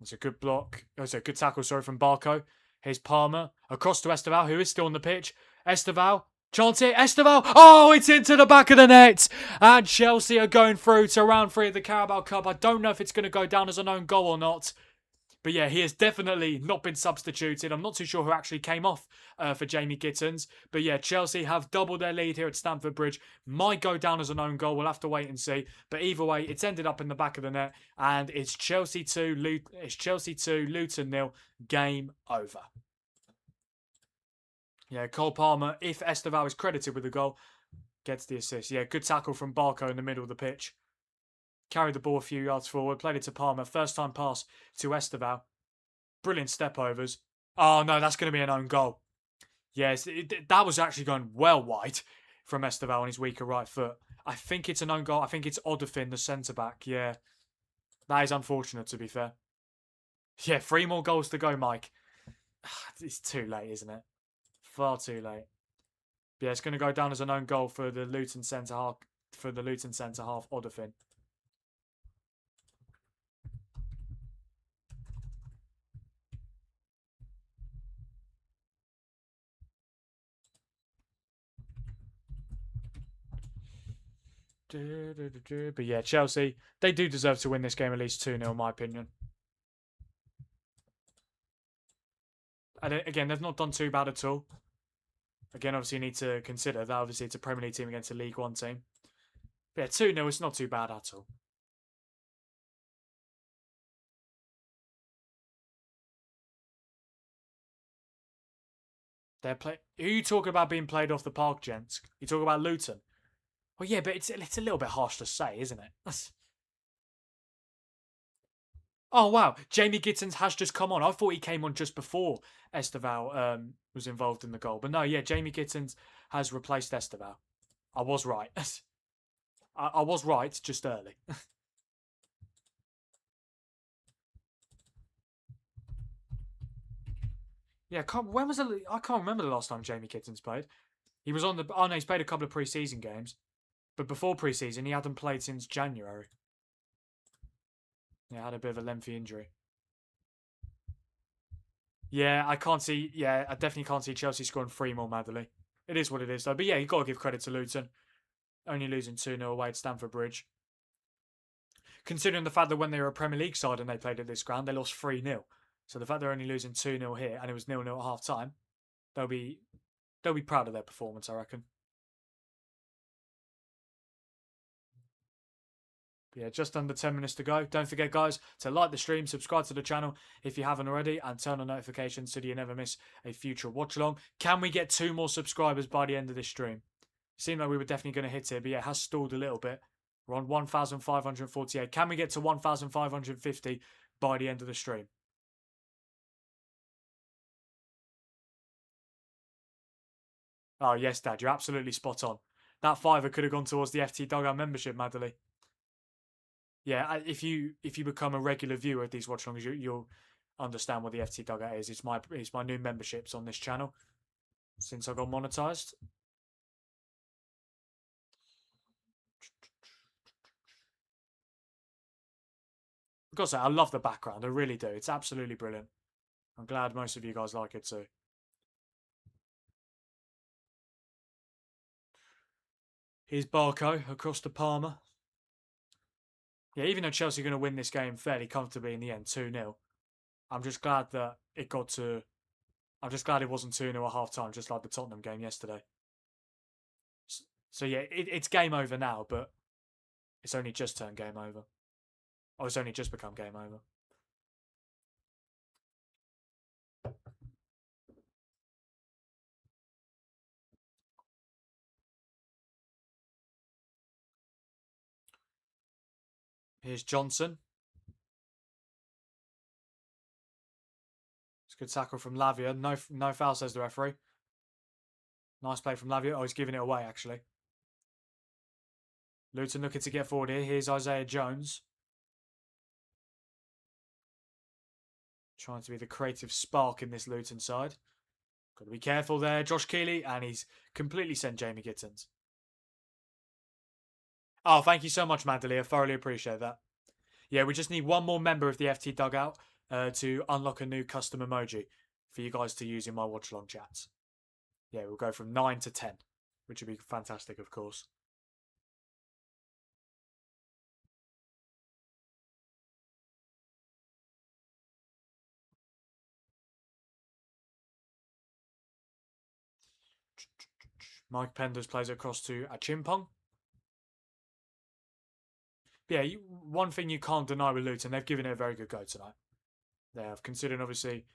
Speaker 1: It's a good block. Oh, it's a good tackle, sorry, from Barco. Here's Palmer. Across to Esteval, who is still on the pitch. Esteval. Chance it. Esteval. Oh, it's into the back of the net. And Chelsea are going through to round 3 of the Carabao Cup. I don't know if it's going to go down as an own goal or not. But yeah, he has definitely not been substituted. I'm not too sure who actually came off for Jamie Gittins. But yeah, Chelsea have doubled their lead here at Stamford Bridge. Might go down as an own goal. We'll have to wait and see. But either way, it's ended up in the back of the net. And it's Chelsea 2, Luton 0. Game over. Yeah, Cole Palmer, if Esteval is credited with the goal, gets the assist. Yeah, good tackle from Barco in the middle of the pitch. Carried the ball a few yards forward, played it to Palmer. First time pass to Esteval. Brilliant step overs. Oh no, that's going to be an own goal. Yes, that was actually going well wide from Esteval on his weaker right foot. I think it's an own goal. I think it's Odafin, the centre back. Yeah, that is unfortunate, to be fair. Yeah, 3 more goals to go, Mike. It's too late, isn't it? Far too late. Yeah, it's going to go down as an own goal for the Luton centre half. Odafin. But yeah, Chelsea, they do deserve to win this game at least 2-0, in my opinion. And again, they've not done too bad at all. Again, obviously, you need to consider that obviously it's a Premier League team against a League One team. But yeah, 2-0, it's not too bad at all. Who are you talking about being played off the park, gents? You talking about Luton? Well, yeah, but it's a little bit harsh to say, isn't it? Oh, wow. Jamie Gittins has just come on. I thought he came on just before Esteval was involved in the goal. But no, yeah, Jamie Gittins has replaced Esteval. I was right. I was right just early. Yeah, I can't remember the last time Jamie Gittins played. He was on the... Oh, no, he's played a couple of pre-season games. But before pre-season, he hadn't played since January. Yeah, had a bit of a lengthy injury. Yeah, I definitely can't see Chelsea scoring 3 more, Madeley. It is what it is, though. But yeah, you've got to give credit to Luton. Only losing 2-0 away at Stamford Bridge. Considering the fact that when they were a Premier League side and they played at this ground, they lost 3-0. So the fact they're only losing 2-0 here and it was 0-0 at half-time, they'll be proud of their performance, I reckon. Yeah, just under 10 minutes to go. Don't forget, guys, to like the stream, subscribe to the channel if you haven't already, and turn on notifications so that you never miss a future watch-along. Can we get 2 more subscribers by the end of this stream? Seemed like we were definitely going to hit it, but yeah, it has stalled a little bit. We're on 1,548. Can we get to 1,550 by the end of the stream? Oh, yes, Dad, you're absolutely spot on. That £5 could have gone towards the FT Dugout membership, Madeley. Yeah, if you become a regular viewer of these watch-alongs, you'll understand what the FT Dugout is. It's my new memberships on this channel since I got monetized. I've got to say, I love the background. I really do. It's absolutely brilliant. I'm glad most of you guys like it too. Here's Barco across to Palmer. Yeah, even though Chelsea are going to win this game fairly comfortably in the end, 2-0, I'm just glad that it got to... I'm just glad it wasn't 2-0 at half-time, just like the Tottenham game yesterday. So yeah, it's game over now, but it's only just turned game over. Or it's only just become game over. Here's Johnson. It's a good tackle from Lavia. No foul, says the referee. Nice play from Lavia. Oh, he's giving it away, actually. Luton looking to get forward here. Here's Isaiah Jones. Trying to be the creative spark in this Luton side. Got to be careful there. Josh Keeley, and he's completely sent Jamie Gittins. Oh, thank you so much, Mandalia. Thoroughly appreciate that. Yeah, we just need one more member of the FT Dugout to unlock a new custom emoji for you guys to use in my watch-along chats. Yeah, we'll go from 9 to 10, which would be fantastic, of course. Mike Penders plays across to Achimpong. Yeah, one thing you can't deny with Luton, they've given it a very good go tonight. They have, considering obviously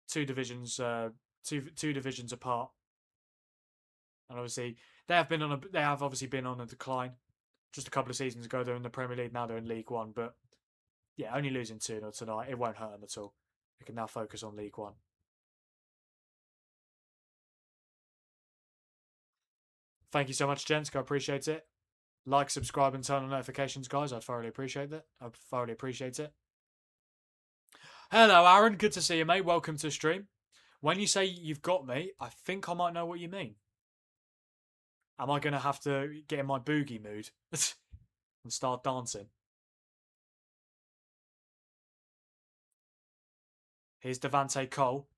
Speaker 1: two divisions apart, and obviously they have obviously been on a decline. Just a couple of seasons ago, they're in the Premier League. Now they're in League One, but yeah, only losing 2-0 tonight, it won't hurt them at all. They can now focus on League One. Thank you so much, gents. I appreciate it. Like, subscribe, and turn on notifications, guys. I'd thoroughly appreciate that. I'd thoroughly appreciate it. Hello, Aaron. Good to see you, mate. Welcome to the stream. When you say you've got me, I think I might know what you mean. Am I going to have to get in my boogie mood and start dancing? Here's Devante Cole.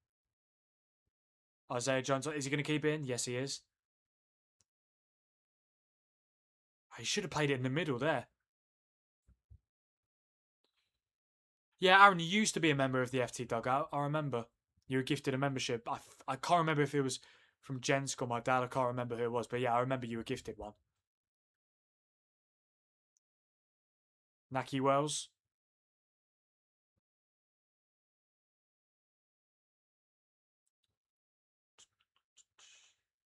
Speaker 1: Isaiah Jones. Is he going to keep it in? Yes, he is. He should have played it in the middle there. Yeah, Aaron, you used to be a member of the FT Dugout. I remember. You were gifted a membership. I can't remember if it was from Jensk or my dad. I can't remember who it was. But yeah, I remember you were gifted one. Naki Wells.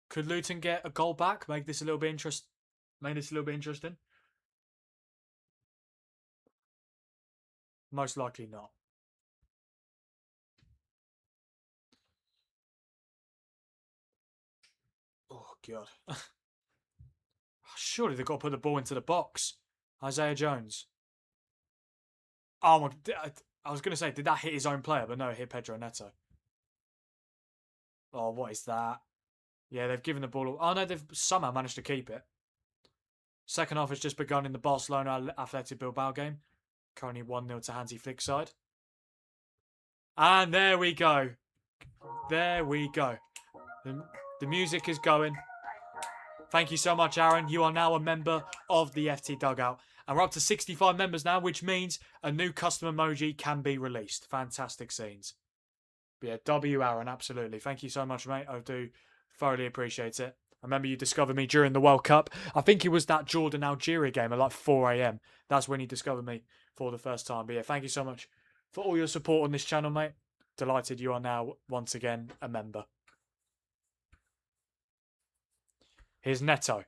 Speaker 1: Could Luton get a goal back? Make this a little bit interesting. Most likely not. Oh, God. Surely they've got to put the ball into the box. Isaiah Jones. Oh, my... I was going to say, did that hit his own player? But no, it hit Pedro Neto. Oh, what is that? Yeah, they've given the ball... Oh, no, they've somehow managed to keep it. Second half has just begun in the Barcelona Athletic Bilbao game. Currently 1-0 to Hansi Flick's side. And there we go. There we go. The music is going. Thank you so much, Aaron. You are now a member of the FT Dugout. And we're up to 65 members now, which means a new custom emoji can be released. Fantastic scenes. But yeah, W, Aaron, absolutely. Thank you so much, mate. I do thoroughly appreciate it. I remember you discovered me during the World Cup. I think it was that Jordan-Algeria game at like 4 a.m. That's when you discovered me for the first time. But yeah, thank you so much for all your support on this channel, mate. Delighted you are now, once again, a member. Here's Neto.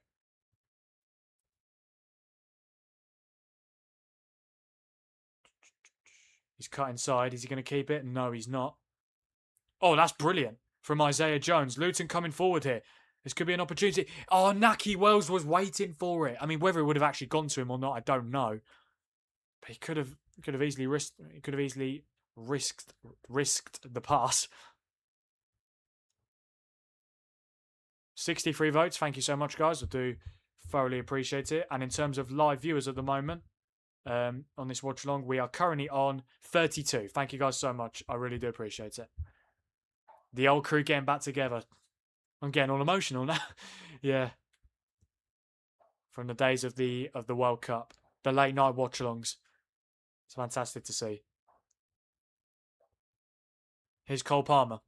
Speaker 1: He's cut inside. Is he going to keep it? No, he's not. Oh, that's brilliant from Isaiah Jones. Luton coming forward here. This could be an opportunity. Oh, Naki Wells was waiting for it. I mean, whether it would have actually gone to him or not, I don't know. But he could have easily risked the pass. 63 votes. Thank you so much, guys. I do thoroughly appreciate it. And in terms of live viewers at the moment, on this watch along. We are currently on 32. Thank you guys so much. I really do appreciate it. The old crew getting back together. I'm getting all emotional now. Yeah. From the days of the World Cup, the late night watch alongs. It's fantastic to see. Here's Cole Palmer.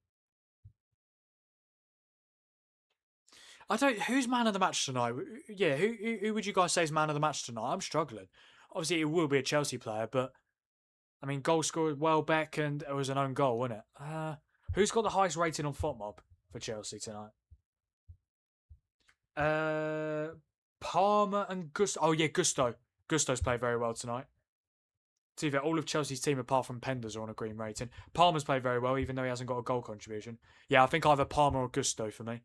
Speaker 1: Who's man of the match tonight? Yeah, who would you guys say is man of the match tonight? I'm struggling. Obviously, it will be a Chelsea player, but I mean, goal scorer Welbeck, and it was an own goal, wasn't it? Who's got the highest rating on FOTMob for Chelsea tonight? Palmer and Gusto. Oh yeah, Gusto. Gusto's played very well tonight. To be fair, all of Chelsea's team apart from Penders are on a green rating. Palmer's played very well, even though he hasn't got a goal contribution. Yeah, I think either Palmer or Gusto for me.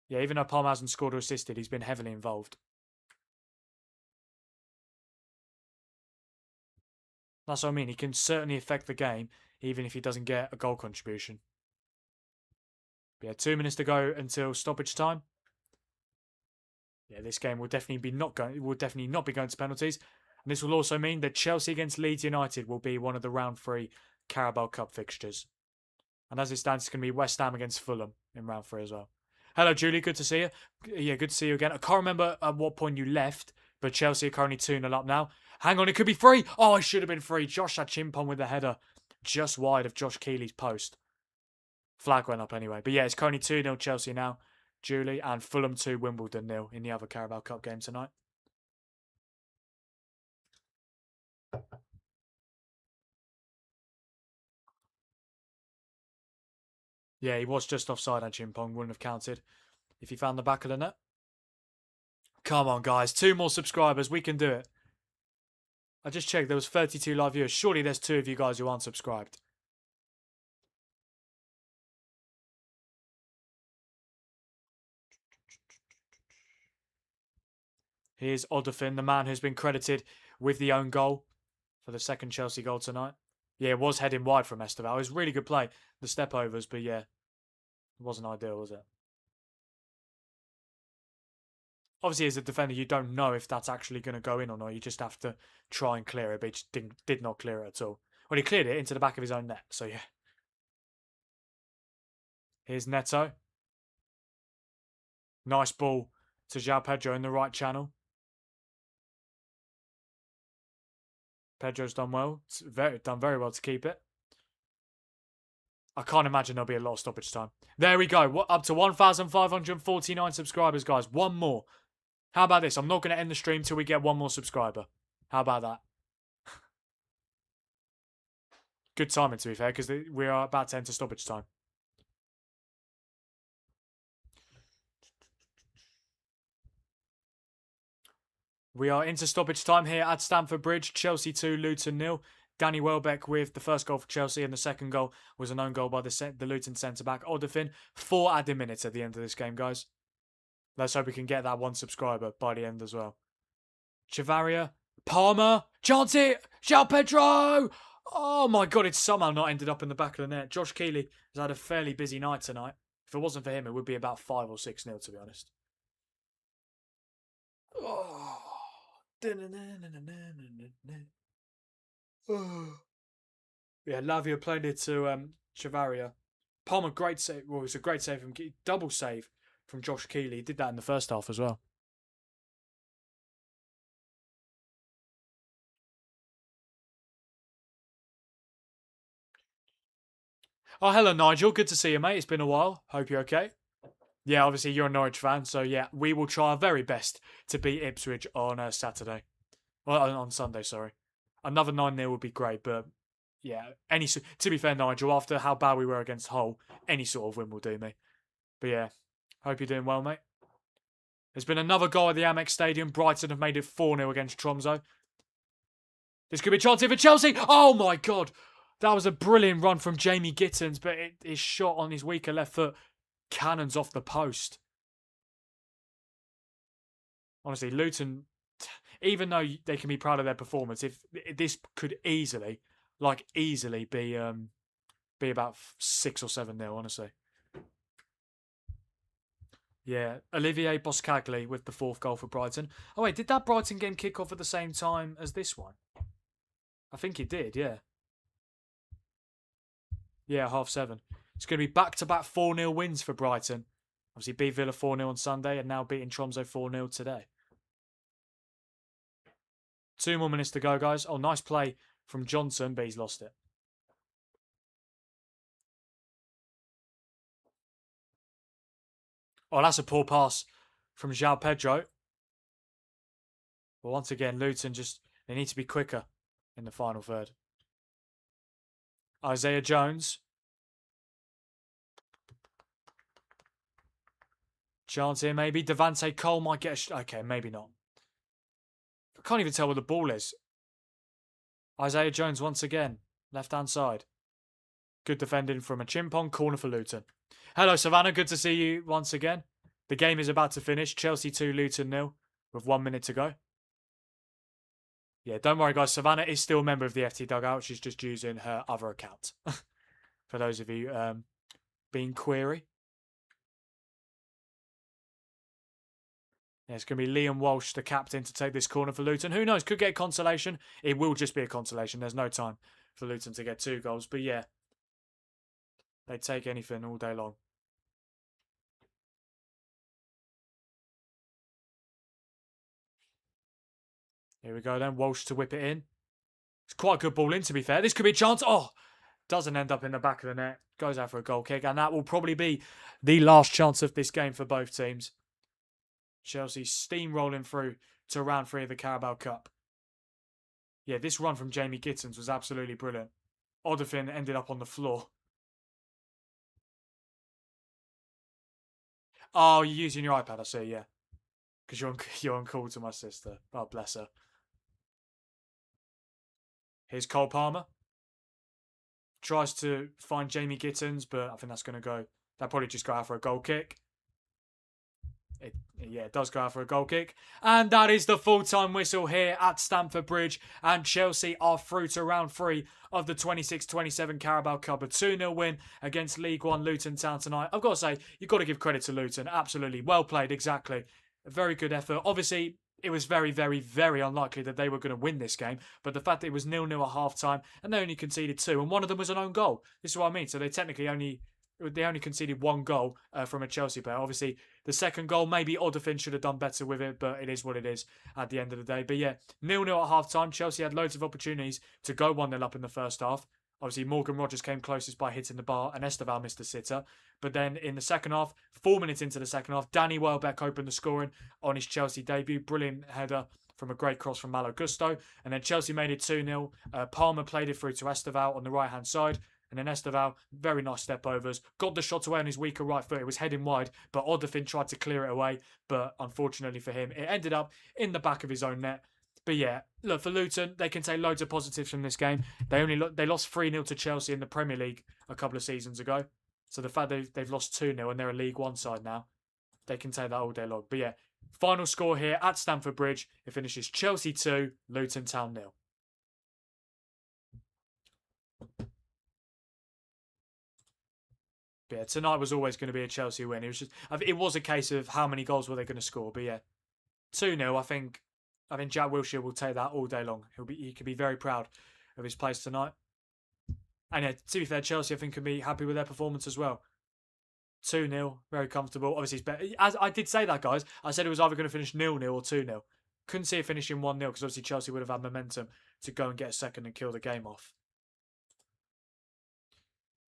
Speaker 1: Yeah, even though Palmer hasn't scored or assisted, he's been heavily involved. That's what I mean. He can certainly affect the game, even if he doesn't get a goal contribution. But yeah, 2 minutes to go until stoppage time. Yeah, this game will definitely not be going to penalties. And this will also mean that Chelsea against Leeds United will be one of the round 3 Carabao Cup fixtures. And as it stands, it's going to be West Ham against Fulham in round 3 as well. Hello, Julie. Good to see you. Yeah, good to see you again. I can't remember at what point you left, but Chelsea are currently 2-0 up now. Hang on, it could be 3. Oh, it should have been 3. Josh had Chimpon with the header just wide of Josh Keeley's post. Flag went up anyway. But yeah, it's currently 2-0 Chelsea now, Julie, and Fulham 2, Wimbledon 0 in the other Carabao Cup game tonight. Yeah, he was just offside on Chimpong. Wouldn't have counted if he found the back of the net. Come on, guys. 2 more subscribers. We can do it. I just checked. There was 32 live viewers. Surely there's 2 of you guys who aren't subscribed. Here's Odofin, the man who's been credited with the own goal for the second Chelsea goal tonight. Yeah, it was heading wide from Esteval. It was really good play. The step overs, but yeah, it wasn't ideal, was it? Obviously, as a defender, you don't know if that's actually going to go in or not. You just have to try and clear it, but he just did not clear it at all. Well, he cleared it into the back of his own net, so yeah. Here's Neto. Nice ball to João Pedro in the right channel. Pedro's done well. Done very well to keep it. I can't imagine there'll be a lot of stoppage time. There we go. Up to 1,549 subscribers, guys. One more. How about this? I'm not going to end the stream till we get 1 more subscriber. How about that? Good timing, to be fair, because we are about to enter stoppage time. We are into stoppage time here at Stamford Bridge. Chelsea 2, Luton 0. Danny Welbeck with the first goal for Chelsea, and the second goal was an own goal by the Luton centre-back, Odofin. 4 added minutes at the end of this game, guys. Let's hope we can get that 1 subscriber by the end as well. Chavaria, Palmer, chance it, João Pedro! Oh my God, it's somehow not ended up in the back of the net. Josh Keeley has had a fairly busy night tonight. If it wasn't for him, it would be about 5 or 6-0, to be honest. Oh. Yeah, Lavia played it to Chavaria. Palmer, great save. Well, it was a great save from double save from Josh Keeley. He did that in the first half as well. Oh, hello, Nigel. Good to see you, mate. It's been a while. Hope you're okay. Yeah, obviously you're a Norwich fan, so yeah, we will try our very best to beat Ipswich on Saturday. Well, on Sunday, sorry. Another 9-0 would be great, but yeah, to be fair, Nigel, after how bad we were against Hull, any sort of win will do me. But yeah, hope you're doing well, mate. There's been another goal at the Amex Stadium. Brighton have made it 4-0 against Tromsø. This could be a chance here for Chelsea. Oh my God. That was a brilliant run from Jamie Gittins, but it is shot on his weaker left foot. Cannons off the post. Honestly, Luton, even though they can be proud of their performance, if this could easily be about 6 or 7-0, honestly. Yeah, Olivier Boscagli with the 4th goal for Brighton. Oh wait, did that Brighton game kick off at the same time as this one? I think it did, yeah. Yeah, 7:30. It's going to be back-to-back 4-0 wins for Brighton. Obviously beat Villa 4-0 on Sunday and now beating Tromsø 4-0 today. 2 more minutes to go, guys. Oh, nice play from Johnson, but he's lost it. Oh, that's a poor pass from João Pedro. But once again, Luton they need to be quicker in the final third. Isaiah Jones. Chance here, maybe. Devante Cole might get okay, maybe not. I can't even tell where the ball is. Isaiah Jones once again. Left-hand side. Good defending from a Chimpong. Corner for Luton. Hello, Savannah. Good to see you once again. The game is about to finish. Chelsea 2, Luton 0 with 1 minute to go. Yeah, don't worry, guys. Savannah is still a member of the FT Dugout. She's just using her other account. For those of you being query. Yeah, it's going to be Liam Walsh, the captain, to take this corner for Luton. Who knows? Could get consolation. It will just be a consolation. There's no time for Luton to get 2 goals. But yeah, they take anything all day long. Here we go then. Walsh to whip it in. It's quite a good ball in, to be fair. This could be a chance. Oh, doesn't end up in the back of the net. Goes out for a goal kick. And that will probably be the last chance of this game for both teams. Chelsea steamrolling through to round 3 of the Carabao Cup. Yeah, this run from Jamie Gittins was absolutely brilliant. Odofin ended up on the floor. Oh, you're using your iPad, I see, yeah. Because you're on call to my sister. Oh, bless her. Here's Cole Palmer. Tries to find Jamie Gittins, but I think that's going to go. That probably just go out for a goal kick. It does go out for a goal kick. And that is the full-time whistle here at Stamford Bridge. And Chelsea are through to round 3 of the 26-27 Carabao Cup. A 2-0 win against League One Luton Town tonight. I've got to say, you've got to give credit to Luton. Absolutely. Well played, exactly. A very good effort. Obviously, it was very, very, very unlikely that they were going to win this game. But the fact that it was 0-0 at half-time and they only conceded 2. And one of them was an own goal. This is what I mean. So they technically only conceded 1 goal from a Chelsea player. Obviously, the second goal, maybe Odofin should have done better with it, but it is what it is at the end of the day. But yeah, 0-0 at half-time. Chelsea had loads of opportunities to go 1-0 up in the first half. Obviously, Morgan Rogers came closest by hitting the bar, and Esteval missed a sitter. But then in the second half, 4 minutes into the second half, Danny Welbeck opened the scoring on his Chelsea debut. Brilliant header from a great cross from Malo Gusto. And then Chelsea made it 2-0. Palmer played it through to Esteval on the right-hand side. And then Esteval, very nice step overs, got the shot away on his weaker right foot. It was heading wide, but Odofin tried to clear it away. But unfortunately for him, it ended up in the back of his own net. But yeah, look, for Luton, they can take loads of positives from this game. They lost 3-0 to Chelsea in the Premier League a couple of seasons ago. So the fact they've lost 2-0 and they're a League One side now, they can take that all day long. But yeah, final score here at Stamford Bridge. It finishes Chelsea 2, Luton Town 0. But yeah, tonight was always going to be a Chelsea win. It was a case of how many goals were they going to score. But yeah, 2-0. I think Jack Wilshere will take that all day long. He could be very proud of his place tonight. And yeah, to be fair, Chelsea I think can be happy with their performance as well. 2-0, very comfortable. Obviously, it's better. As I did say that, guys, I said it was either going to finish 0-0 or 2-0. Couldn't see it finishing 1-0 because obviously Chelsea would have had momentum to go and get a second and kill the game off.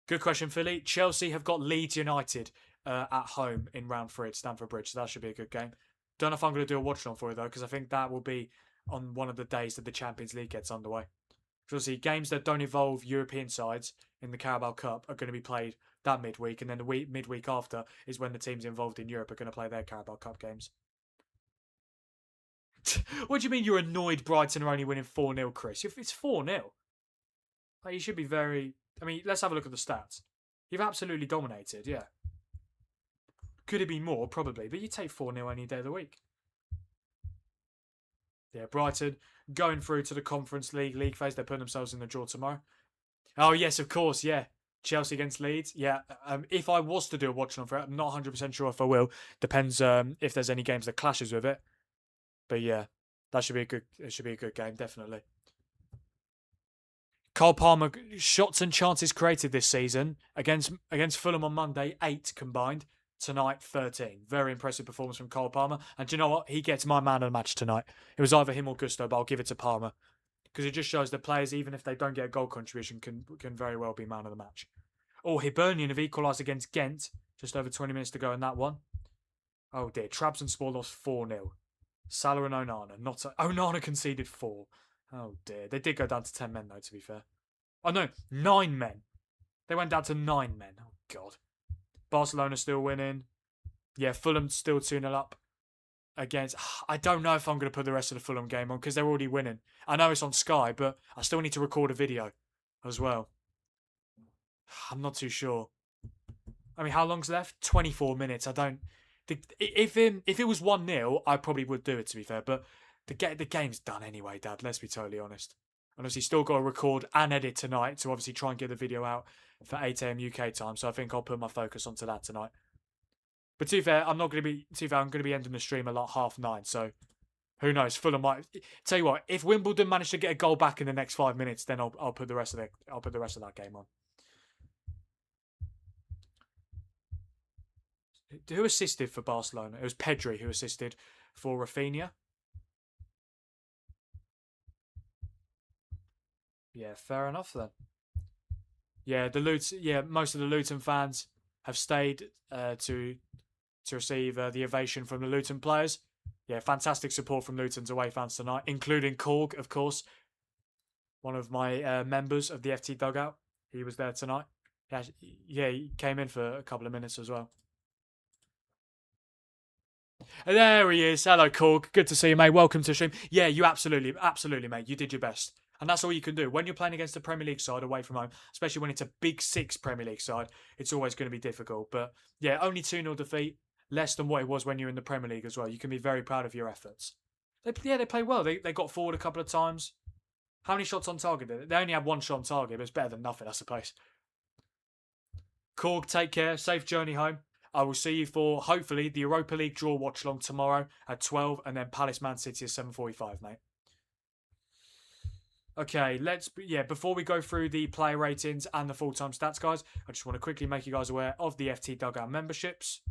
Speaker 1: Good question, Philly. Chelsea have got Leeds United at home in round 3 at Stamford Bridge, so that should be a good game. Don't know if I'm going to do a watch-along for it, though, because I think that will be on one of the days that the Champions League gets underway. Because obviously, games that don't involve European sides in the Carabao Cup are going to be played that midweek, and then the midweek after is when the teams involved in Europe are going to play their Carabao Cup games. What do you mean you're annoyed Brighton are only winning 4-0, Chris? It's 4-0. Like, you should be very... I mean, let's have a look at the stats. You've absolutely dominated, yeah. Could it be more? Probably. But you take 4-0 any day of the week. Yeah, Brighton going through to the Conference League phase. They're putting themselves in the draw tomorrow. Oh, yes, of course, yeah. Chelsea against Leeds. Yeah, if I was to do a watch along for it, I'm not 100% sure if I will. Depends if there's any games that clashes with it. But yeah, that should be a good. It should be a good game, definitely. Cole Palmer shots and chances created this season against Fulham on Monday, 8 combined. Tonight, 13. Very impressive performance from Cole Palmer. And do you know what? He gets my man of the match tonight. It was either him or Gusto, but I'll give it to Palmer because it just shows that players, even if they don't get a goal contribution, can very well be man of the match. Oh, Hibernian have equalised against Ghent. Just over 20 minutes to go in that one. Oh dear, Trabzonspor lost 4-0. Salah and Onana. Onana conceded 4. Oh dear. They did go down to 10 men though, to be fair. Oh no, 9 men. They went down to 9 men. Oh god. Barcelona still winning. Yeah, Fulham still 2-0 up against... I don't know if I'm going to put the rest of the Fulham game on because they're already winning. I know it's on Sky, but I still need to record a video as well. I'm not too sure. I mean, how long's left? 24 minutes. I don't... If it was 1-0, I probably would do it, to be fair. But the game's done anyway, Dad. Let's be totally honest. And obviously, still got to record and edit tonight to obviously try and get the video out for 8 a.m. UK time. So I think I'll put my focus onto that tonight. But to be fair, I'm not going to be... To be fair, I'm going to be ending the stream at like 9:30. So who knows? Fulham might... Tell you what, if Wimbledon manage to get a goal back in the next 5 minutes, then I'll put the rest of that game on. Who assisted for Barcelona? It was Pedri who assisted for Rafinha. Yeah, fair enough then. Yeah, most of the Luton fans have stayed to receive the ovation from the Luton players. Yeah, fantastic support from Luton's away fans tonight, including Korg, of course, one of my members of the FT dugout. He was there tonight. Yeah, he came in for a couple of minutes as well. And there he is. Hello, Korg. Good to see you, mate. Welcome to the stream. Yeah, you absolutely, mate. You did your best. And that's all you can do. When you're playing against a Premier League side away from home, especially when it's a Big Six Premier League side, it's always going to be difficult. But yeah, only 2-0 defeat, less than what it was when you're in the Premier League as well. You can be very proud of your efforts. They played well. They got forward a couple of times. How many shots on target did they? They only had 1 shot on target, but it's better than nothing, I suppose. Korg, take care. Safe journey home. I will see you for, hopefully, the Europa League draw watch along tomorrow at 12 and then Palace Man City at 7:45, mate. Okay, before we go through the player ratings and the full-time stats, guys, I just want to quickly make you guys aware of the FT Dugout memberships.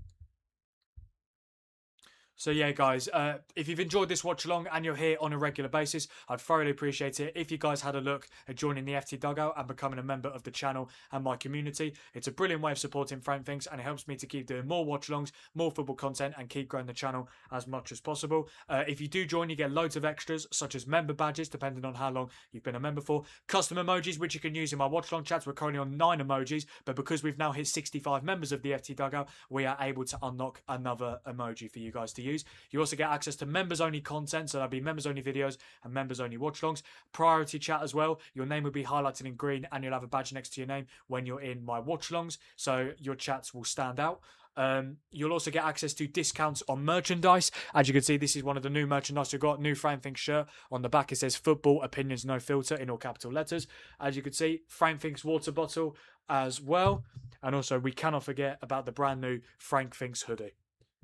Speaker 1: So yeah, guys, if you've enjoyed this watch along and you're here on a regular basis, I'd thoroughly appreciate it if you guys had a look at joining the FT Dugout and becoming a member of the channel and my community. It's a brilliant way of supporting Frank Thinks and it helps me to keep doing more watch alongs, more football content and keep growing the channel as much as possible. If you do join, you get loads of extras such as member badges, depending on how long you've been a member for, custom emojis, which you can use in my watch along chats. We're currently on 9 emojis, but because we've now hit 65 members of the FT Dugout, we are able to unlock another emoji for you guys to use. You also get access to members-only content, so that'll be members-only videos and members-only watch-alongs. Priority chat as well. Your name will be highlighted in green and you'll have a badge next to your name when you're in my watch-alongs, so your chats will stand out. You'll also get access to discounts on merchandise. As you can see, this is one of the new merchandise we've got. New Frank Thinks shirt. On the back, it says Football Opinions No Filter in all capital letters. As you can see, Frank Thinks water bottle as well. And also, we cannot forget about the brand new Frank Thinks hoodie.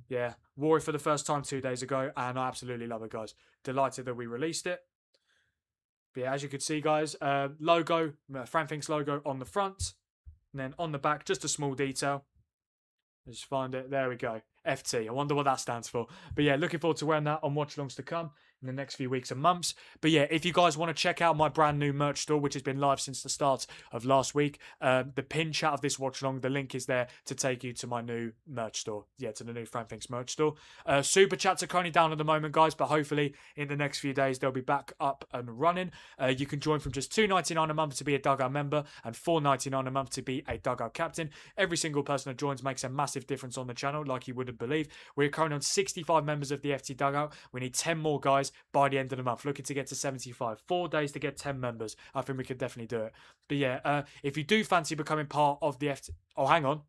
Speaker 1: Yeah, wore it for the first time 2 days ago, and I absolutely love it, guys. Delighted that we released it. But yeah, as you can see, guys, logo, Frank Thinks logo on the front, and then on the back, just a small detail. Just find it. There we go. FT. I wonder what that stands for. But yeah, looking forward to wearing that on watch-alongs to come in the next few weeks and months. But yeah, if you guys want to check out my brand new merch store, which has been live since the start of last week, the pin chat of this watch-along, the link is there to take you to my new merch store. Yeah, to the new Frank Thinks merch store. Super chats are currently down at the moment, guys, but hopefully in the next few days they'll be back up and running. You can join from just $2.99 a month to be a Dugout member and $4.99 a month to be a Dugout captain. Every single person that joins makes a massive difference on the channel, like you wouldn't believe. We're currently on 65 members of the FT Dugout. We need 10 more guys by the end of the month. Looking to get to 75. 4 days to get 10 members. I think we could definitely do it. But yeah, if you do fancy becoming part of the FT... Oh, hang on.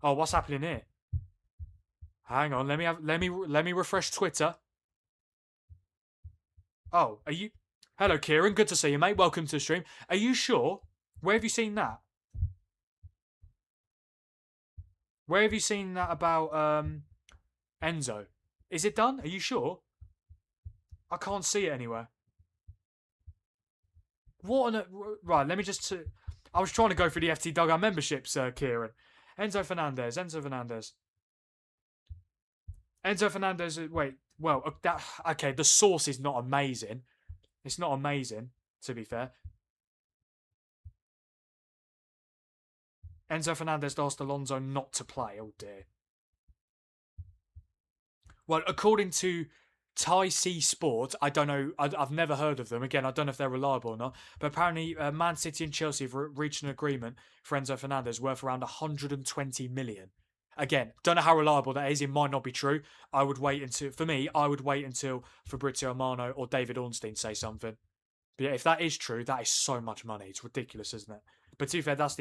Speaker 1: Oh, what's happening here? Hang on. Let me refresh Twitter. Oh, are you... Hello, Kieran. Good to see you, mate. Welcome to the stream. Are you sure? Where have you seen that? Where have you seen that about Enzo? Is it done? Are you sure? I can't see it anywhere. What on a, right? Let me just. I was trying to go through the FT Dugout memberships, Kieran. Enzo Fernandez. Enzo Fernandez. Enzo Fernandez. Wait. Well, that okay. The source is not amazing. It's not amazing, to be fair. Enzo Fernandez asked Alonso not to play. Oh dear. Well, according to Thai Sea Sport, I don't know. I've never heard of them. Again, I don't know if they're reliable or not. But apparently, Man City and Chelsea have reached an agreement for Enzo Fernandez worth around 120 million. Again, don't know how reliable that is. It might not be true. I would wait until, for me, I would wait until Fabrizio Romano or David Ornstein say something. But yeah, if that is true, that is so much money. It's ridiculous, isn't it? But to be fair, that's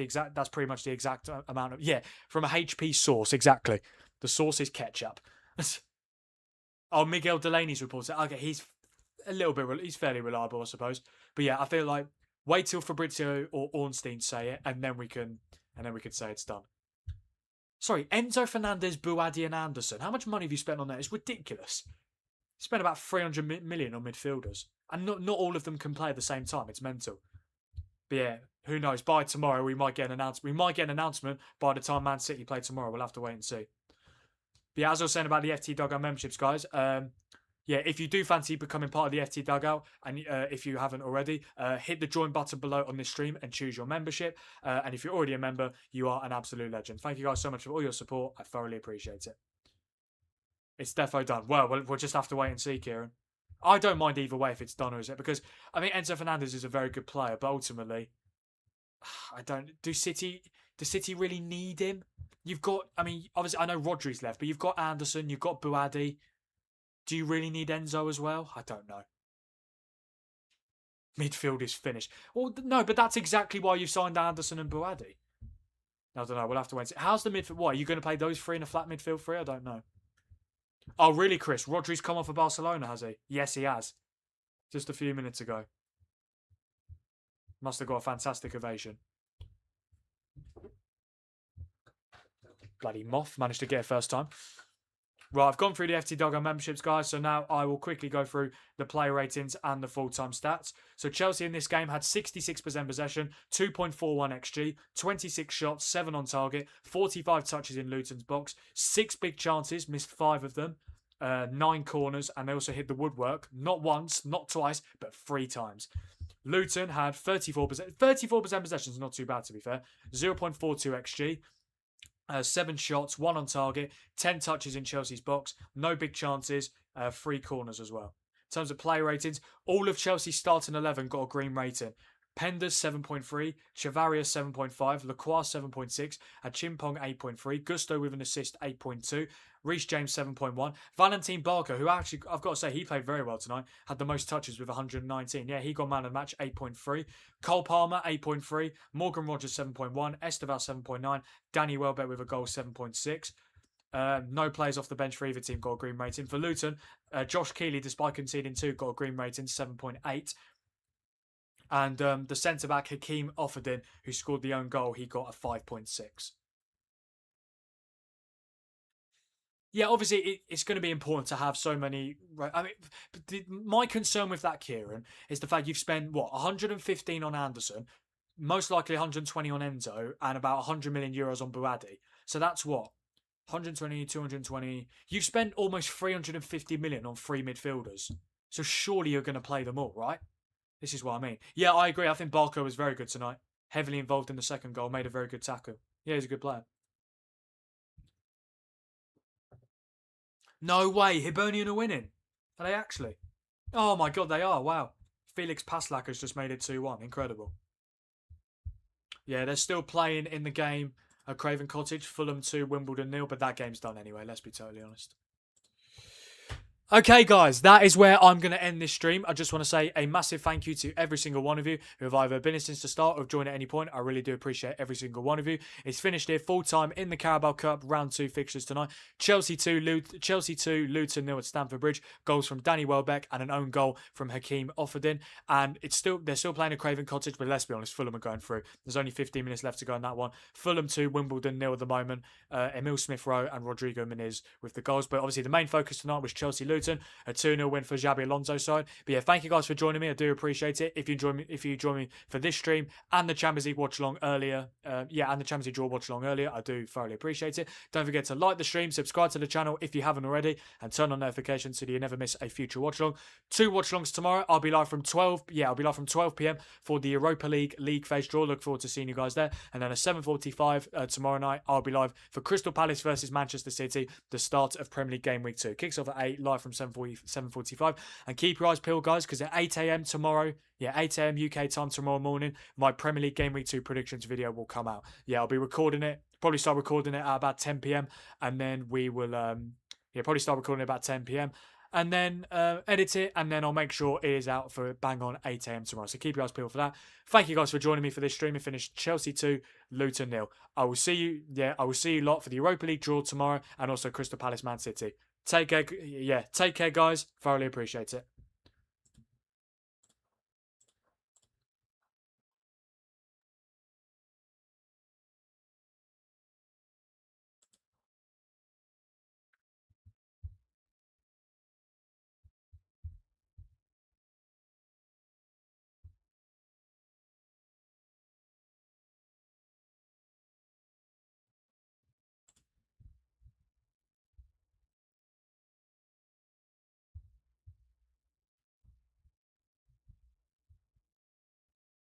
Speaker 1: pretty much the exact amount of, yeah, from a HP source, exactly. The source is ketchup. Oh, Miguel Delaney's reported. Okay, he's a little bit, he's fairly reliable, I suppose. But yeah, I feel like wait till Fabrizio or Ornstein say it, and then we can say it's done. Sorry, Enzo Fernandez, Buadi, and Anderson. How much money have you spent on that? It's ridiculous. Spent about 300 million on midfielders, and not all of them can play at the same time. It's mental. But yeah, who knows? By tomorrow, we might get an announcement. We might get an announcement by the time Man City play tomorrow. We'll have to wait and see. But yeah, as I was saying about the FT Dugout memberships, guys. Yeah, if you do fancy becoming part of the FT Dugout, and if you haven't already, hit the join button below on this stream and choose your membership. And if you're already a member, you are an absolute legend. Thank you guys so much for all your support. I thoroughly appreciate it. It's defo done. Well, we'll just have to wait and see, Kieran. I don't mind either way if it's done or is it, because I mean Enzo Fernandez is a very good player, but ultimately, I don't. Do City really need him? You've got, I mean, obviously I know Rodri's left, but you've got Anderson, you've got Buadi. Do you really need Enzo as well? I don't know. Midfield is finished. Well, no, but that's exactly why you signed Anderson and Buadi. I don't know. We'll have to wait. How's the midfield? What, are you going to play those three in a flat midfield three? I don't know. Oh, really, Chris? Rodri's come off for Barcelona, has he? Yes, he has. Just a few minutes ago. Must have got a fantastic ovation. Bloody Moth managed to get it first time. Right, I've gone through the FT Dugout memberships, guys, so now I will quickly go through the player ratings and the full-time stats. So Chelsea in this game had 66% possession, 2.41 XG, 26 shots, 7 on target, 45 touches in Luton's box, 6 big chances, missed 5 of them, 9 corners, and they also hit the woodwork, not once, not twice, but 3 times. Luton had 34%. 34% possession is not too bad, to be fair. 0.42 XG. 7 shots, 1 on target, 10 touches in Chelsea's box, no big chances, 3 corners as well. In terms of player ratings, all of Chelsea's starting 11 got a green rating. Penders 7.3, Chavaria 7.5, Lacroix 7.6, Chimpong 8.3, Gusto with an assist 8.2, Reece James 7.1, Valentin Barker, who actually, I've got to say, he played very well tonight, had the most touches with 119. Yeah, he got man of the match 8.3, Cole Palmer 8.3, Morgan Rogers 7.1, Esteval 7.9, Danny Welbeck with a goal 7.6. No players off the bench for either team got a green rating. For Luton, Josh Keeley, despite conceding 2, got a green rating 7.8. And the centre-back, Hakeem Offerdin, who scored the own goal, he got a 5.6. Yeah, obviously, it's going to be important to have so many. I mean, my concern with that, Kieran, is the fact you've spent, 115 on Anderson, most likely 120 on Enzo, and about 100 million euros on Buadi. So that's what? 120, 220. You've spent almost 350 million on 3 midfielders. So surely you're going to play them all, right? This is what I mean. Yeah, I agree. I think Barco was very good tonight. Heavily involved in the second goal. Made a very good tackle. Yeah, he's a good player. No way. Hibernian are winning. Are they actually? Oh my god, they are. Wow. Felix Paslak has just made it 2-1. Incredible. Yeah, they're still playing in the game at Craven Cottage. Fulham 2, Wimbledon 0. But that game's done anyway. Let's be totally honest. Okay, guys, that is where I'm going to end this stream. I just want to say a massive thank you to every single one of you who have either been here since the start or have joined at any point. I really do appreciate every single one of you. It's finished here full time in the Carabao Cup round 2 fixtures tonight. Chelsea 2, Luton 0 at Stamford Bridge. Goals from Danny Welbeck and an own goal from Hakeem Offerdin. And they're still playing at Craven Cottage, but let's be honest, Fulham are going through. There's only 15 minutes left to go in that one. Fulham 2, Wimbledon 0 at the moment. Emil Smith-Rowe and Rodrigo Muniz with the goals. But obviously the main focus tonight was Chelsea-Luton. A 2-0 win for Xabi Alonso side. But yeah, thank you guys for joining me. I do appreciate it. If you join me for this stream and the Champions League watch along earlier, and the Champions League draw watch along earlier, I do thoroughly appreciate it. Don't forget to like the stream, subscribe to the channel if you haven't already, and turn on notifications so that you never miss a future watch along. 2 watch alongs tomorrow. I'll be live from 12. Yeah, I'll be live from 12 p.m. for the Europa League phase draw. Look forward to seeing you guys there. And then at 7:45 tomorrow night, I'll be live for Crystal Palace versus Manchester City, the start of Premier League game week 2. Kicks off at 8, live from 7:45. And keep your eyes peeled, guys, because at 8 a.m. tomorrow, 8 a.m. UK time tomorrow morning, my Premier League Game Week 2 predictions video will come out. Yeah, I'll be recording it. Probably start recording it at about 10 p.m. And then we will, probably start recording it about 10 p.m. And then edit it, and then I'll make sure it is out for bang on 8 a.m. tomorrow. So keep your eyes peeled for that. Thank you guys for joining me for this stream. It finished Chelsea 2, Luton 0. I will see you lot for the Europa League draw tomorrow, and also Crystal Palace Man City. Take care, guys. Thoroughly appreciate it.